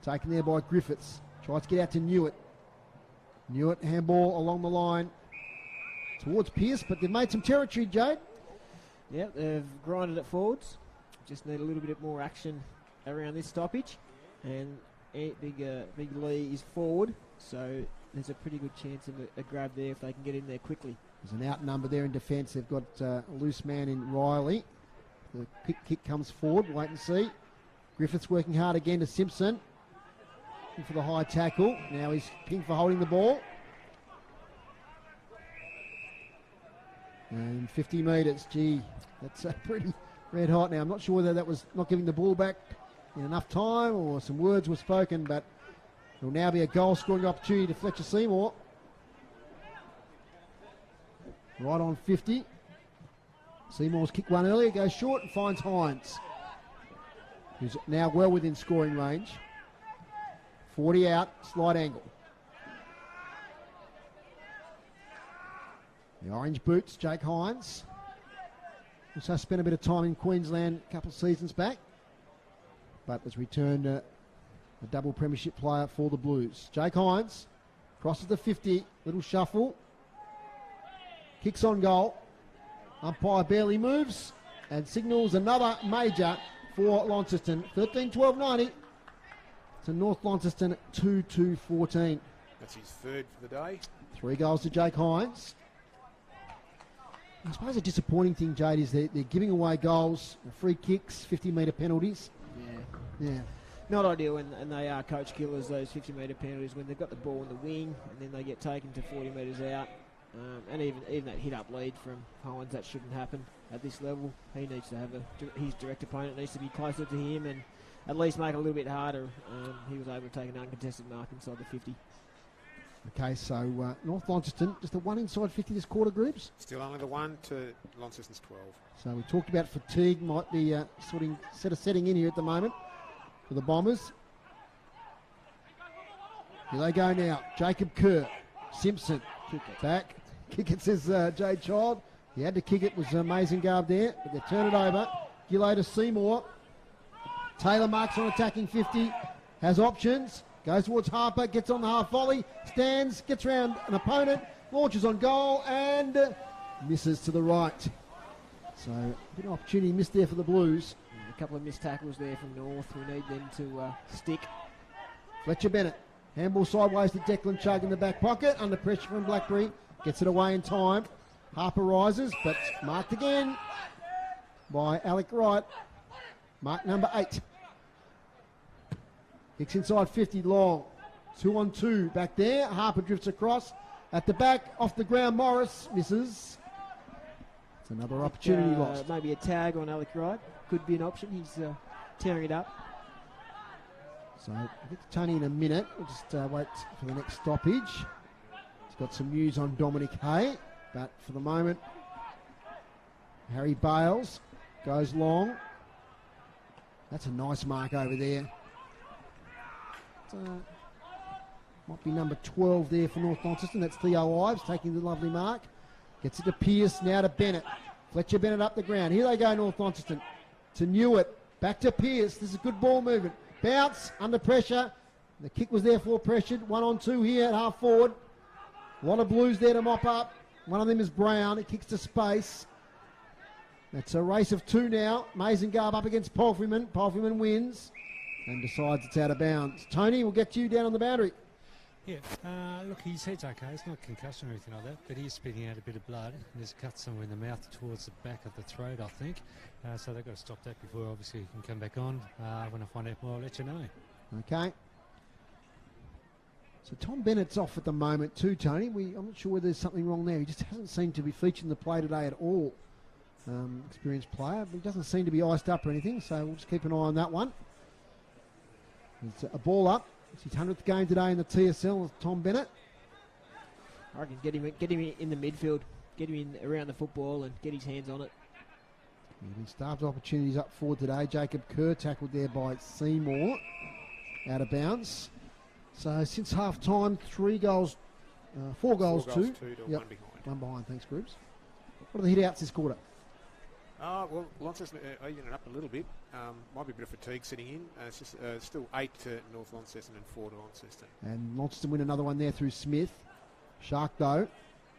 Taken there by Griffiths. Tries to get out to Newitt. Newitt handball along the line towards Pearce, but they've made some territory, Jade. Yeah, they've grinded it forwards. Just need a little bit more action around this stoppage. And Big Lee is forward, so there's a pretty good chance of a grab there if they can get in there quickly. There's an outnumber there in defence. They've got a loose man in Riley. The quick kick comes forward. Wait and see. Griffiths working hard again to Simpson. In for the high tackle. Now he's pinged for holding the ball. And 50 metres. Gee, that's pretty red hot now. I'm not sure whether that was not giving the ball back in enough time or some words were spoken, but it will now be a goal scoring opportunity to Fletcher Seymour. Right on 50. Seymour's kicked one earlier, goes short and finds Hines, who's now well within scoring range. 40 out, slight angle. The orange boots, Jake Hines. Also spent a bit of time in Queensland a couple of seasons back, but has returned a double premiership player for the Blues. Jake Hines crosses the 50, little shuffle. Kicks on goal. Umpire barely moves and signals another major for Launceston. 13-12-90 to North Launceston 2-2-14. That's his third for the day. 3 goals to Jake Hines. I suppose a disappointing thing, Jade, is they're giving away goals, free kicks, 50-metre penalties. Yeah. Not ideal, and they are coach killers, those 50-metre penalties, when they've got the ball in the wing and then they get taken to 40 metres out. And even that hit-up lead from Hines, that shouldn't happen at this level. He needs to have his direct opponent needs to be closer to him and at least make it a little bit harder. He was able to take an uncontested mark inside the 50. Okay, so North Launceston, just the one inside 50 this quarter, groups? Still only the one to Launceston's 12. So we talked about fatigue might be setting in here at the moment for the Bombers. Here they go now. Jacob Kerr, Simpson, back. Kick it, says Jade Child. He had to kick it, was amazing guard there, but they turn it over. Gillow to Seymour. Taylor marks on attacking 50, has options, goes towards Harper, gets on the half volley, stands, gets around an opponent, launches on goal and misses to the right. So a bit of opportunity missed there for the Blues. A couple of missed tackles there from North. We need them to stick. Fletcher Bennett. Handball sideways to Declan Chugg in the back pocket. Under pressure from Blackberry. Gets it away in time. Harper rises, but marked again by Alec Wright. Mark number 8. Kicks inside 50 long. 2-on-2 back there. Harper drifts across. At the back, off the ground, Morris misses. It's another opportunity lost. Maybe a tag on Alec Wright. Could be an option. He's tearing it up. So I'll get to Tony in a minute. We'll just wait for the next stoppage. He's got some news on Dominic Hay, but for the moment, Harry Bales goes long. That's a nice mark over there. Might be number 12 there for North Launceston. That's Theo Ives taking the lovely mark. Gets it to Pearce, now to Bennett. Fletcher Bennett up the ground. Here they go, North Launceston. To Newitt. Back to Pearce. This is a good ball movement. Bounce, under pressure. The kick was therefore pressured. 1-on-2 here at half forward. A lot of Blues there to mop up. One of them is Brown. It kicks to space. That's a race of 2 now. Mazengarb up against Palfreyman. Palfreyman wins and decides it's out of bounds. Tony, we'll get to you down on the boundary. Yeah, look, his head's okay. It's not concussion or anything like that, but he is spitting out a bit of blood. There's a cut somewhere in the mouth towards the back of the throat, I think. So they've got to stop that before, obviously, he can come back on. When I find out more, I'll let you know. Okay. So Tom Bennett's off at the moment too, Tony. I'm not sure whether there's something wrong there. He just hasn't seemed to be featuring the play today at all. Experienced player, but he doesn't seem to be iced up or anything, so we'll just keep an eye on that one. It's a ball up. It's his 100th game today in the TSL with Tom Bennett. I reckon get him in the midfield, get him in around the football and get his hands on it. He's been starved of opportunities up forward today. Jacob Kerr tackled there by Seymour, out of bounds. So since half time, 4 goals, 2 to yep. 1 behind. 1 behind, thanks, Groups. What are the hit outs this quarter? Well, Launceston evening it up a little bit. Might be a bit of fatigue sitting in. It's just still 8 to North Launceston and 4 to Launceston. And Launceston win another one there through Smith. Shark though.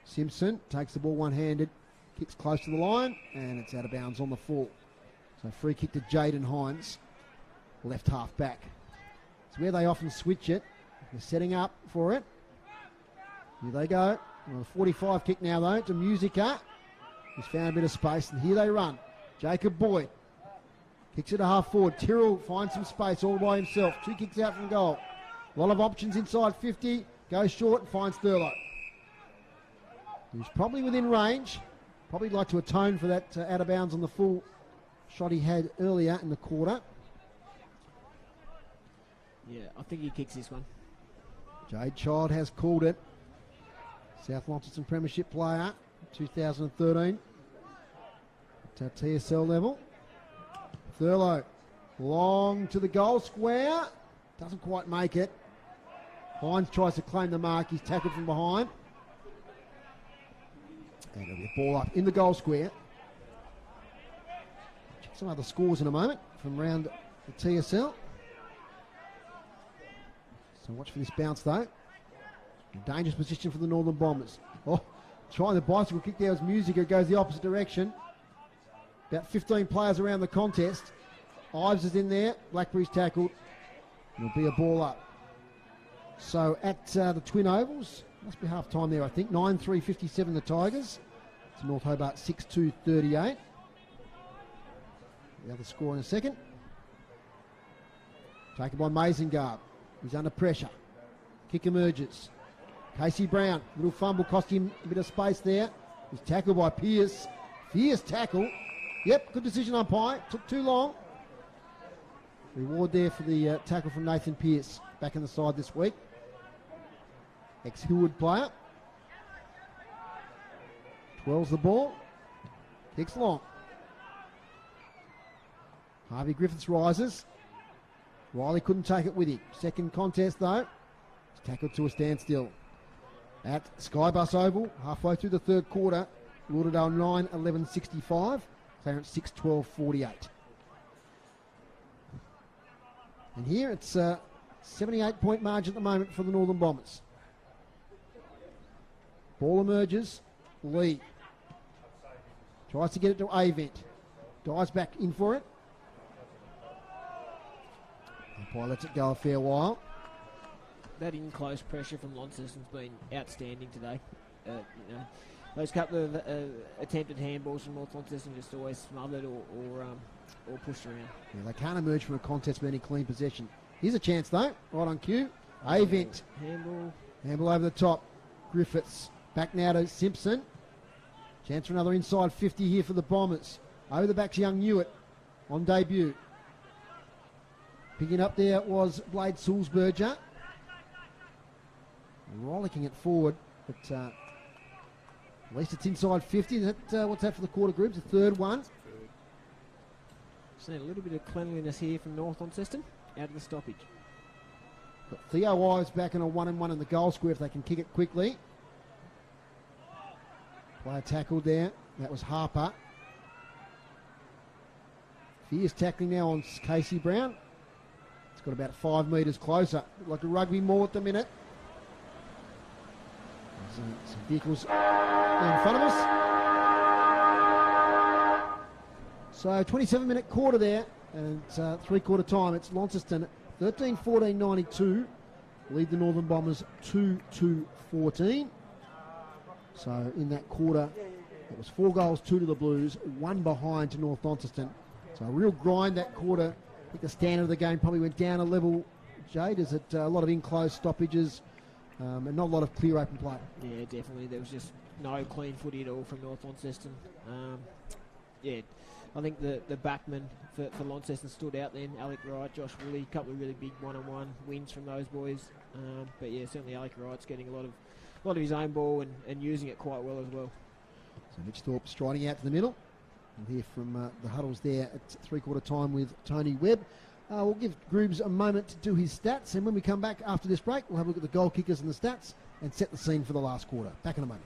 Simpson takes the ball one-handed, kicks close to the line, and it's out of bounds on the full. So free kick to Jaden Hines, left half back. It's where they often switch it. They're setting up for it. Here they go. Well, 45 kick now though to Musica. He's found a bit of space, and here they run. Jacob Boyd kicks it a half forward. Tyrrell finds some space all by himself. 2 kicks out from goal. A lot of options inside 50. Goes short and finds Thurlow. He's probably within range. Probably like to atone for that out of bounds on the full shot he had earlier in the quarter. Yeah, I think he kicks this one. Jade Child has called it. South Launceston Premiership player, 2013. At TSL level. Thurlow, long to the goal square. Doesn't quite make it. Hines tries to claim the mark. He's tackled from behind. And it'll be a ball up in the goal square. Check some other scores in a moment from round the TSL. So watch for this bounce though. Dangerous position for the Northern Bombers. Oh, trying the bicycle kick there was Musica. Goes the opposite direction. About 15 players around the contest. Ives is in there. Blackberry's tackled. It'll be a ball up. So at the Twin Ovals, must be half time there I think. 9-3-57 the Tigers. To North Hobart 6-2-38. The other score in a second. Taken by Mazengard. He's under pressure. Kick emerges. Casey Brown, little fumble, cost him a bit of space there. He's tackled by Pearce. Fierce tackle. Yep, good decision umpire. Took too long. Reward there for the tackle from Nathan Pearce. Back in the side this week. Ex-Hillwood player. 12's the ball. Kicks long. Harvey Griffiths rises. Riley couldn't take it with him. Second contest though. He's tackled to a standstill. At Skybus Oval, halfway through the third quarter. Lauderdale 9-11-65. Clarence 6-12-48. And here it's a 78-point margin at the moment for the Northern Bombers. Ball emerges. Lee tries to get it to Avent. Dives back in for it. Umpire lets it go a fair while. That in-close pressure from Launceston's been outstanding today. Those couple of attempted handballs from North Launceston just always smothered or pushed around. Yeah, they can't emerge from a contest with any clean possession. Here's a chance though, right on cue. Avent. Handball over the top. Griffiths. Back now to Simpson. Chance for another inside 50 here for the Bombers. Over the back's young Newitt on debut. Picking up there was Blade Sulzberger. Rollicking it forward, but at least it's inside 50. What's that for the quarter groups? The third one. Seen a little bit of cleanliness here from North Launceston out of the stoppage. Got Theo Ives back in a 1-1 in the goal square if they can kick it quickly. Player tackled there. That was Harper. Fierce tackling now on Casey Brown. It's got about 5 metres closer. Like a rugby maul at the minute. Some vehicles in front of us. So 27-minute quarter there, and it's 3-quarter time. It's Launceston 13-14-92. Lead the Northern Bombers 2-14. So in that quarter, it was 4 goals, 2 to the Blues, 1 behind to North Launceston. So a real grind that quarter. I think the standard of the game probably went down a level. Jade, is it a lot of in-close stoppages and not a lot of clear open play? Yeah, definitely. There was just no clean footy at all from North Launceston. I think the backmen for Launceston stood out then. Alec Wright, Josh Woolley, a couple of really big one-on-one wins from those boys. But yeah, certainly Alec Wright's getting a lot of his own ball and using it quite well as well. So Mitch Thorpe striding out to the middle. We'll hear from the huddles there at three-quarter time with Tony Webb. We'll give Groobs a moment to do his stats, and when we come back after this break, we'll have a look at the goal kickers and the stats and set the scene for the last quarter. Back in a moment.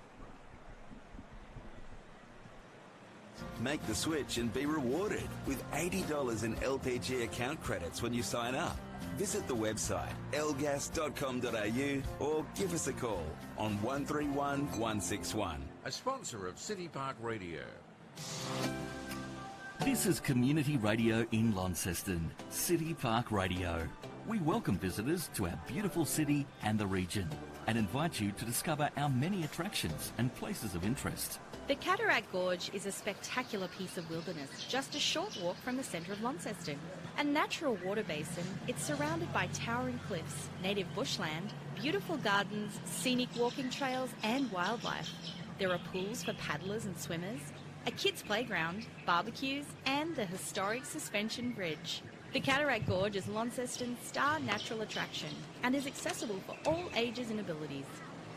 Make the switch and be rewarded with $80 in LPG account credits when you sign up. Visit the website elgas.com.au or give us a call on 131 161. A sponsor of City Park Radio. This is Community Radio in Launceston, City Park Radio. We welcome visitors to our beautiful city and the region and invite you to discover our many attractions and places of interest. The Cataract Gorge is a spectacular piece of wilderness, just a short walk from the centre of Launceston. A natural water basin, it's surrounded by towering cliffs, native bushland, beautiful gardens, scenic walking trails and wildlife. There are pools for paddlers and swimmers, a kids' playground, barbecues and the historic suspension bridge. The Cataract Gorge is Launceston's star natural attraction and is accessible for all ages and abilities.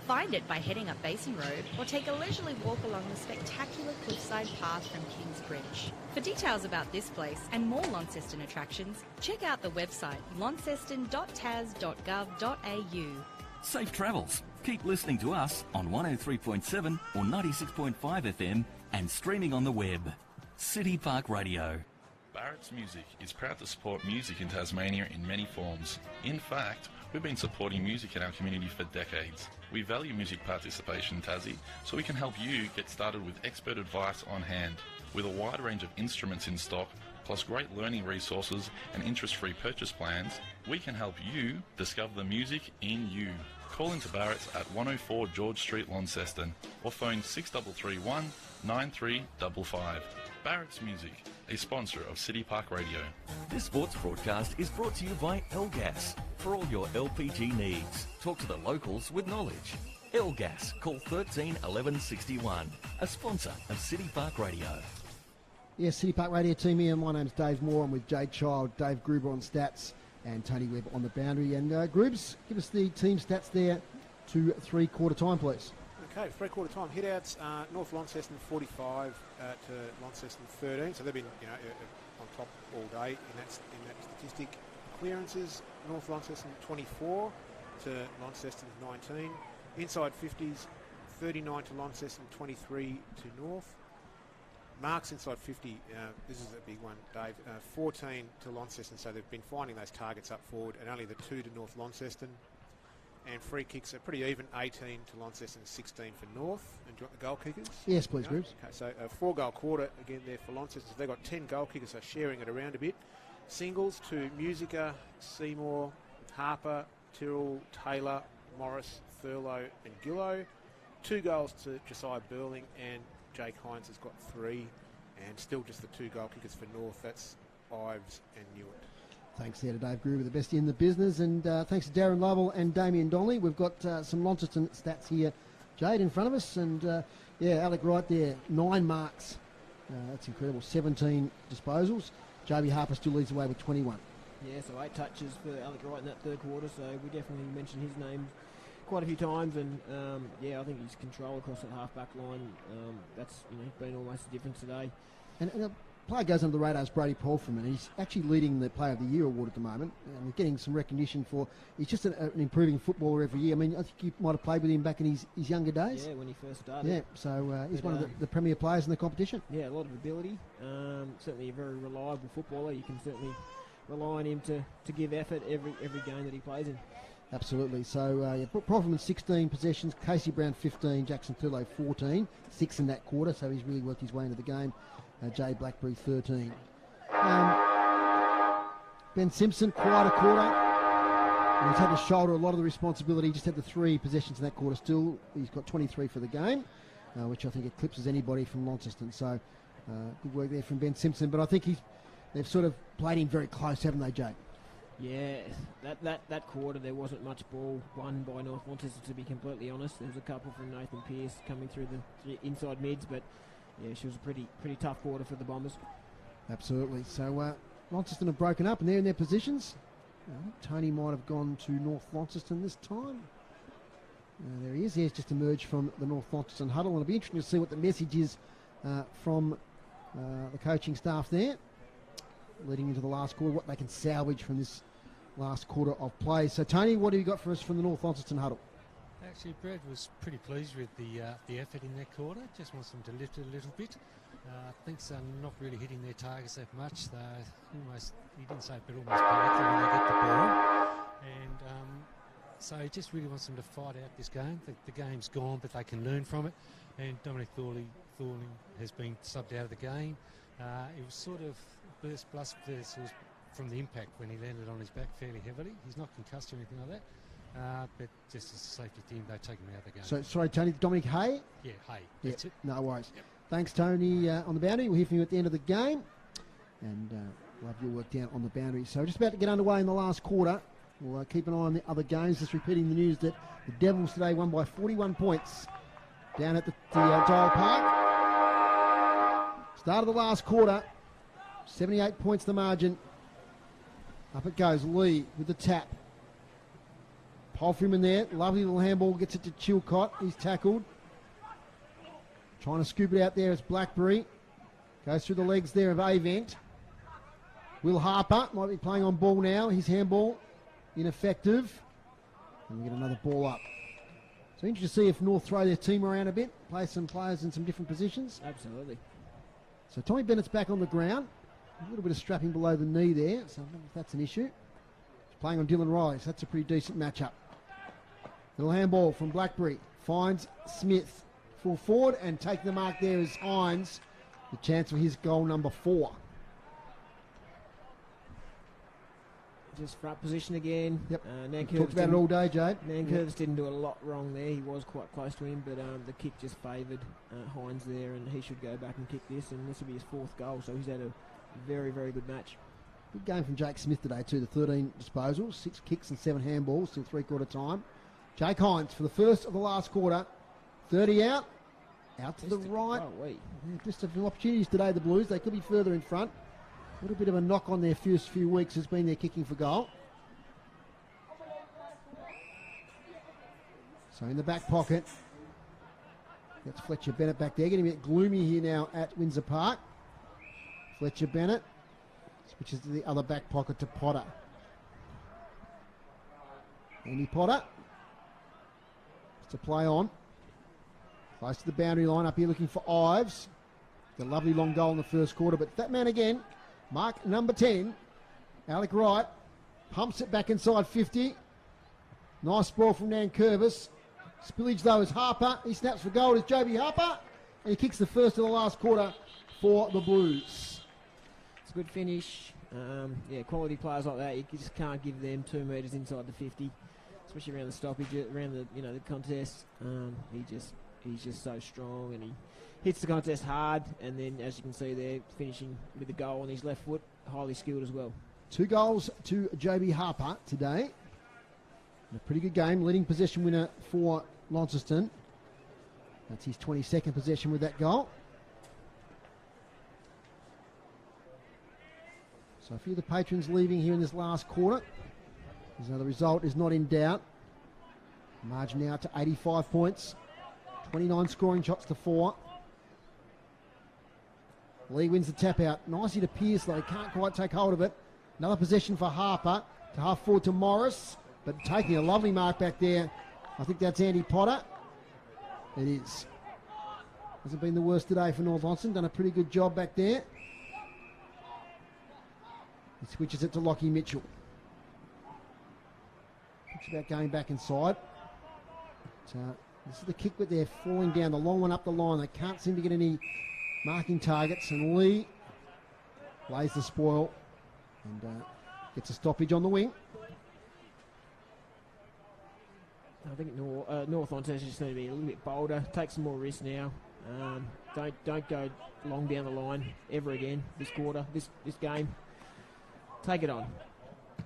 Find it by heading up Basin Road or take a leisurely walk along the spectacular cliffside path from Kings Bridge. For details about this place and more Launceston attractions, check out the website launceston.tas.gov.au. Safe travels. Keep listening to us on 103.7 or 96.5 FM and streaming on the web. City Park Radio. Barrett's Music is proud to support music in Tasmania in many forms. In fact, we've been supporting music in our community for decades. We value music participation in Tassie, so we can help you get started with expert advice on hand. With a wide range of instruments in stock, plus great learning resources and interest-free purchase plans, we can help you discover the music in you. Call into Barrett's at 104 George Street, Launceston, or phone 6331 9355. Barrett's Music, a sponsor of City Park Radio. This sports broadcast is brought to you by Elgas. For all your LPG needs, talk to the locals with knowledge. Elgas, call 13 11 61, a sponsor of City Park Radio. Yes, City Park Radio team here. My name's Dave Moore. I'm with Jade Child, Dave Gruber on stats, and Tony Webb on the boundary. And Grubs, give us the team stats there to three-quarter time, please. Okay, three-quarter time hitouts. North Launceston 45 to Launceston 13, so they've been on top all day in that statistic. Clearances, North Launceston 24 to Launceston 19. Inside 50s, 39 to Launceston, 23 to North. Marks inside 50, this is a big one, Dave, 14 to Launceston, so they've been finding those targets up forward, and only the 2 to North Launceston. And free kicks are pretty even, 18 to Launceston, 16 for North. And do you want the goal kickers? Yes, please, Groups. Okay, so a 4-goal quarter again there for Launceston. So they've got 10 goal kickers, so sharing it around a bit. Singles to Musica, Seymour, Harper, Tyrrell, Taylor, Morris, Thurlow and Gillow. 2 goals to Josiah Burling, and Jake Hines has got 3. And still just the 2 goal kickers for North. That's Ives and Newitt. Thanks there to Dave Gruber, the best in the business, and thanks to Darren Lovell and Damien Donnelly. We've got some Launceston stats here, Jade, in front of us, and Alec Wright there, 9 marks. That's incredible. 17 disposals. JB Harper still leads the way with 21. Yeah, so 8 touches for Alec Wright in that third quarter, so we definitely mentioned his name quite a few times, and I think his control across that half-back line, that's been almost the difference today. And the player goes under the radar is Brady Polfram, and he's actually leading the Player of the Year award at the moment, and getting some recognition for. He's just an improving footballer every year. I mean, I think you might have played with him back in his younger days. Yeah, when he first started. Yeah, so he's one of the premier players in the competition. Yeah, a lot of ability. Certainly a very reliable footballer. You can certainly rely on him to give effort every game that he plays in. Absolutely. So Polfram 16 possessions, Casey Brown 15, Jackson Thurlow 14, 6 in that quarter. So he's really worked his way into the game. Jay Blackberry 13. Ben Simpson, quite a quarter. And he's had to shoulder a lot of the responsibility. He just had the 3 possessions in that quarter still. He's got 23 for the game, which I think eclipses anybody from Launceston. So good work there from Ben Simpson. But I think they've sort of played him very close, haven't they, Jay? Yeah, that quarter there wasn't much ball won by North Launceston, to be completely honest. There was a couple from Nathan Pearce coming through the inside mids, but yeah, she was a pretty tough quarter for the Bombers. Absolutely. So Launceston have broken up and they're in their positions. Tony might have gone to North Launceston this time. There he is. He's just emerged from the North Launceston huddle. And it'll be interesting to see what the message is from the coaching staff there, leading into the last quarter, what they can salvage from this last quarter of play. So, Tony, what have you got for us from the North Launceston huddle? Actually, Brad was pretty pleased with the effort in that quarter. Just wants them to lift it a little bit. Thinks they're not really hitting their targets that much. They're almost, he didn't say it, but almost panicking when they get the ball. And so he just really wants them to fight out this game. The game's gone, but they can learn from it. And Dominic Thorley has been subbed out of the game. It was sort of burst from the impact when he landed on his back fairly heavily. He's not concussed or anything like that. But just as a safety team, they take him out of the game. So, sorry, Tony, Dominic Hay? Yeah, Hay. That's it. No worries. Yep. Thanks, Tony, on the boundary. We'll hear from you at the end of the game. And we'll have your work down on the boundary. So we're just about to get underway in the last quarter. We'll keep an eye on the other games. Just repeating the news that the Devils today won by 41 points down at the Dial Park. Start of the last quarter. 78 points the margin. Up it goes. Lee with the tap. Polfreeman there. Lovely little handball. Gets it to Chilcott. He's tackled. Trying to scoop it out there is Blackberry. Goes through the legs there of Avent. Will Harper might be playing on ball now. His handball ineffective. And we get another ball up. So interesting to see if North throw their team around a bit. Play some players in some different positions. Absolutely. So Tommy Bennett's back on the ground. A little bit of strapping below the knee there. So I don't know if that's an issue. He's playing on Dylan Riley. So that's a pretty decent matchup. Little handball from Blackberry. Finds Smith. Full forward and take the mark there is Hines. The chance for his goal number 4. Just front position again. Yep. Talked about it all day, Jade. Nankervis didn't do a lot wrong there. He was quite close to him, but the kick just favoured Hines there, and he should go back and kick this, and this will be his 4th goal. So he's had a very, very good match. Good game from Jake Smith today too. The 13 disposals, 6 kicks and 7 handballs till 3/4 time. Jake Hines for the first of the last quarter. 30 out to the right. Just a few opportunities today, the Blues. They could be further in front. A little bit of a knock on their first few weeks has been their kicking for goal. So in the back pocket, that's Fletcher Bennett back there. Getting a bit gloomy here now at Windsor Park. Fletcher Bennett switches to the other back pocket to Potter. Andy Potter. Just a play on. Close to the boundary line up here looking for Ives. The lovely long goal in the first quarter, but that man again, mark number 10, Alec Wright, pumps it back inside 50. Nice ball from Nankervis. Spillage though is Harper. He snaps for goal. It's Joby Harper, and he kicks the first of the last quarter for the Blues. It's a good finish. Quality players like that, you just can't give them 2 metres inside the 50, especially around the stoppage, around the contest. He's just so strong, and he hits the contest hard, and then as you can see there, finishing with the goal on his left foot, highly skilled as well. 2 goals to Joby Harper today. A pretty good game, leading possession winner for Launceston. That's his 22nd possession with that goal. So a few of the patrons leaving here in this last quarter. So the result is not in doubt. Margin now to 85 points. 29 scoring shots to 4. Lee wins the tap out. Nicely to Pearce though. Can't quite take hold of it. Another possession for Harper. To half forward to Morris. But taking a lovely mark back there. I think that's Andy Potter. It is. Hasn't been the worst today for North Launceston. Done a pretty good job back there. He switches it to Lockie Mitchell. Thinks about going back inside. So this is the kick, but they're falling down. The long one up the line. They can't seem to get any marking targets. And Lee lays the spoil and gets a stoppage on the wing. I think North Launceston just need to be a little bit bolder. Take some more risks now. Don't go long down the line ever again this quarter, this game. Take it on.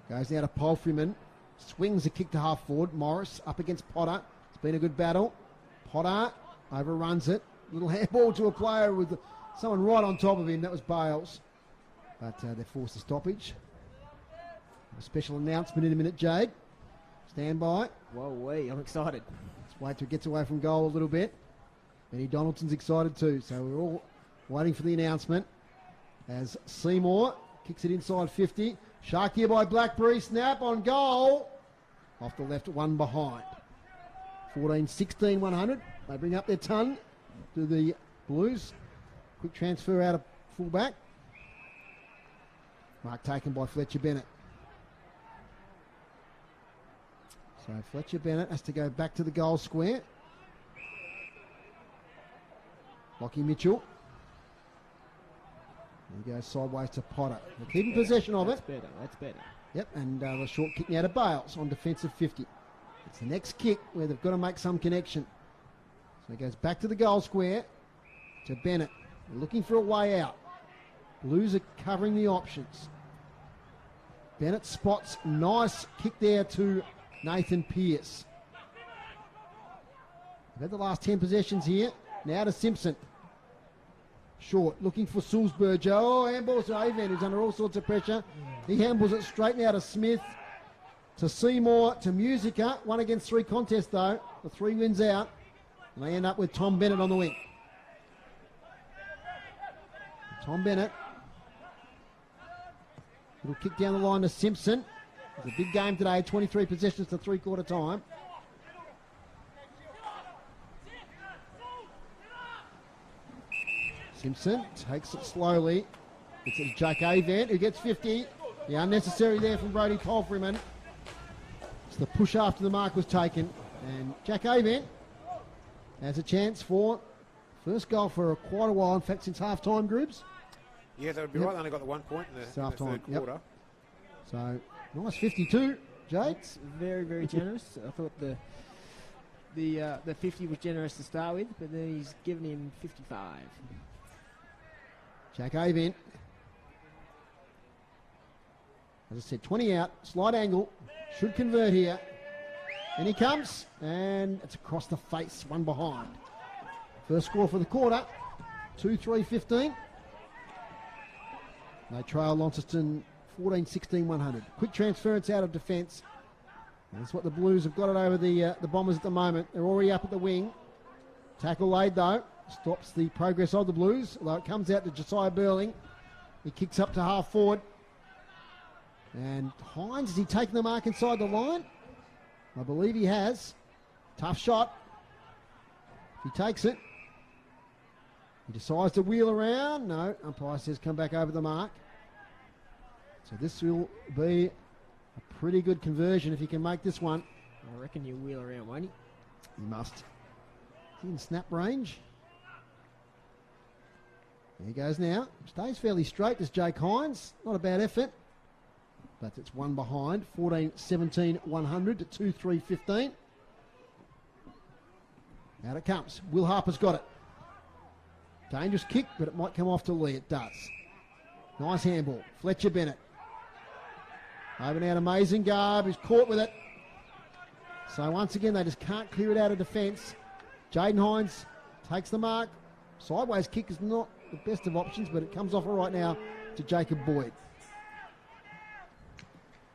Goes now to Polfreeman. Swings a kick to half forward. Morris up against Potter. It's been a good battle. Potter overruns it. Little handball to a player with someone right on top of him. That was Bales. but they're forced to stoppage. A special announcement in a minute, Jade. Stand by. Whoa, I'm excited. Let's wait till it gets away from goal a little bit. Benny Donaldson's excited too, so we're all waiting for the announcement as Seymour kicks it inside 50. Shark here by Blackberry. Snap on goal. Off the left, one behind. 14-16, 100. They bring up their ton to the Blues. Quick transfer out of fullback. Mark taken by Fletcher Bennett. So Fletcher Bennett has to go back to the goal square. Lockie Mitchell. He goes sideways to Potter. They're keeping possession of it. That's better. Yep, and the short kick now to Bales on defensive 50. It's the next kick where they've got to make some connection. So he goes back to the goal square to Bennett. They're looking for a way out. Blues are covering the options. Bennett spots. Nice kick there to Nathan Pearce. They've had the last 10 possessions here. Now to Simpson. Short, looking for Sulzberger. Oh, handballs to Avan, who's under all sorts of pressure. He handballs it straight now to Smith, to Seymour, to Musica. 1 against 3 contest though. The 3 wins out. And they end up with Tom Bennett on the wing. Tom Bennett. Little kick down the line to Simpson. It's a big game today, 23 possessions to 3/4 time. Simpson takes it slowly. It's Jack Avant who gets 50. The unnecessary there from Brody Palfreyman. It's the push after the mark was taken. And Jack Avant has a chance for first goal for quite a while. In fact, since half-time, Groups. Yeah, that would be right. They only got the 1 point in the third quarter. So, nice 52, Jade. It's very, very generous. I thought the 50 was generous to start with, but then he's given him 55. Jack Avant. As I said, 20 out, slight angle, should convert here. And he comes, and it's across the face, one behind. First score for the quarter, 2-3-15. They trail Launceston 14-16, 100. Quick transference out of defence. That's what the Blues have got it over the Bombers at the moment. They're already up at the wing. Tackle laid though. Stops the progress of the Blues, although it comes out to Josiah Burling. He kicks up to half forward. And Hines, has he taken the mark inside the line? I believe he has. Tough shot. If he takes it. He decides to wheel around. No, umpire says come back over the mark. So this will be a pretty good conversion if he can make this one. I reckon you wheel around, won't he? He must. He's in snap range. There he goes now. Stays fairly straight, this Jake Hines. Not a bad effort. But it's one behind. 14-17, 100 to 2-3-15. Out it comes. Will Harper's got it. Dangerous kick, but it might come off to Lee. It does. Nice handball. Fletcher Bennett. Over now to Mazengarb, who's caught with it. So once again, they just can't clear it out of defence. Jaden Hines takes the mark. Sideways kick is not the best of options, but it comes off all right now to Jacob Boyd.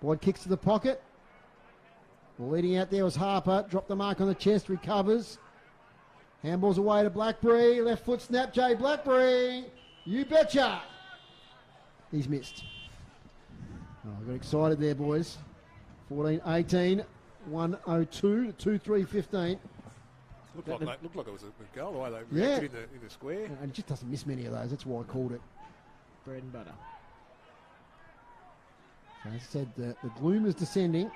Boyd kicks to the pocket. Well, leading out there was Harper. Dropped the mark on the chest, recovers. Handballs away to Blackberry. Left foot snap, Jay Blackberry. You betcha. He's missed. Oh, I got excited there, boys. 14-18, 102 to 2-3-15. Looked like it was a goal the way they reacted in the square. And it just doesn't miss many of those. That's why I called it. Bread and butter. So as I said, the gloom is descending.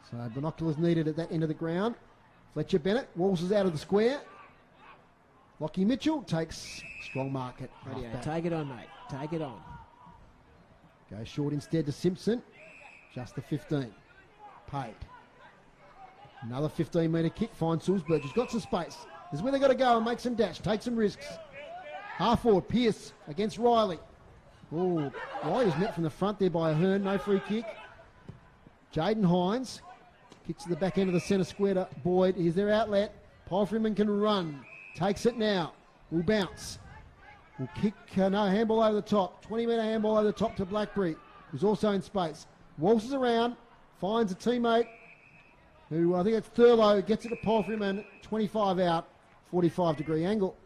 So binoculars needed at that end of the ground. Fletcher Bennett waltzes out of the square. Lockie Mitchell takes strong mark at halfback. Take it on, mate. Take it on. Goes short instead to Simpson. Just the 15. Paid. Another 15-metre kick. Finds Sulzberg. He's got some space. This is where they've got to go and make some dash. Take some risks. Half forward. Pearce against Riley. Oh, Riley was met from the front there by Ahern. No free kick. Jaden Hines. Kicks to the back end of the centre square to Boyd. Here's their outlet. Palfreyman can run. Takes it now. Will bounce. will kick, no, handball over the top. 20-metre handball over the top to Blackberry, who's also in space. Waltzes around, finds a teammate who, I think it's Thurlow, gets it to Palfreyman, 25 out, 45-degree angle.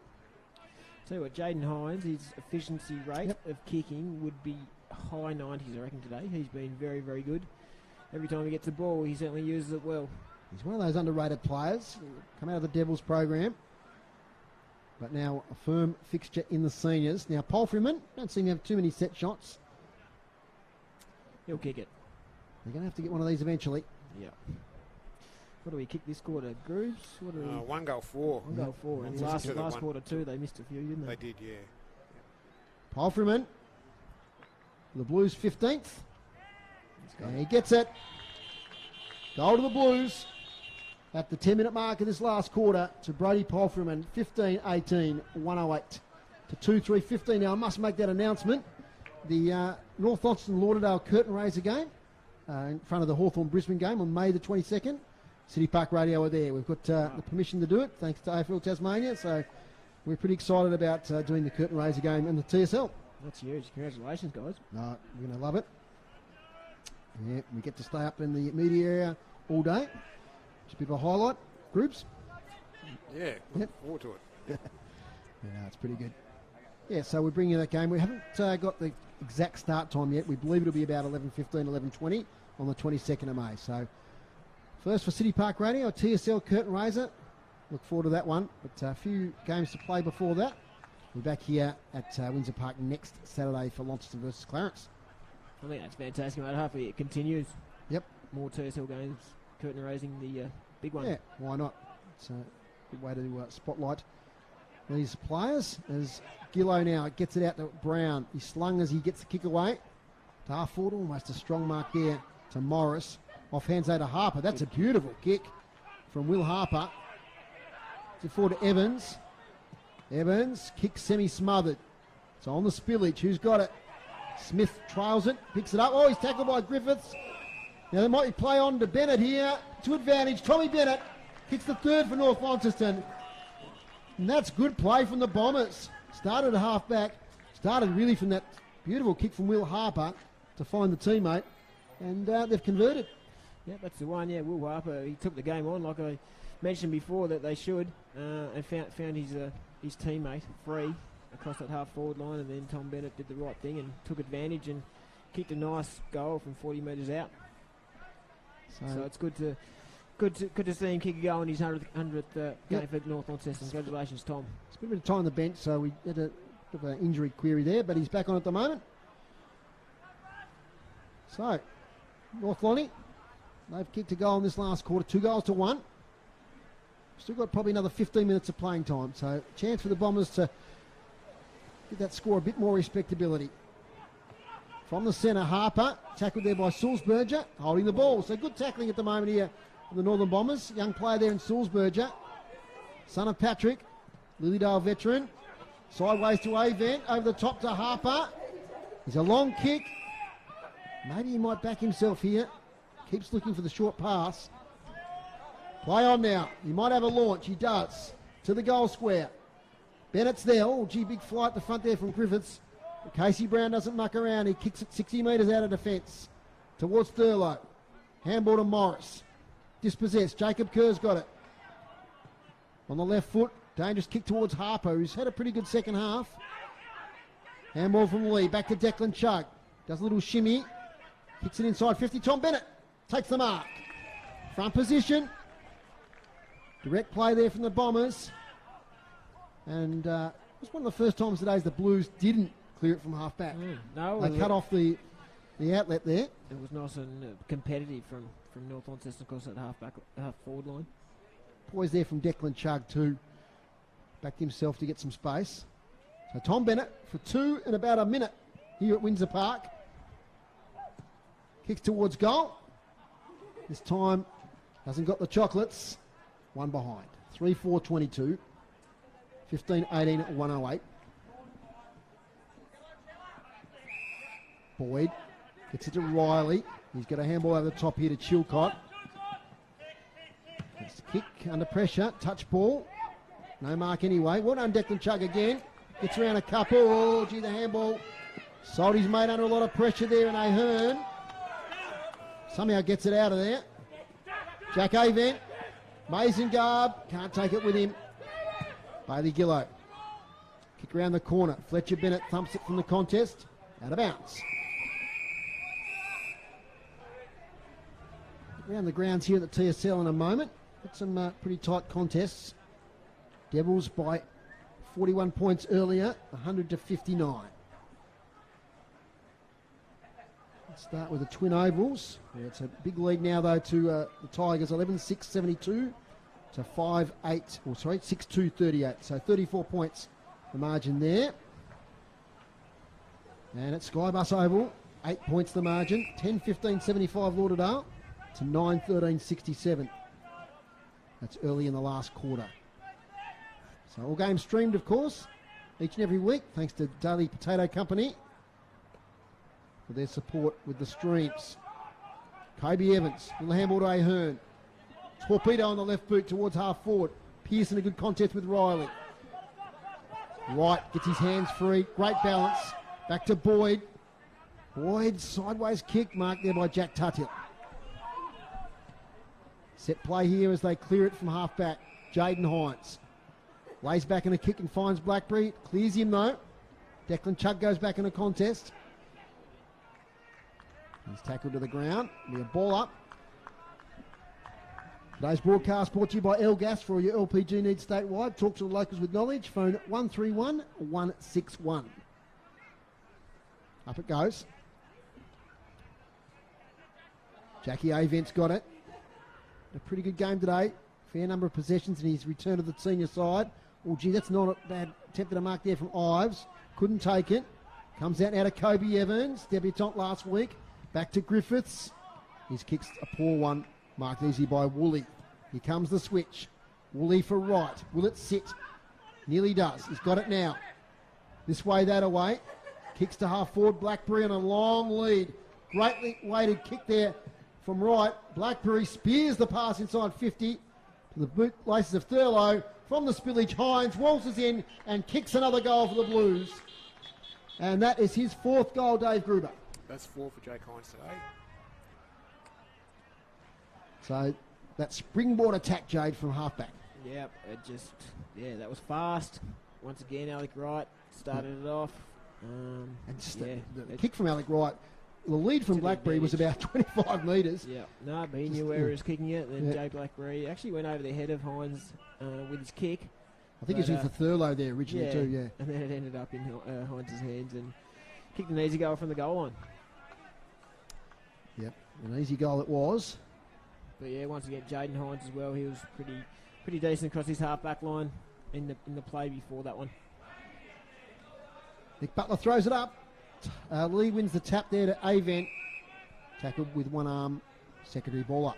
Tell you what, Jaden Hines, his efficiency rate of kicking would be high 90s, I reckon, today. He's been very, very good. Every time he gets the ball, he certainly uses it well. He's one of those underrated players. Come out of the Devils program, but now a firm fixture in the seniors. Now, Palfreyman, don't seem to have too many set shots. He'll kick it. They're going to have to get one of these eventually. Yeah. What do we kick this quarter? Grooves? What do we... 1 goal 4. 1 goal 4. And last quarter too, they missed a few, didn't they? They did, yeah. Palfreyman, the Blues 15th. And he gets it. Goal to the Blues at the 10-minute mark of this last quarter to Brody Palfreyman, 15-18, 108 to 2-3-15. Now, I must make that announcement. The North Launceston Lauderdale curtain raiser game in front of the Hawthorn-Brisbane game on May the 22nd. City Park Radio are there. We've got the permission to do it, thanks to AFL Tasmania. So we're pretty excited about doing the curtain raiser game in the TSL. That's huge. Congratulations, guys. No, we're going to love it. Yeah, we get to stay up in the media area all day. Just a bit of a highlight. Groups. Yeah, look forward to it. Yeah, it's pretty good. Yeah, so we're bringing that game. We haven't got the exact start time yet. We believe it'll be about 11:15, 11:20 on the 22nd of May. So first for City Park Radio, a TSL curtain raiser. Look forward to that one. But a few games to play before that. We're back here at Windsor Park next Saturday for Launceston versus Clarence. I think that's fantastic, mate. Hopefully it continues. Yep. More TSL games, curtain raising the big one. Yeah, why not? It's a good way to spotlight these players. As Gillow now gets it out to Brown. He's slung as he gets the kick away. To half forward, almost a strong mark there to Morris. Off hands over to Harper. That's a beautiful kick from Will Harper. To forward to Evans. Evans, kick semi-smothered. So on the spillage, who's got it? Smith trails it, picks it up. Oh, he's tackled by Griffiths. Now they might play on to Bennett here. To advantage, Tommy Bennett kicks the third for North Launceston. And that's good play from the Bombers. Started at half back. Started really from that beautiful kick from Will Harper to find the teammate. And they've converted. Yeah, that's the one. Yeah, Will Harper, he took the game on like I mentioned before that they should. And found his teammate free across that half forward line, and then Tom Bennett did the right thing and took advantage and kicked a nice goal from 40 metres out. So it's good to see him kick a goal in his 100th game for North Launceston. Congratulations, Tom. It's been a bit of time on the bench, so we had a bit of an injury query there, but he's back on at the moment. So, North Lonnie, they've kicked a goal in this last quarter, 2 goals to 1. Still got probably another 15 minutes of playing time, so chance for the Bombers to give that score a bit more respectability. From the centre, Harper, tackled there by Sulzberger, holding the ball. So good tackling at the moment here for the Northern Bombers. Young player there in Sulzberger, son of Patrick, Lilydale veteran. Sideways to Avent, over the top to Harper. He's a long kick. Maybe he might back himself here. Keeps looking for the short pass. Play on now. He might have a launch. He does. To the goal square. Bennett's there. Oh, gee, big flight at the front there from Griffiths. But Casey Brown doesn't muck around. He kicks it 60 metres out of defence. Towards Thurlow. Handball to Morris. Dispossessed. Jacob Kerr's got it. On the left foot. Dangerous kick towards Harper, who's had a pretty good second half. Handball from Lee. Back to Declan Chugg. Does a little shimmy. Kicks it inside 50. Tom Bennett takes the mark. Front position. Direct play there from the Bombers. And it was one of the first times today the Blues didn't clear it from half back. No, they cut off the outlet there. It was nice and competitive from North Launceston across that half forward line. Poise there from Declan Chugg too. Backed himself to get some space. So Tom Bennett for 2 in about a minute here at Windsor Park. Kicks towards goal. This time hasn't got the chocolates. One behind. 3-4-22. 15-18 108. Boyd gets it to Riley. He's got a handball over the top here to Chilcott. That's the kick under pressure. Touch ball. No mark anyway. Well done, Declan Chugg again. Gets around a couple. Oh, gee, the handball. Salty's made under a lot of pressure there, and Ahern somehow gets it out of there. Jack Avent. Mazengarb can't take it with him. Bailey Gillow. Kick around the corner. Fletcher Bennett thumps it from the contest. Out of bounds. Around the grounds here at the TSL in a moment. Got some pretty tight contests. Devils by 41 points earlier, 100 to 59. Let's start with the Twin Ovals. Yeah, it's a big lead now, though, to the Tigers, 11-6-72 to 6-2-38. So 34 points the margin there. And at Skybus Oval, 8 points the margin, 10-15-75 Lauderdale to 9-13-67. That's early in the last quarter. So all games streamed, of course, each and every week, thanks to Daily Potato Company for their support with the streams. Kobe Evans, little handball to Ahern. Torpedo on the left boot towards half forward. Pearson, a good contest with Riley. Wright gets his hands free, great balance. Back to Boyd. Boyd, sideways kick, marked there by Jack Tuthill. Set play here as they clear it from half back. Jaden Hines. Lays back in a kick and finds Blackberry. Clears him though. Declan Chugg goes back in a contest. He's tackled to the ground. Be a ball up. Today's broadcast brought to you by Elgas for all your LPG needs statewide. Talk to the locals with knowledge. Phone 131 161. Up it goes. Jackie Avent's got it. A pretty good game today. Fair number of possessions in his return to the senior side. Oh, gee, that's not a bad attempt at a mark there from Ives. Couldn't take it. Comes out now to Kobe Evans, debutant last week. Back to Griffiths. His kick's a poor one, marked easy by Woolley. Here comes the switch. Woolley for Wright. Will it sit? Nearly does. He's got it now. This way, that away. Kicks to half forward. Blackberry on a long lead. Greatly weighted kick there from Wright. Blackberry spears the pass inside 50 to the bootlaces of Thurlow. From the spillage, Hines waltzes in and kicks another goal for the Blues. And that is his fourth goal, Dave Gruber. That's 4 for Jake Hines today. So that springboard attack, Jade, from halfback. Yep, that was fast. Once again, Alec Wright started it off. And just the kick from Alec Wright. The lead from Blackberry was about 25 metres. Yeah, no, but he knew where he was kicking it. And then Jay Blackberry actually went over the head of Hines with his kick. I think he was in for Thurlow there originally too, yeah. And then it ended up in Hines' hands and kicked an easy goal from the goal line. Yep, an easy goal it was. But yeah, once again, Jaden Hines as well. He was pretty decent across his half-back line in the play before that one. Nick Butler throws it up. Lee wins the tap there to Avent. Tackled with one arm. Secondary ball up.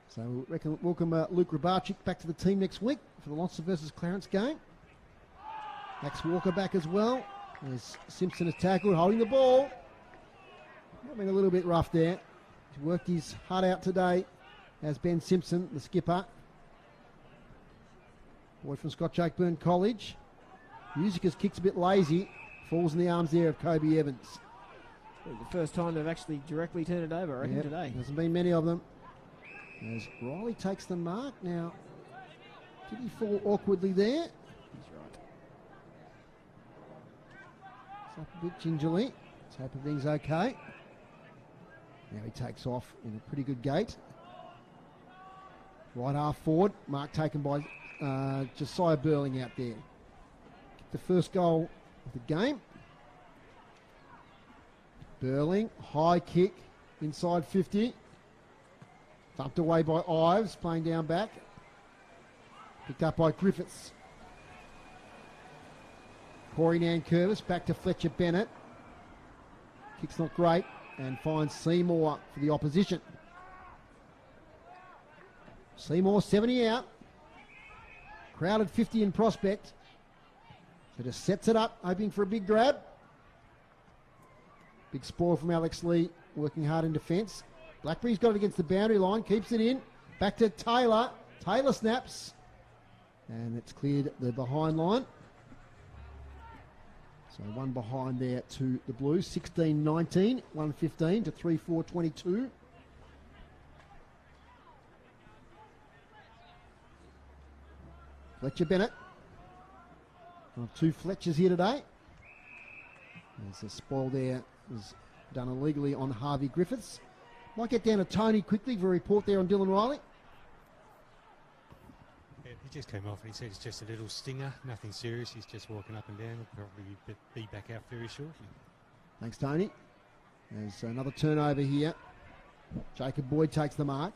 So welcome Luke Rabarchik back to the team next week for the Launceston versus Clarence game. Max Walker back as well. There's Simpson is tackled, holding the ball. Might been a little bit rough there. He's worked his heart out today as Ben Simpson, the skipper. Boy from Scott Jakeburn College. Musica's kick's a bit lazy. Falls in the arms there of Kobe Evans. The first time they've actually directly turned it over, I reckon, today. Hasn't been many of them. As Riley takes the mark now. Did he fall awkwardly there? He's right. It's up a bit gingerly. Let's hope everything's okay. Now he takes off in a pretty good gait. Right half forward. Mark taken by Josiah Burling out there. The first goal of the game. Burling, high kick, inside 50. Thumped away by Ives, playing down back. Picked up by Griffiths. Corey Nankervis back to Fletcher Bennett. Kick's not great and finds Seymour for the opposition. Seymour 70 out. Crowded 50 in Prospect. So just sets it up, hoping for a big grab. Big spoil from Alex Lee, working hard in defence. Blackberry's got it against the boundary line, keeps it in. Back to Taylor. Taylor snaps. And it's cleared the behind line. So one behind there to the Blues. 16-19, 1:15 to 3-4-22. Fletcher Bennett. Well, 2 Fletchers here today. There's a spoil there. Was done illegally on Harvey Griffiths. Might get down to Tony quickly for a report there on Dylan Riley. Yeah, he just came off and he said it's just a little stinger, nothing serious. He's just walking up and down. He'll probably be back out very shortly. Thanks, Tony. There's another turnover here. Jacob Boyd takes the mark.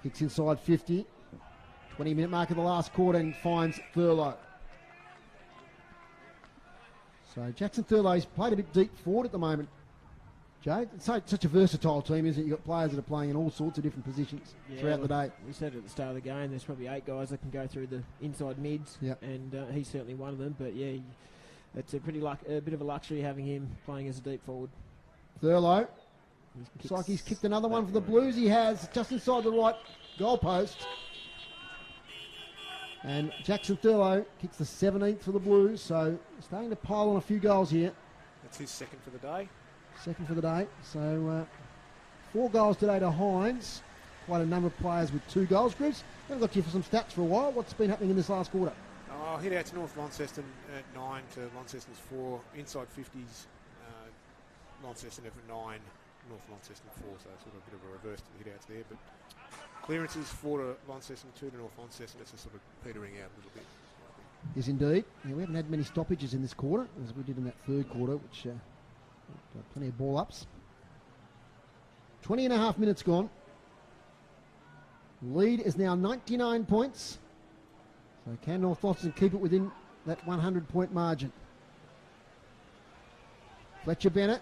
Kicks inside 50. 20-minute mark of the last quarter and finds Thurlow. So Jackson Thurlow's played a bit deep forward at the moment. Jay, it's such a versatile team, isn't it? You've got players that are playing in all sorts of different positions throughout the day. We said at the start of the game there's probably 8 guys that can go through the inside mids, and he's certainly one of them. But yeah, it's a bit of a luxury having him playing as a deep forward. Thurlow, looks like he's kicked another one for the Blues. He has, just inside the right goalpost. And Jackson Thurlow kicks the 17th for the Blues, so starting to pile on a few goals here. That's his second for the day. Second for the day. So 4 goals today to Hines. Quite a number of players with 2 goals. Groups, we've got you for some stats for a while. What's been happening in this last quarter? I'll head out to North Launceston at 9 to Launceston's 4. Inside 50s, Launceston at 9, North Launceston 4. So sort of a bit of a reverse to the head-outs there. But clearances 4 to Launceston, 2 to North Launceston. It's just sort of petering out a little bit. Yes, indeed. Yeah, we haven't had many stoppages in this quarter, as we did in that third quarter, which got plenty of ball ups. 20 and a half minutes gone. Lead is now 99 points. So can North Launceston keep it within that 100-point margin? Fletcher Bennett.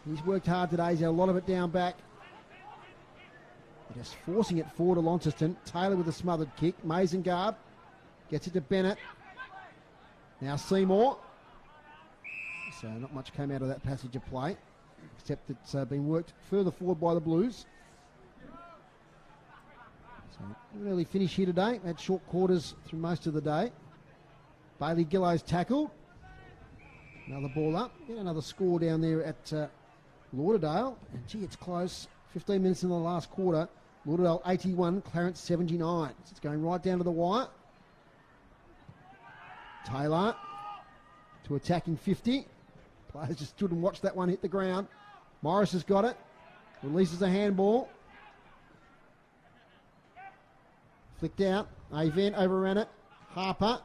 He's worked hard today. He's had a lot of it down back. Just forcing it forward to Launceston. Taylor with a smothered kick. Mazengarb gets it to Bennett. Now Seymour. So not much came out of that passage of play, except it's been worked further forward by the Blues. So an early finish here today. Had short quarters through most of the day. Bailey Gillow's tackled. Another ball up. Get another score down there at Lauderdale. And gee, it's close. 15 minutes in the last quarter. Lauderdale 81, Clarence 79. So it's going right down to the wire. Taylor to attacking 50. Players just stood and watched that one hit the ground. Morris has got it. Releases a handball. Flicked out. Avent overran it. Harper.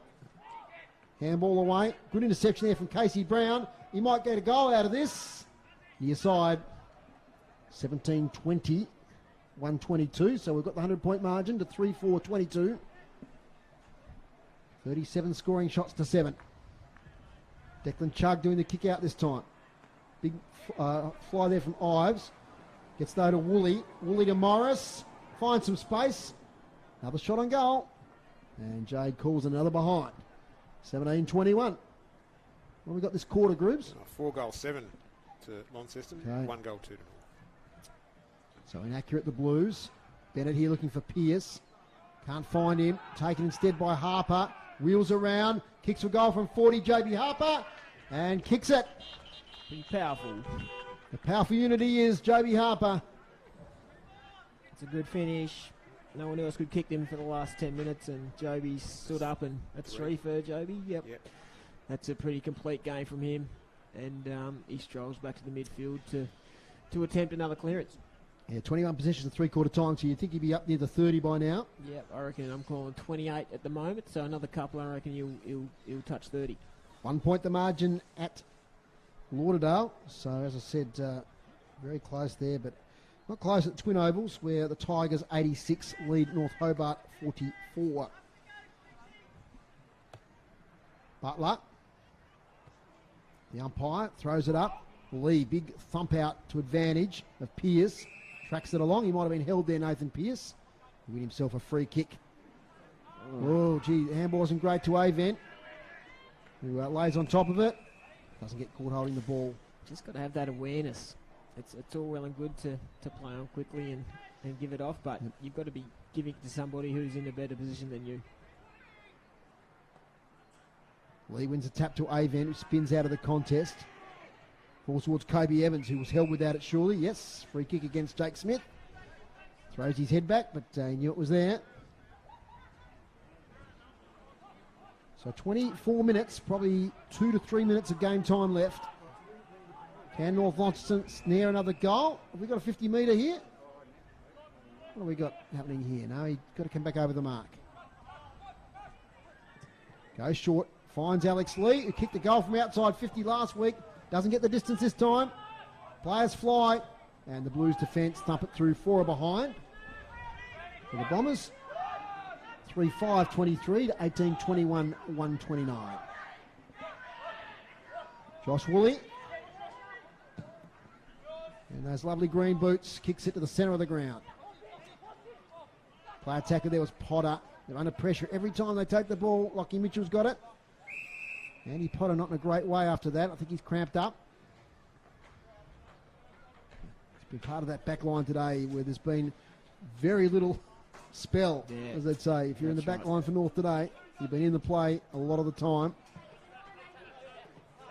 Handball away. Good interception there from Casey Brown. He might get a goal out of this. Near side. 17-20. 122. So we've got the 100-point margin to 3-4-22. 37 scoring shots to 7. Declan Chugg doing the kick out this time. Big fly there from Ives. Gets though to Woolley. Woolley to Morris. Finds some space. Another shot on goal. And Jade calls another behind. 17-21. What have we got this quarter, Groups? 4 goals, 7 to Launceston. Okay. 1 goal, 2 to North. So inaccurate the Blues. Bennett here looking for Pierce. Can't find him. Taken instead by Harper. Wheels around. Kicks for goal from 40. JB Harper. And kicks it. Pretty powerful. The powerful unit he is, JB Harper. It's a good finish. No one else could kick them for the last 10 minutes, and Joby stood up, and that's 3 for Joby. Yep. That's a pretty complete game from him, and he strolls back to the midfield to attempt another clearance. Yeah, 21 possessions in 3/4 time, so you'd think he'd be up near the 30 by now. Yep, I reckon I'm calling 28 at the moment, so another couple, I reckon he'll touch 30. 1 point the margin at Lauderdale. So, as I said, very close there, but not close at Twin Ovals, where the Tigers 86 lead North Hobart 44. Butler, the umpire, throws it up. Lee, big thump out to advantage of Pearce. Tracks it along. He might have been held there, Nathan Pearce. He win himself a free kick. Oh, gee, the handball wasn't great to Avent, who lays on top of it. Doesn't get caught holding the ball. Just got to have that awareness. It's all well and good to play on quickly and give it off, but you've got to be giving it to somebody who's in a better position than you. Lee wins a tap to Avent, who spins out of the contest. Falls towards Kobe Evans, who was held without it surely. Yes, free kick against Jake Smith. Throws his head back, but he knew it was there. So 24 minutes, probably 2 to 3 minutes of game time left. Can North Launceston snare another goal? Have we got a 50 metre here? What have we got happening here? No, he's got to come back over the mark. Goes short, finds Alex Lee, who kicked the goal from outside 50 last week. Doesn't get the distance this time. Players fly, and the Blues defence thump it through. 4 are behind for the Bombers. 3-5-23 to 18-21, 129. Josh Woolley. And those lovely green boots, kicks it to the centre of the ground. Play attacker there was Potter. They're under pressure every time they take the ball. Lockie Mitchell's got it. Andy Potter not in a great way after that. I think he's cramped up. It's been part of that back line today where there's been very little spell, as they'd say. If you're in the back line for North today, you've been in the play a lot of the time.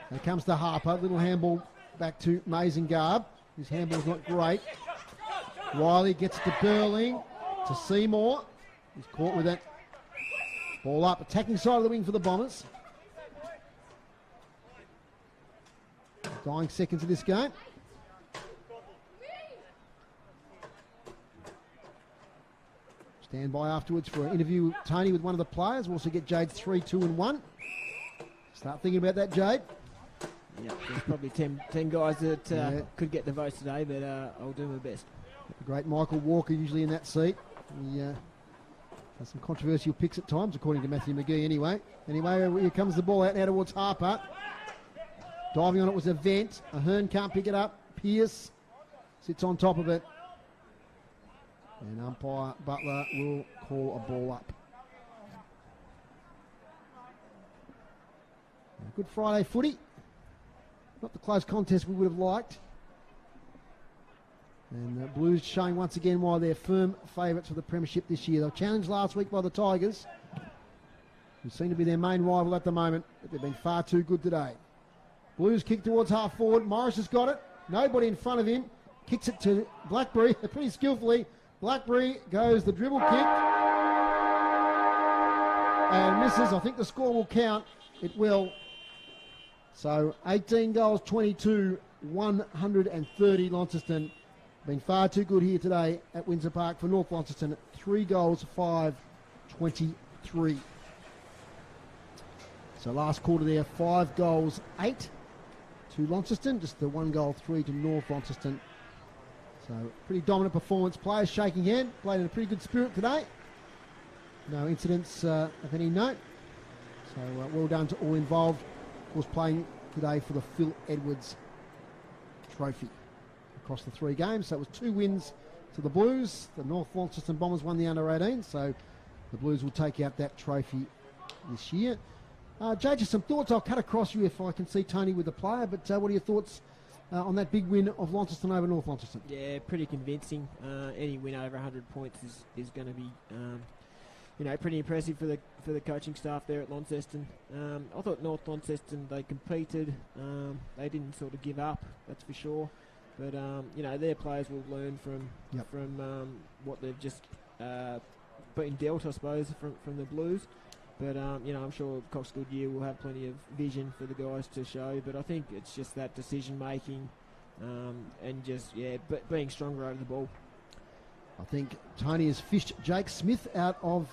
Here comes to Harper. Little handball back to Mazengarb. His handball's not great. Riley gets to Burling, to Seymour. He's caught with it. Ball up, attacking side of the wing for the Bombers. Dying seconds of this game. Stand by afterwards for an interview with Tony with one of the players. We'll also get Jade 3, 2 and 1. Start thinking about that, Jade. Yeah, there's probably 10 guys that could get the votes today, but I'll do my best. The great Michael Walker usually in that seat. He has some controversial picks at times, according to Matthew McGee anyway. Anyway, here comes the ball out now towards Harper. Diving on it was Event. Ahern can't pick it up. Pearce sits on top of it. And umpire Butler will call a ball up. Good Friday footy. Not the close contest we would have liked. And the Blues showing once again why they're firm favourites for the premiership this year. They were challenged last week by the Tigers, who seem to be their main rival at the moment, but they've been far too good today. Blues kick towards half forward. Morris has got it. Nobody in front of him. Kicks it to Blackberry pretty skillfully. Blackberry goes the dribble kick and misses. I think the score will count. It will. So 18 goals, 22, 130 Launceston. Been far too good here today at Windsor Park for North Launceston. 3 goals, 5, 23. So last quarter there, 5 goals, 8 to Launceston. Just the 1 goal, 3 to North Launceston. So pretty dominant performance. Players shaking hand. Played in a pretty good spirit today. No incidents of any note. So well done to all involved. Of course, playing today for the Phil Edwards Trophy across the 3 games. So it was 2 wins to the Blues. The North Launceston Bombers won the under-18. So the Blues will take out that trophy this year. Jay, just some thoughts. I'll cut across you if I can see Tony with the player. But what are your thoughts on that big win of Launceston over North Launceston? Yeah, pretty convincing. Any win over 100 points is going to be, pretty impressive for the coaching staff there at Launceston. I thought North Launceston, they competed. They didn't sort of give up, that's for sure. But their players will learn from what they've just been dealt, I suppose, from the Blues. But, I'm sure Cox Goodyear will have plenty of vision for the guys to show. But I think it's just that decision-making and just, being stronger over the ball. I think Tony has fished Jake Smith out of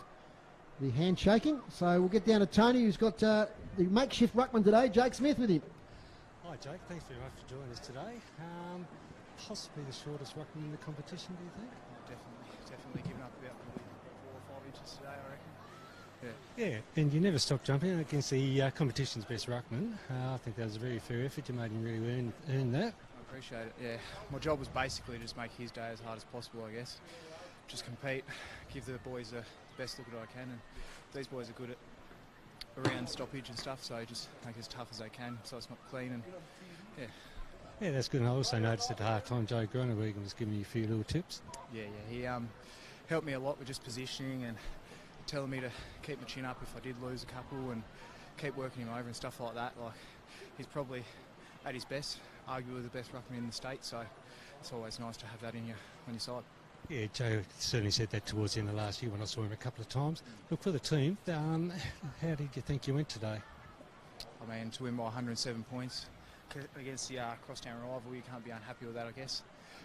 the handshaking. So we'll get down to Tony, who's got the makeshift ruckman today, Jake Smith, with him. Hi, Jake. Thanks very much for joining us today. Possibly the shortest ruckman in the competition, do you think? Definitely giving up about 4 or 5 inches today, I reckon. Yeah, and you never stop jumping against the competition's best ruckman. I think that was a very fair effort. You made him really earn that. I appreciate it, yeah. My job was basically just make his day as hard as possible, I guess. Just compete, give the boys the best look that I can, and these boys are good at around stoppage and stuff, so just make it as tough as they can so it's not clean, and yeah. Yeah, that's good. And I also noticed at half-time Joe Groenewegen was giving you a few little tips. Yeah, he helped me a lot with just positioning and telling me to keep my chin up if I did lose a couple, and keep working him over and stuff like that. Like, he's probably at his best, arguably the best ruckman in the state, so it's always nice to have that on your side. Yeah, Joe certainly said that towards the end of last year when I saw him a couple of times. Look, for the team, how did you think you went today? I mean, to win by 107 points against the crosstown rival, you can't be unhappy with that, I guess.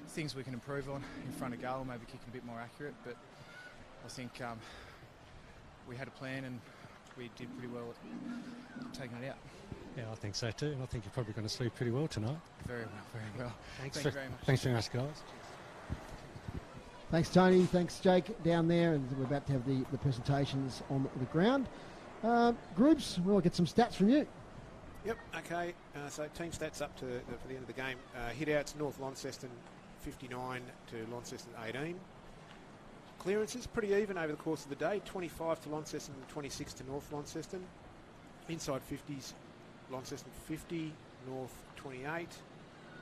Things we can improve on in front of goal, maybe kicking a bit more accurate, but I think we had a plan and we did pretty well at taking it out. Yeah, I think so too, and I think you're probably going to sleep pretty well tonight. Very well. Thank you very much. Thanks very much, guys. Thanks, Tony. Thanks, Jake, down there. And we're about to have the presentations on the ground. Groups, we'll get some stats from you. Yep, okay. So team stats up to for the end of the game. Hit-outs, North Launceston 59 to Launceston 18. Clearances, pretty even over the course of the day. 25 to Launceston and 26 to North Launceston. Inside 50s, Launceston 50, North 28.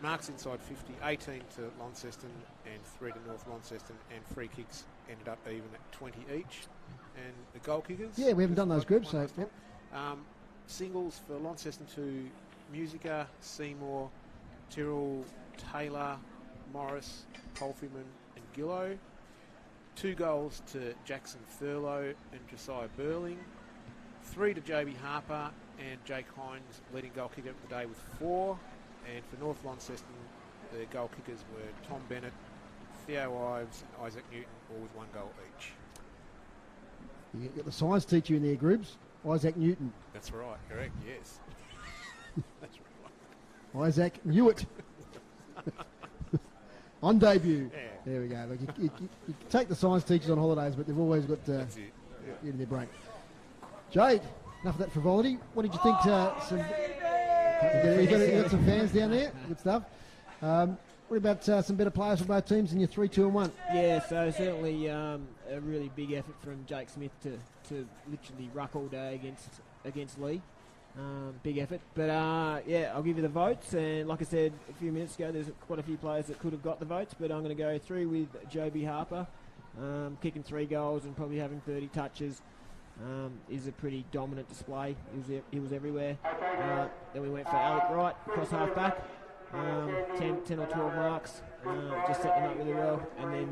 Marks inside 50, 18 to Launceston and 3 to North Launceston, and free kicks ended up even at 20 each. And the goal kickers... Yeah, we haven't done those groups, so... Yep. Singles for Launceston to Musica, Seymour, Tyrrell, Taylor, Morris, Polfyman and Gillow. 2 goals to Jackson Thurlow and Josiah Burling. 3 to JB Harper and Jake Hines, leading goal kicker of the day with 4. And for North Launceston, the goal kickers were Tom Bennett, Theo Ives and Isaac Newton, all with 1 goal each. You got the science teacher in there, Groups, Isaac Newton. That's right, correct, yes. That's right. Isaac Newitt. On debut. Yeah. There we go. Look, you take the science teachers on holidays, but they've always got it in their brain. Jade, enough of that frivolity. What did you think? You got some fans down there. Good stuff. What about some better players from both teams in your 3-2-1? Yeah, so certainly a really big effort from Jake Smith to literally ruck all day against Lee. Big effort. But yeah, I'll give you the votes. And like I said a few minutes ago, there's quite a few players that could have got the votes, but I'm going to go through with Joby Harper, kicking 3 goals and probably having 30 touches. Is a pretty dominant display. He was everywhere. Then we went for Alec Wright, cross half back. 10 or 12 marks, just set them up really well, and then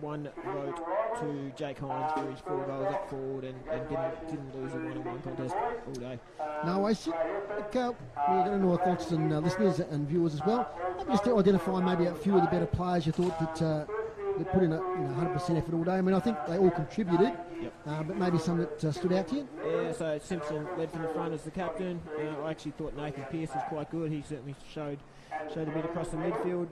1 vote to Jake Hines for his 4 goals up forward and didn't lose a 1-on-1 contest all day. No, I see. We're going to North Launceston listeners and viewers as well. Just to identify maybe a few of the better players you thought that put in a 100% effort all day. I mean, I think they all contributed, but maybe some that stood out to you. Yeah, so Simpson led from the front as the captain. I actually thought Nathan Pearce was quite good. He certainly showed a bit across the midfield.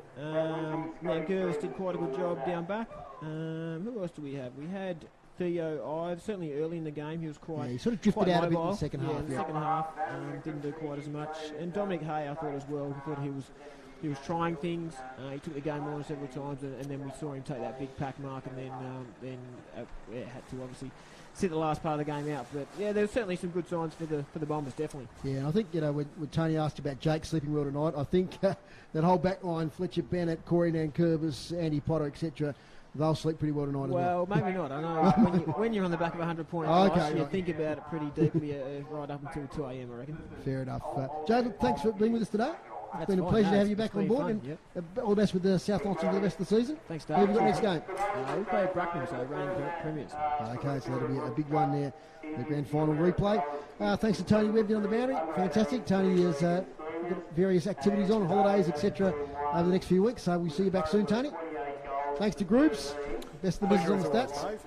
Mangervis did quite a good job down back. Who else do we have? We had Theo Ives, certainly early in the game. He was quite he sort of drifted out a bit in the second half. In the second half, didn't do quite as much. And Dominic Hay, I thought as well. I thought he was trying things. He took the game on several times, and then we saw him take that big pack mark, and then had to obviously sit the last part of the game out. But yeah, there's certainly some good signs for the Bombers, definitely. Yeah, I think when Tony asked about Jake sleeping well tonight, I think that whole back line, Fletcher Bennett, Corey Nankervis, Andy Potter, etc., they'll sleep pretty well tonight. Well, maybe not. I know when you're on the back of 100-point you think about it pretty deeply right up until 2 a.m. I reckon. Fair enough. Jay, thanks for being with us today. It's been a pleasure to have you back on board, and all the best with the South Launceston for the rest of the season. Thanks, Dave. Who have you got next game? We play Bracknell, so reigning premiers. Okay, so that'll be a big one there, the grand final replay. Thanks to Tony Webb down on the boundary. Fantastic. Tony has got various activities on, holidays, etc. over the next few weeks, so we'll see you back soon, Tony. Thanks to Groups. Best of the business on the stats.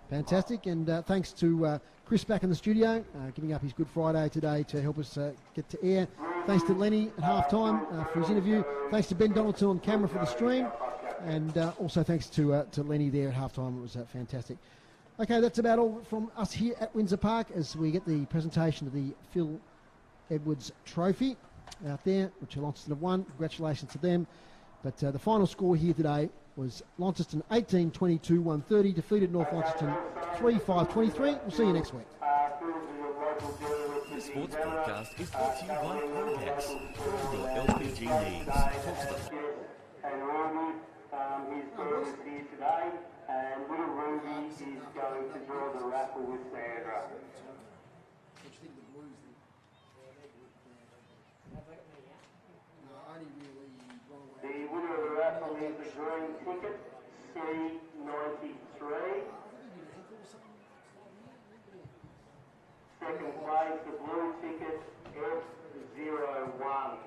Fantastic, and thanks to Chris back in the studio, giving up his Good Friday today to help us get to air. Thanks to Lenny at half-time for his interview. Thanks to Ben Donaldson on camera for the stream. And also thanks to Lenny there at half-time. It was fantastic. Okay, that's about all from us here at Windsor Park as we get the presentation of the Phil Edwards Trophy out there, which Launceston have won. Congratulations to them. But the final score here today was Launceston 18-22-130, defeated North Launceston 3-5-23. We'll see you next week. This sports broadcast is brought to you by Elgas for all your LPG needs. Talk to them. And Ruby, his bird is here today, and little Ruby is going to draw the raffle with Sandra. What do you think of the Blues then? plays the blue ticket F01.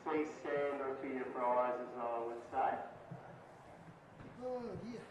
See Sandra for your prizes, I would say. Oh, dear.